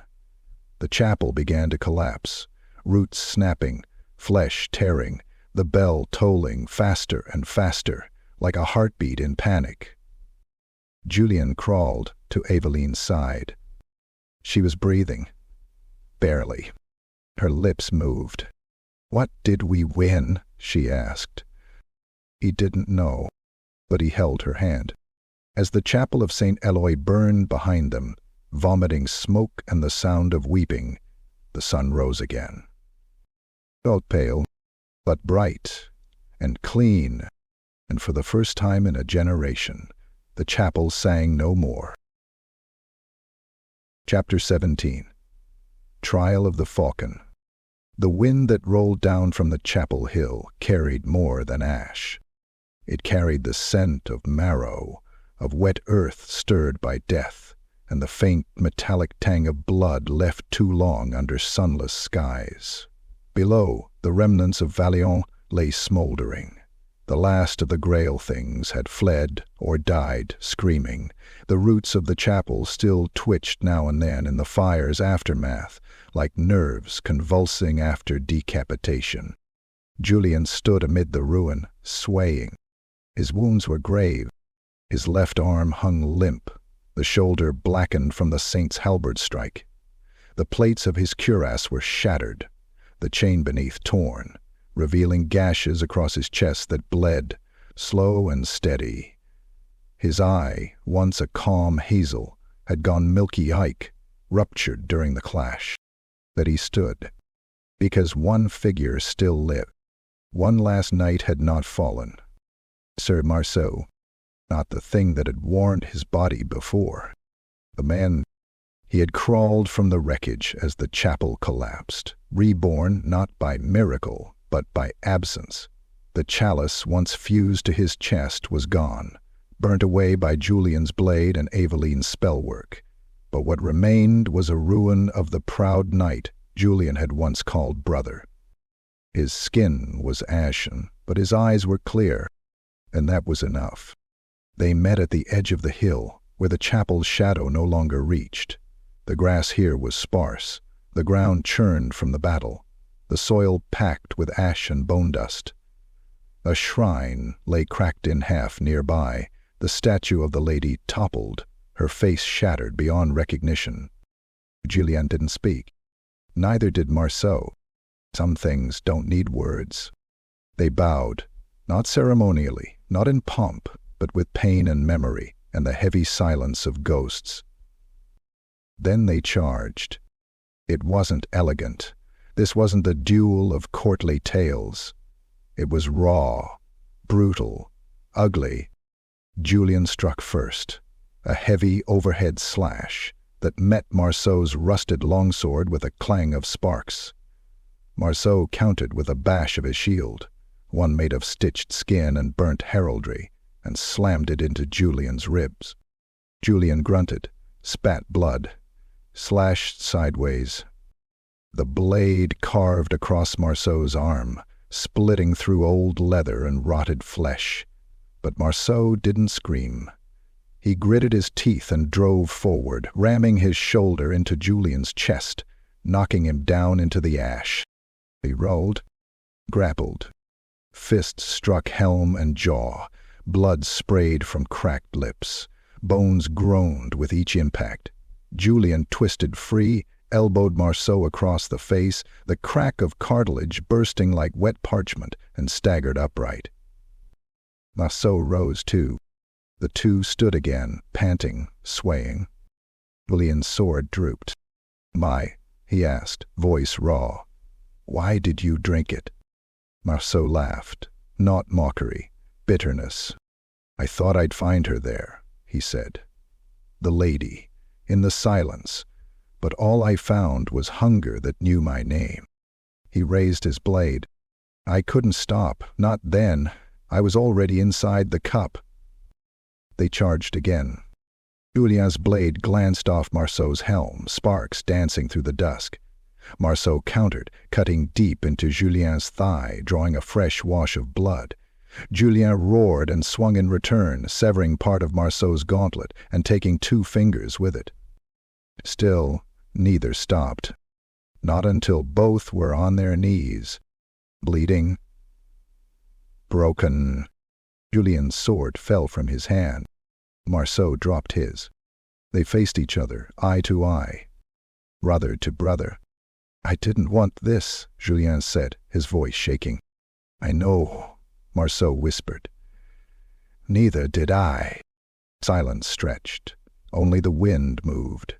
The chapel began to collapse, roots snapping, flesh tearing, the bell tolling faster and faster, like a heartbeat in panic. Julien crawled to Avelene's side. She was breathing. Barely. Her lips moved. "What did we win?" she asked. He didn't know, but he held her hand. As the chapel of Saint Éloi burned behind them, vomiting smoke and the sound of weeping, the sun rose again. Felt pale, but bright and clean, and for the first time in a generation, the chapel sang no more. Chapter 17. Trial of the Falcon. The wind that rolled down from the chapel hill carried more than ash. It carried the scent of marrow, of wet earth stirred by death, and the faint metallic tang of blood left too long under sunless skies. Below, the remnants of Valjon lay smoldering. The last of the Grail things had fled or died screaming. The roots of the chapel still twitched now and then in the fire's aftermath, like nerves convulsing after decapitation. Julien stood amid the ruin, swaying. His wounds were grave. His left arm hung limp, the shoulder blackened from the saint's halberd strike. The plates of his cuirass were shattered, the chain beneath torn, revealing gashes across his chest that bled, slow and steady. His eye, once a calm hazel, had gone milky ike, ruptured during the clash. But he stood, because one figure still lived. One last knight had not fallen. Sir Maro, not the thing that had warmed his body before. The man, he had crawled from the wreckage as the chapel collapsed, reborn not by miracle, but by absence. The chalice once fused to his chest was gone, burnt away by Julien's blade and Avelene's spellwork. But what remained was a ruin of the proud knight Julien had once called brother. His skin was ashen, but his eyes were clear, and that was enough. They met at the edge of the hill, where the chapel's shadow no longer reached. The grass here was sparse, the ground churned from the battle, the soil packed with ash and bone dust. A shrine lay cracked in half nearby, the statue of the lady toppled, her face shattered beyond recognition. Julien didn't speak. Neither did Marceau. Some things don't need words. They bowed, not ceremonially, not in pomp, but with pain and memory and the heavy silence of ghosts. Then they charged. It wasn't elegant. This wasn't the duel of courtly tales. It was raw, brutal, ugly. Julien struck first, a heavy overhead slash that met Marceau's rusted longsword with a clang of sparks. Marceau countered with a bash of his shield, one made of stitched skin and burnt heraldry, and slammed it into Julien's ribs. Julien grunted, spat blood, slashed sideways. The blade carved across Marceau's arm, splitting through old leather and rotted flesh. But Marceau didn't scream. He gritted his teeth and drove forward, ramming his shoulder into Julien's chest, knocking him down into the ash. He rolled, grappled. Fists struck helm and jaw. Blood sprayed from cracked lips. Bones groaned with each impact. Julien twisted free, elbowed Marceau across the face, the crack of cartilage bursting like wet parchment, and staggered upright. Marceau rose too. The two stood again, panting, swaying. Julien's sword drooped. "My," he asked, voice raw, "why did you drink it?" Marceau laughed, not mockery, bitterness. "I thought I'd find her there," he said. "The lady, in the silence, but all I found was hunger that knew my name." He raised his blade. "I couldn't stop, not then. I was already inside the cup." They charged again. Julien's blade glanced off Marceau's helm, sparks dancing through the dusk. Marceau countered, cutting deep into Julien's thigh, drawing a fresh wash of blood. Julien roared and swung in return, severing part of Marceau's gauntlet and taking 2 fingers with it. Still, neither stopped. Not until both were on their knees, bleeding, broken. Julien's sword fell from his hand. Marceau dropped his. They faced each other, eye to eye, brother to brother. "I didn't want this," Julien said, his voice shaking. "I know," Marceau whispered. "Neither did I." Silence stretched. Only the wind moved.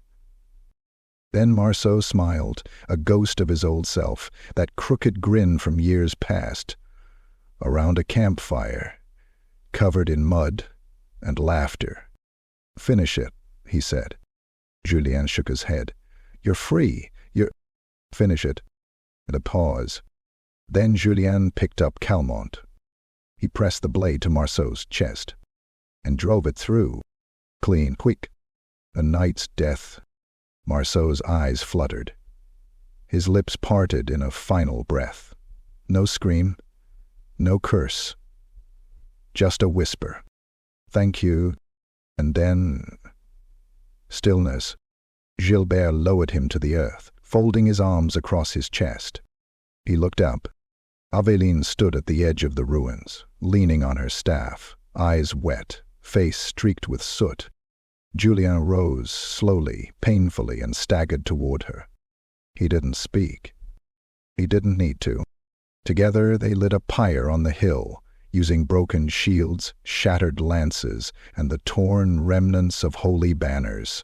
Then Marceau smiled, a ghost of his old self, that crooked grin from years past. Around a campfire, covered in mud and laughter. "Finish it," he said. Julien shook his head. "You're free. You're—" "Finish it." And a pause. Then Julien picked up Calmont. He pressed the blade to Marceau's chest and drove it through. Clean, quick. A knight's death. Marceau's eyes fluttered. His lips parted in a final breath. No scream, no curse. Just a whisper. "Thank you." And then... stillness. Gilbert lowered him to the earth, folding his arms across his chest. He looked up. Avelene stood at the edge of the ruins, leaning on her staff, eyes wet, face streaked with soot. Julien rose slowly, painfully, and staggered toward her. He didn't speak. He didn't need to. Together they lit a pyre on the hill, using broken shields, shattered lances, and the torn remnants of holy banners.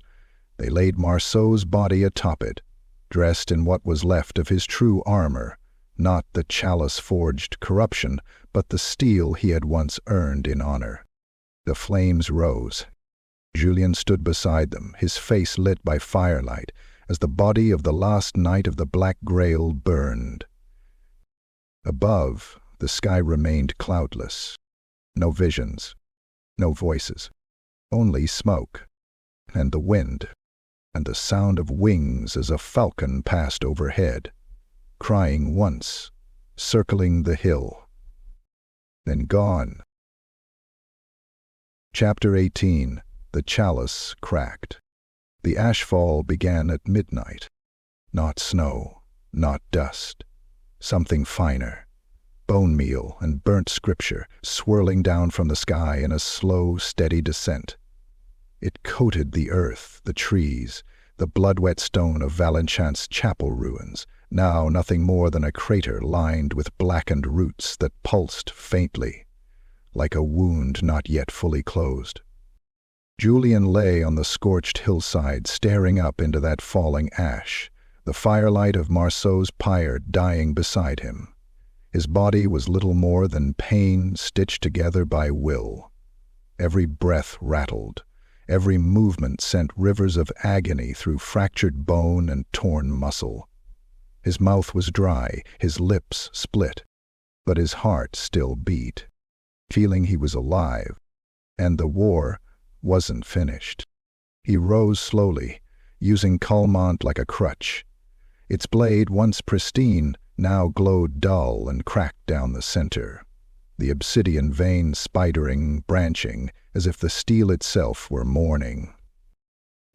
They laid Marceau's body atop it, dressed in what was left of his true armor, not the chalice-forged corruption, but the steel he had once earned in honor. The flames rose. Julien stood beside them, his face lit by firelight, as the body of the last knight of the Black Grail burned. Above, the sky remained cloudless. No visions, no voices, only smoke, and the wind, and the sound of wings as a falcon passed overhead, crying once, circling the hill, then gone. Chapter 18. The chalice cracked. The ashfall began at midnight. Not snow, not dust, something finer. Bone meal and burnt scripture swirling down from the sky in a slow, steady descent. It coated the earth, the trees, the blood-wet stone of Valjon's chapel ruins, now nothing more than a crater lined with blackened roots that pulsed faintly, like a wound not yet fully closed. Julien lay on the scorched hillside, staring up into that falling ash, the firelight of Marceau's pyre dying beside him. His body was little more than pain stitched together by will. Every breath rattled. Every movement sent rivers of agony through fractured bone and torn muscle. His mouth was dry, his lips split, but his heart still beat, feeling he was alive, and the war wasn't finished. He rose slowly, using Calmont like a crutch. Its blade, once pristine, now glowed dull and cracked down the center, the obsidian vein spidering, branching, as if the steel itself were mourning.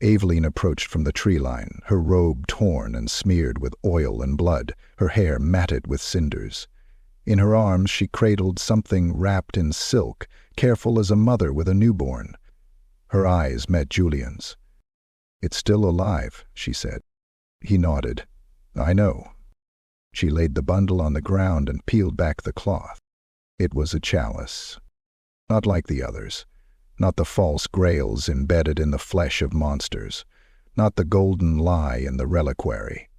Avelene approached from the tree line, her robe torn and smeared with oil and blood, her hair matted with cinders. In her arms she cradled something wrapped in silk, careful as a mother with a newborn. Her eyes met Julien's. "It's still alive," she said. He nodded. "I know." She laid the bundle on the ground and peeled back the cloth. It was a chalice. Not like the others. Not the false grails embedded in the flesh of monsters. Not the golden lie in the reliquary.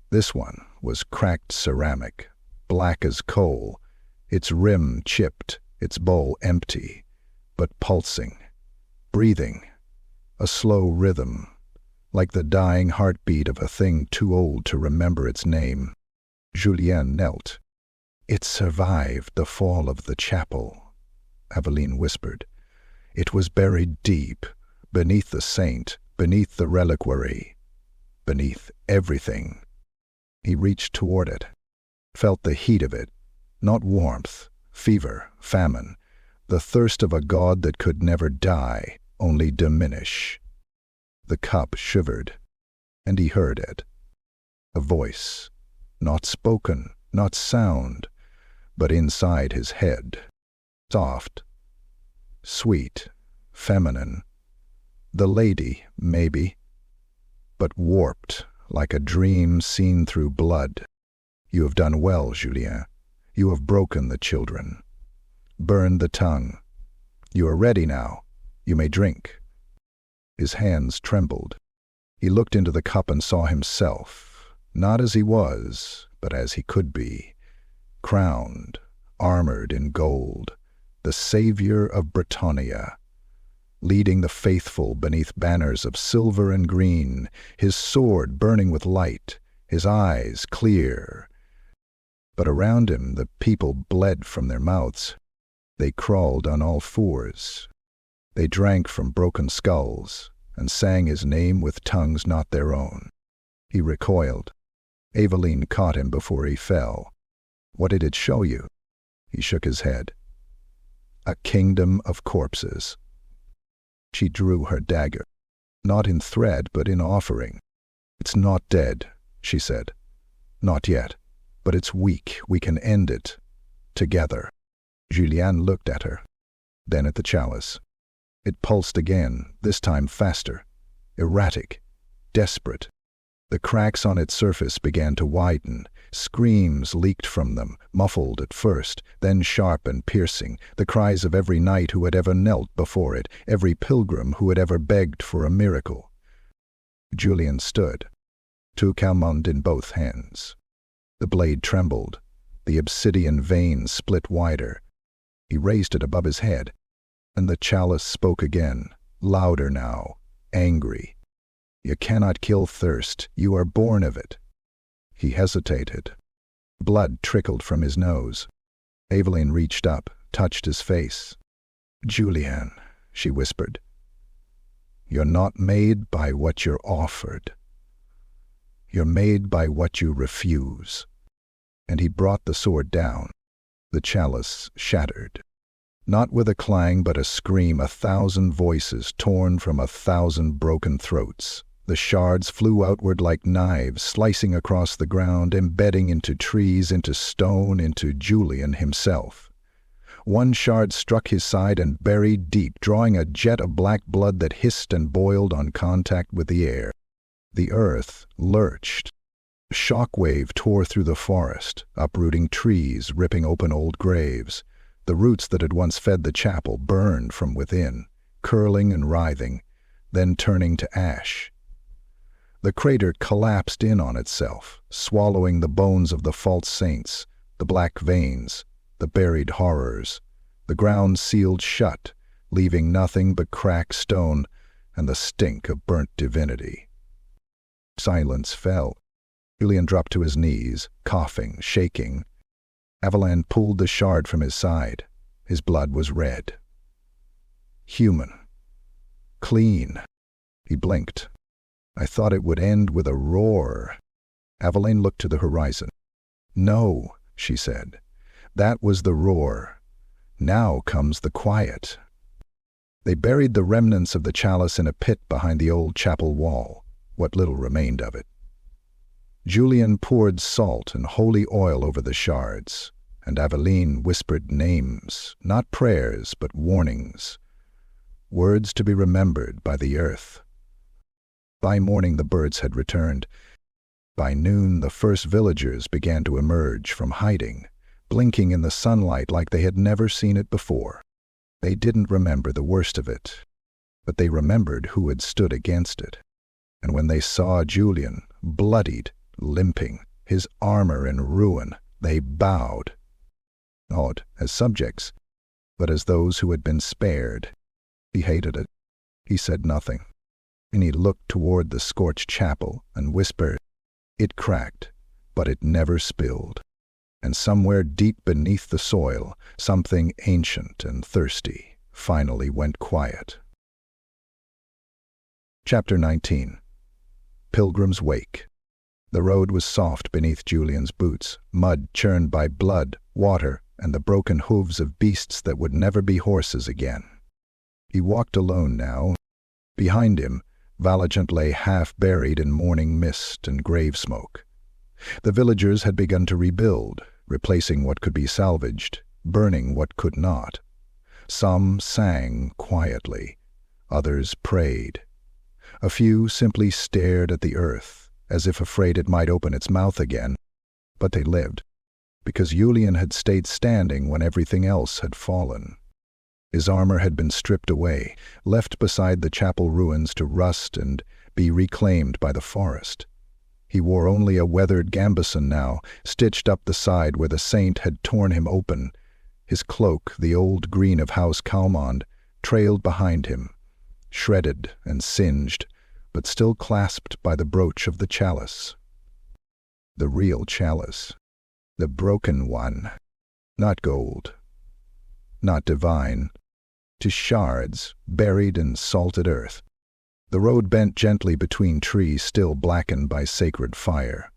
This one was cracked ceramic, black as coal, its rim chipped, its bowl empty, but pulsing, breathing, a slow rhythm, like the dying heartbeat of a thing too old to remember its name. Julien knelt. "It survived the fall of the chapel," Avelene whispered. "It was buried deep, beneath the saint, beneath the reliquary, beneath everything." He reached toward it, felt the heat of it, not warmth, fever, famine, the thirst of a god that could never die, only diminish. The cup shivered, and he heard it. A voice, not spoken, not sound, but inside his head. Soft, sweet, feminine. The lady, maybe, but warped like a dream seen through blood. "You have done well, Julien. You have broken the children. Burned the tongue. You are ready now. You may drink." His hands trembled. He looked into the cup and saw himself, not as he was, but as he could be, crowned, armored in gold, the savior of Bretonnia, leading the faithful beneath banners of silver and green, his sword burning with light, his eyes clear. But around him the people bled from their mouths. They crawled on all fours. They drank from broken skulls and sang his name with tongues not their own. He recoiled. Avelene caught him before he fell. "What did it show you?" He shook his head. "A kingdom of corpses." She drew her dagger, not in thread but in offering. "It's not dead," she said. "Not yet, but it's weak. We can end it. Together." Julien looked at her, then at the chalice. It pulsed again, this time faster, erratic, desperate. The cracks on its surface began to widen. Screams leaked from them, muffled at first, then sharp and piercing, the cries of every knight who had ever knelt before it, every pilgrim who had ever begged for a miracle. Julien stood, two Calmont in both hands. The blade trembled, the obsidian vein split wider. He raised it above his head. And the chalice spoke again, louder now, angry. "You cannot kill thirst, you are born of it." He hesitated. Blood trickled from his nose. Avelene reached up, touched his face. "Julien," she whispered, "you're not made by what you're offered. You're made by what you refuse." And he brought the sword down. The chalice shattered. Not with a clang but a scream, 1,000 voices torn from 1,000 broken throats. The shards flew outward like knives, slicing across the ground, embedding into trees, into stone, into Julien himself. One shard struck his side and buried deep, drawing a jet of black blood that hissed and boiled on contact with the air. The earth lurched. A shock wave tore through the forest, uprooting trees, ripping open old graves. The roots that had once fed the chapel burned from within, curling and writhing, then turning to ash. The crater collapsed in on itself, swallowing the bones of the false saints, the black veins, the buried horrors. The ground sealed shut, leaving nothing but cracked stone and the stink of burnt divinity. Silence fell. Julien dropped to his knees, coughing, shaking. Avelene pulled the shard from his side. His blood was red. Human. Clean. He blinked. "I thought it would end with a roar." Avelene looked to the horizon. "No," she said. "That was the roar. Now comes the quiet." They buried the remnants of the chalice in a pit behind the old chapel wall, what little remained of it. Julien poured salt and holy oil over the shards, and Avelene whispered names, not prayers, but warnings, words to be remembered by the earth. By morning the birds had returned. By noon the first villagers began to emerge from hiding, blinking in the sunlight like they had never seen it before. They didn't remember the worst of it, but they remembered who had stood against it. And when they saw Julien, bloodied, limping, his armor in ruin, they bowed, not as subjects, but as those who had been spared. He hated it. He said nothing, and he looked toward the scorched chapel and whispered. It cracked, but it never spilled, and somewhere deep beneath the soil, something ancient and thirsty finally went quiet. Chapter 19. Pilgrim's Wake. The road was soft beneath Julien's boots, mud churned by blood, water, and the broken hooves of beasts that would never be horses again. He walked alone now. Behind him, Valjon lay half-buried in morning mist and grave smoke. The villagers had begun to rebuild, replacing what could be salvaged, burning what could not. Some sang quietly, others prayed. A few simply stared at the earth, as if afraid it might open its mouth again, but they lived, because Julien had stayed standing when everything else had fallen. His armor had been stripped away, left beside the chapel ruins to rust and be reclaimed by the forest. He wore only a weathered gambeson now, stitched up the side where the saint had torn him open. His cloak, the old green of House Calmont, trailed behind him, shredded and singed, but still clasped by the brooch of the chalice. The real chalice. The broken one. Not gold. Not divine. To shards, buried in salted earth. The road bent gently between trees still blackened by sacred fire.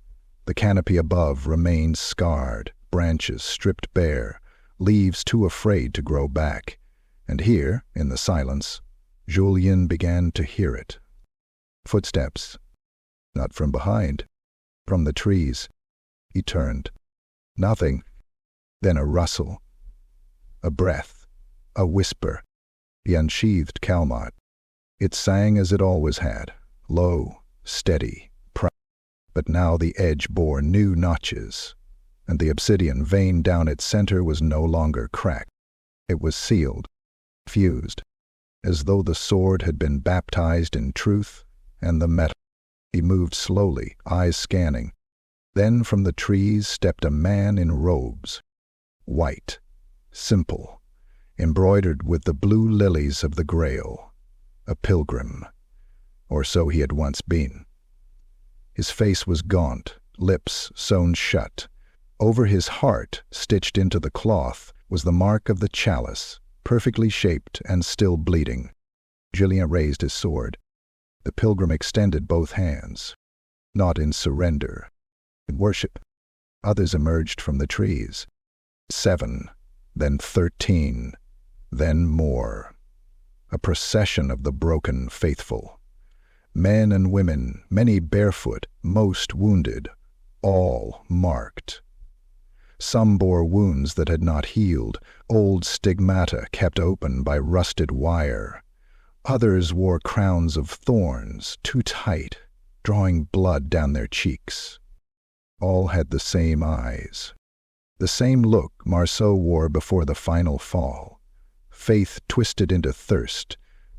The canopy above remained scarred, branches stripped bare, leaves too afraid to grow back. And here, in the silence, Julien began to hear it. Footsteps. Not from behind. From the trees. He turned. Nothing. Then a rustle. A breath. A whisper. He unsheathed Calmont. It sang as it always had, low, steady, proud. But now the edge bore new notches, and the obsidian vein down its center was no longer cracked. It was sealed, fused, as though the sword had been baptized in truth and the metal. He moved slowly, eyes scanning. Then from the trees stepped a man in robes, white, simple, embroidered with the blue lilies of the Grail. A pilgrim, or so he had once been. His face was gaunt, lips sewn shut. Over his heart, stitched into the cloth, was the mark of the chalice, perfectly shaped and still bleeding. Julien raised his sword. The pilgrim extended both hands, not in surrender, in worship. Others emerged from the trees. 7, then 13, then more. A procession of the broken faithful. Men and women, many barefoot, most wounded, all marked. Some bore wounds that had not healed, old stigmata kept open by rusted wire. Others wore crowns of thorns, too tight, drawing blood down their cheeks. All had the same eyes. The same look Marceau wore before the final fall. Faith twisted into thirst,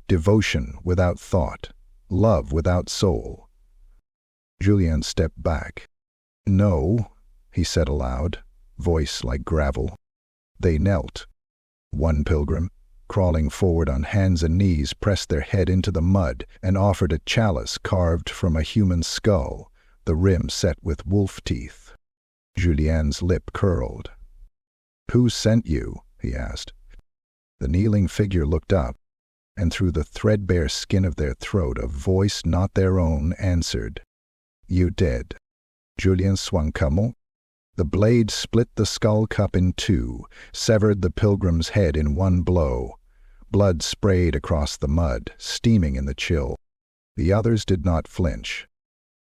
devotion without thought, love without soul. Julien stepped back. "No," he said aloud, voice like gravel. They knelt. One pilgrim, crawling forward on hands and knees, pressed their head into the mud and offered a chalice carved from a human skull, the rim set with wolf teeth. Julien's lip curled. "Who sent you?" he asked. The kneeling figure looked up, and through the threadbare skin of their throat a voice not their own answered, "You dead." Julien swung Calmont. The blade split the skull cup in two, severed the pilgrim's head in one blow. Blood sprayed across the mud, steaming in the chill. The others did not flinch.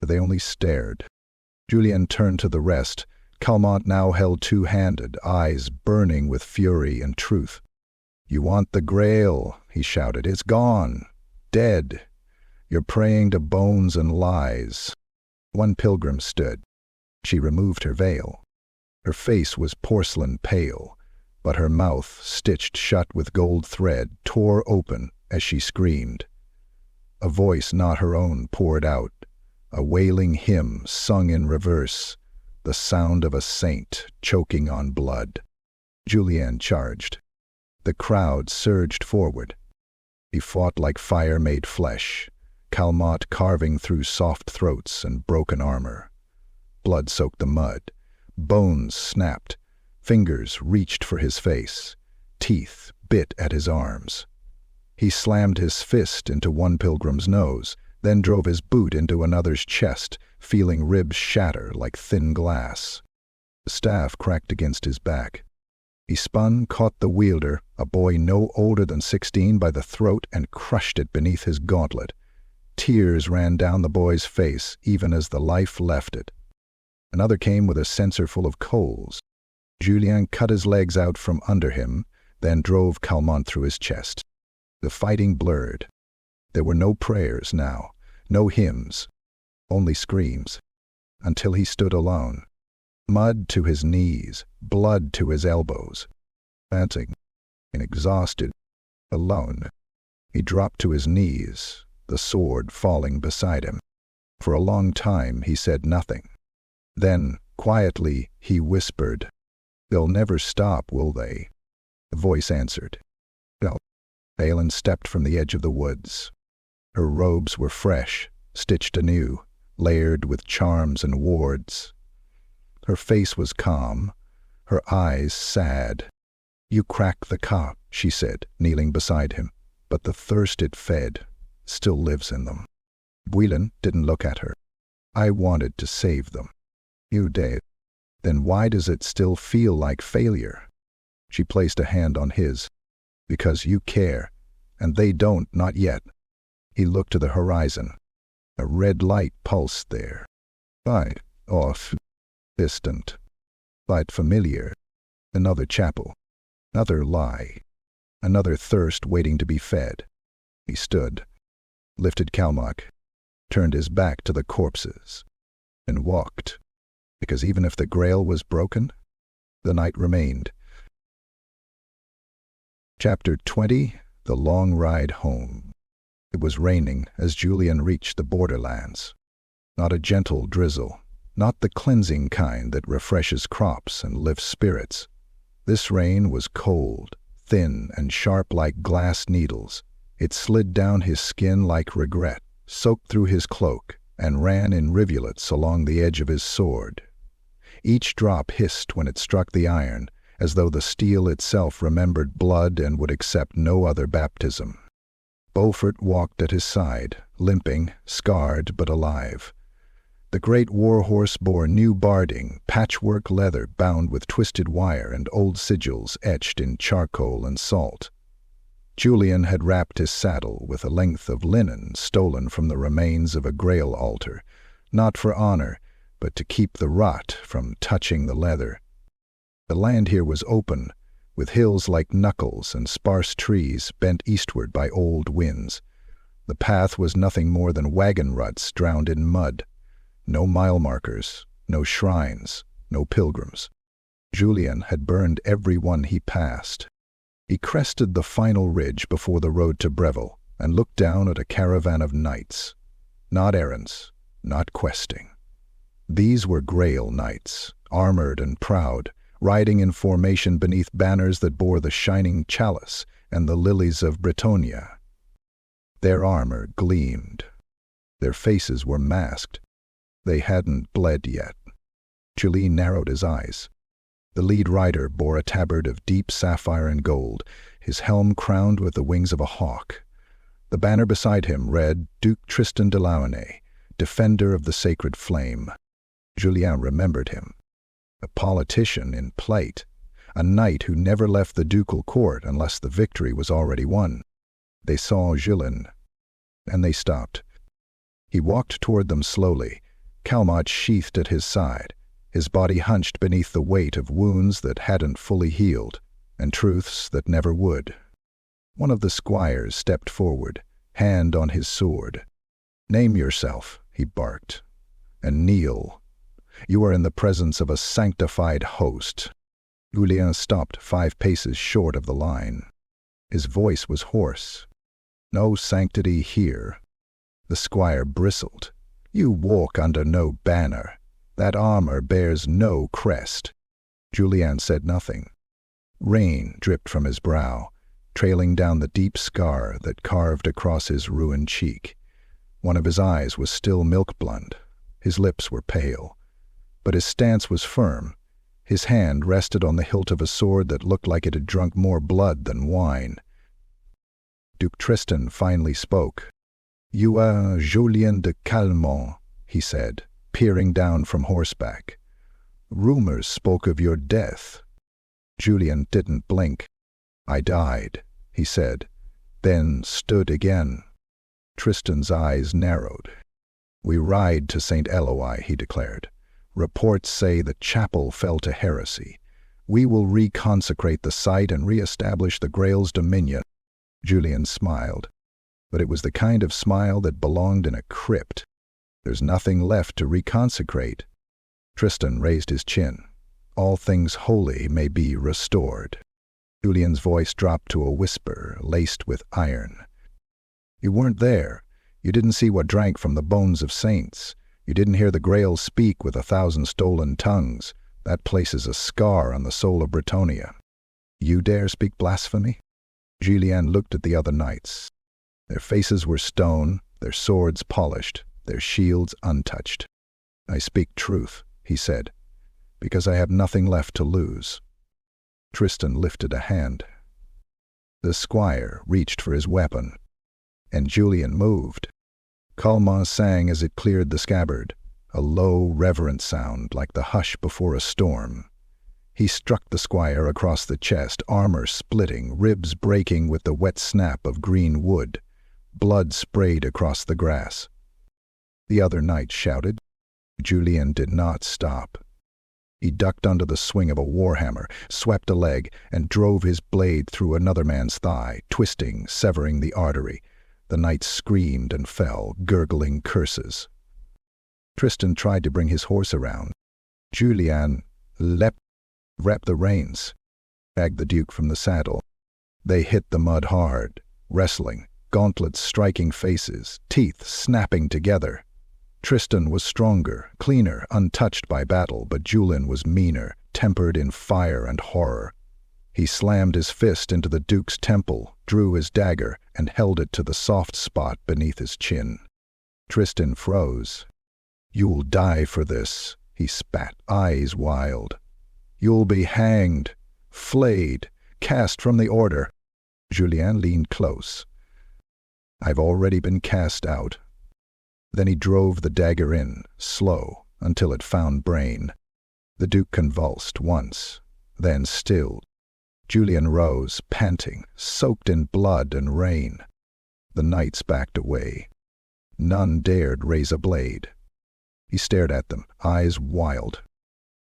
They only stared. Julien turned to the rest. Calmont now held two-handed, eyes burning with fury and truth. "You want the Grail," he shouted. "It's gone. Dead. You're praying to bones and lies." One pilgrim stood. She removed her veil. Her face was porcelain pale, but her mouth, stitched shut with gold thread, tore open as she screamed. A voice not her own poured out, a wailing hymn sung in reverse, the sound of a saint choking on blood. Julien charged. The crowd surged forward. He fought like fire made flesh, Calmont carving through soft throats and broken armor. Blood soaked the mud. Bones snapped. Fingers reached for his face. Teeth bit at his arms. He slammed his fist into one pilgrim's nose, then drove his boot into another's chest, feeling ribs shatter like thin glass. The staff cracked against his back. He spun, caught the wielder, a boy no older than 16, by the throat and crushed it beneath his gauntlet. Tears ran down the boy's face even as the life left it. Another came with a censer full of coals. Julien cut his legs out from under him, then drove Calmont through his chest. The fighting blurred. There were no prayers now, no hymns, only screams, until he stood alone. Mud to his knees, blood to his elbows. Panting and exhausted, alone, he dropped to his knees, the sword falling beside him. For a long time he said nothing. Then, quietly, he whispered, "They'll never stop, will they?" The voice answered, "No." Avelene stepped from the edge of the woods. Her robes were fresh, stitched anew, layered with charms and wards. Her face was calm, her eyes sad. "You cracked the cup," she said, kneeling beside him, "but the thirst it fed still lives in them." Julien didn't look at her. "I wanted to save them." "You did. Then why does it still feel like failure?" She placed a hand on his. "Because you care, and they don't, not yet." He looked to the horizon. A red light pulsed there. Light off, distant, light familiar. Another chapel, another lie, another thirst waiting to be fed. He stood, lifted Calmont, turned his back to the corpses, and walked. Because even if the Grail was broken, the night remained. Chapter 20. The Long Ride Home. It was raining as Julien reached the borderlands. Not a gentle drizzle, not the cleansing kind that refreshes crops and lifts spirits. This rain was cold, thin and sharp like glass needles. It slid down his skin like regret, soaked through his cloak, and ran in rivulets along the edge of his sword. Each drop hissed when it struck the iron, as though the steel itself remembered blood and would accept no other baptism. Beaufort walked at his side, limping, scarred but alive. The great war-horse bore new barding, patchwork leather bound with twisted wire and old sigils etched in charcoal and salt. Julien had wrapped his saddle with a length of linen stolen from the remains of a Grail altar, not for honor, but to keep the rot from touching the leather. The land here was open, with hills like knuckles and sparse trees bent eastward by old winds. The path was nothing more than wagon ruts drowned in mud. No mile markers, no shrines, no pilgrims. Julien had burned every one he passed. He crested the final ridge before the road to Breville and looked down at a caravan of knights. Not errands, not questing. These were Grail knights, armored and proud, riding in formation beneath banners that bore the shining chalice and the lilies of Bretonnia. Their armor gleamed. Their faces were masked. They hadn't bled yet. Julien narrowed his eyes. The lead rider bore a tabard of deep sapphire and gold, his helm crowned with the wings of a hawk. The banner beside him read, Duke Tristan de Launay, defender of the sacred flame. Julien remembered him. A politician in plight, a knight who never left the ducal court unless the victory was already won. They saw Julien, and they stopped. He walked toward them slowly, Calmont sheathed at his side, his body hunched beneath the weight of wounds that hadn't fully healed, and truths that never would. One of the squires stepped forward, hand on his sword. "Name yourself," he barked, "and kneel. You are in the presence of a sanctified host." Julien stopped 5 paces short of the line. His voice was hoarse. "No sanctity here." The squire bristled. "You walk under no banner. That armor bears no crest." Julien said nothing. Rain dripped from his brow, trailing down the deep scar that carved across his ruined cheek. One of his eyes was still milk-blond. His lips were pale. But his stance was firm. His hand rested on the hilt of a sword that looked like it had drunk more blood than wine. Duke Tristan finally spoke. "You are Julien de Calmont," he said, peering down from horseback. "Rumors spoke of your death." Julien didn't blink. "I died," he said, then stood again. Tristan's eyes narrowed. "We ride to Saint Éloi," he declared. "Reports say the chapel fell to heresy. We will reconsecrate the site and re-establish the Grail's dominion." Julien smiled, but it was the kind of smile that belonged in a crypt. "There's nothing left to reconsecrate." Tristan raised his chin. "All things holy may be restored." Julien's voice dropped to a whisper, laced with iron. "You weren't there. You didn't see what drank from the bones of saints. You didn't hear the Grail speak with 1,000 stolen tongues. That places a scar on the soul of Bretonnia. You dare speak blasphemy?" Julien looked at the other knights. Their faces were stone, their swords polished, their shields untouched. "I speak truth," he said, "because I have nothing left to lose." Tristan lifted a hand. The squire reached for his weapon, and Julien moved. Calmont sang as it cleared the scabbard, a low, reverent sound like the hush before a storm. He struck the squire across the chest, armor splitting, ribs breaking with the wet snap of green wood. Blood sprayed across the grass. The other knight shouted. Julien did not stop. He ducked under the swing of a warhammer, swept a leg, and drove his blade through another man's thigh, twisting, severing the artery. The knight screamed and fell, gurgling curses. Tristan tried to bring his horse around. Julien wrapped the reins, dragged the Duke from the saddle. They hit the mud hard, wrestling, gauntlets striking faces, teeth snapping together. Tristan was stronger, cleaner, untouched by battle, but Julien was meaner, tempered in fire and horror. He slammed his fist into the Duke's temple, drew his dagger, and held it to the soft spot beneath his chin. Tristan froze. "You'll die for this," he spat, eyes wild. "You'll be hanged, flayed, cast from the order." Julien leaned close. "I've already been cast out." Then he drove the dagger in, slow, until it found brain. The Duke convulsed once, then stilled. Julien rose, panting, soaked in blood and rain. The knights backed away. None dared raise a blade. He stared at them, eyes wild.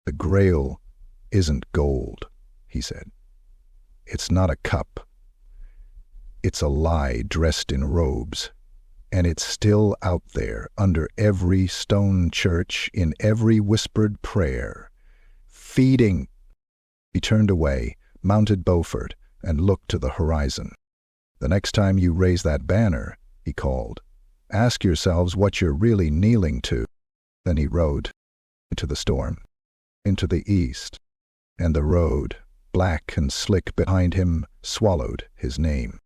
"The Grail isn't gold," he said. "It's not a cup. It's a lie dressed in robes. And it's still out there, under every stone church, in every whispered prayer. Feeding." He turned away, mounted Beaufort, and looked to the horizon. "The next time you raise that banner," he called, "ask yourselves what you're really kneeling to." Then he rode into the storm, into the east, and the road, black and slick behind him, swallowed his name.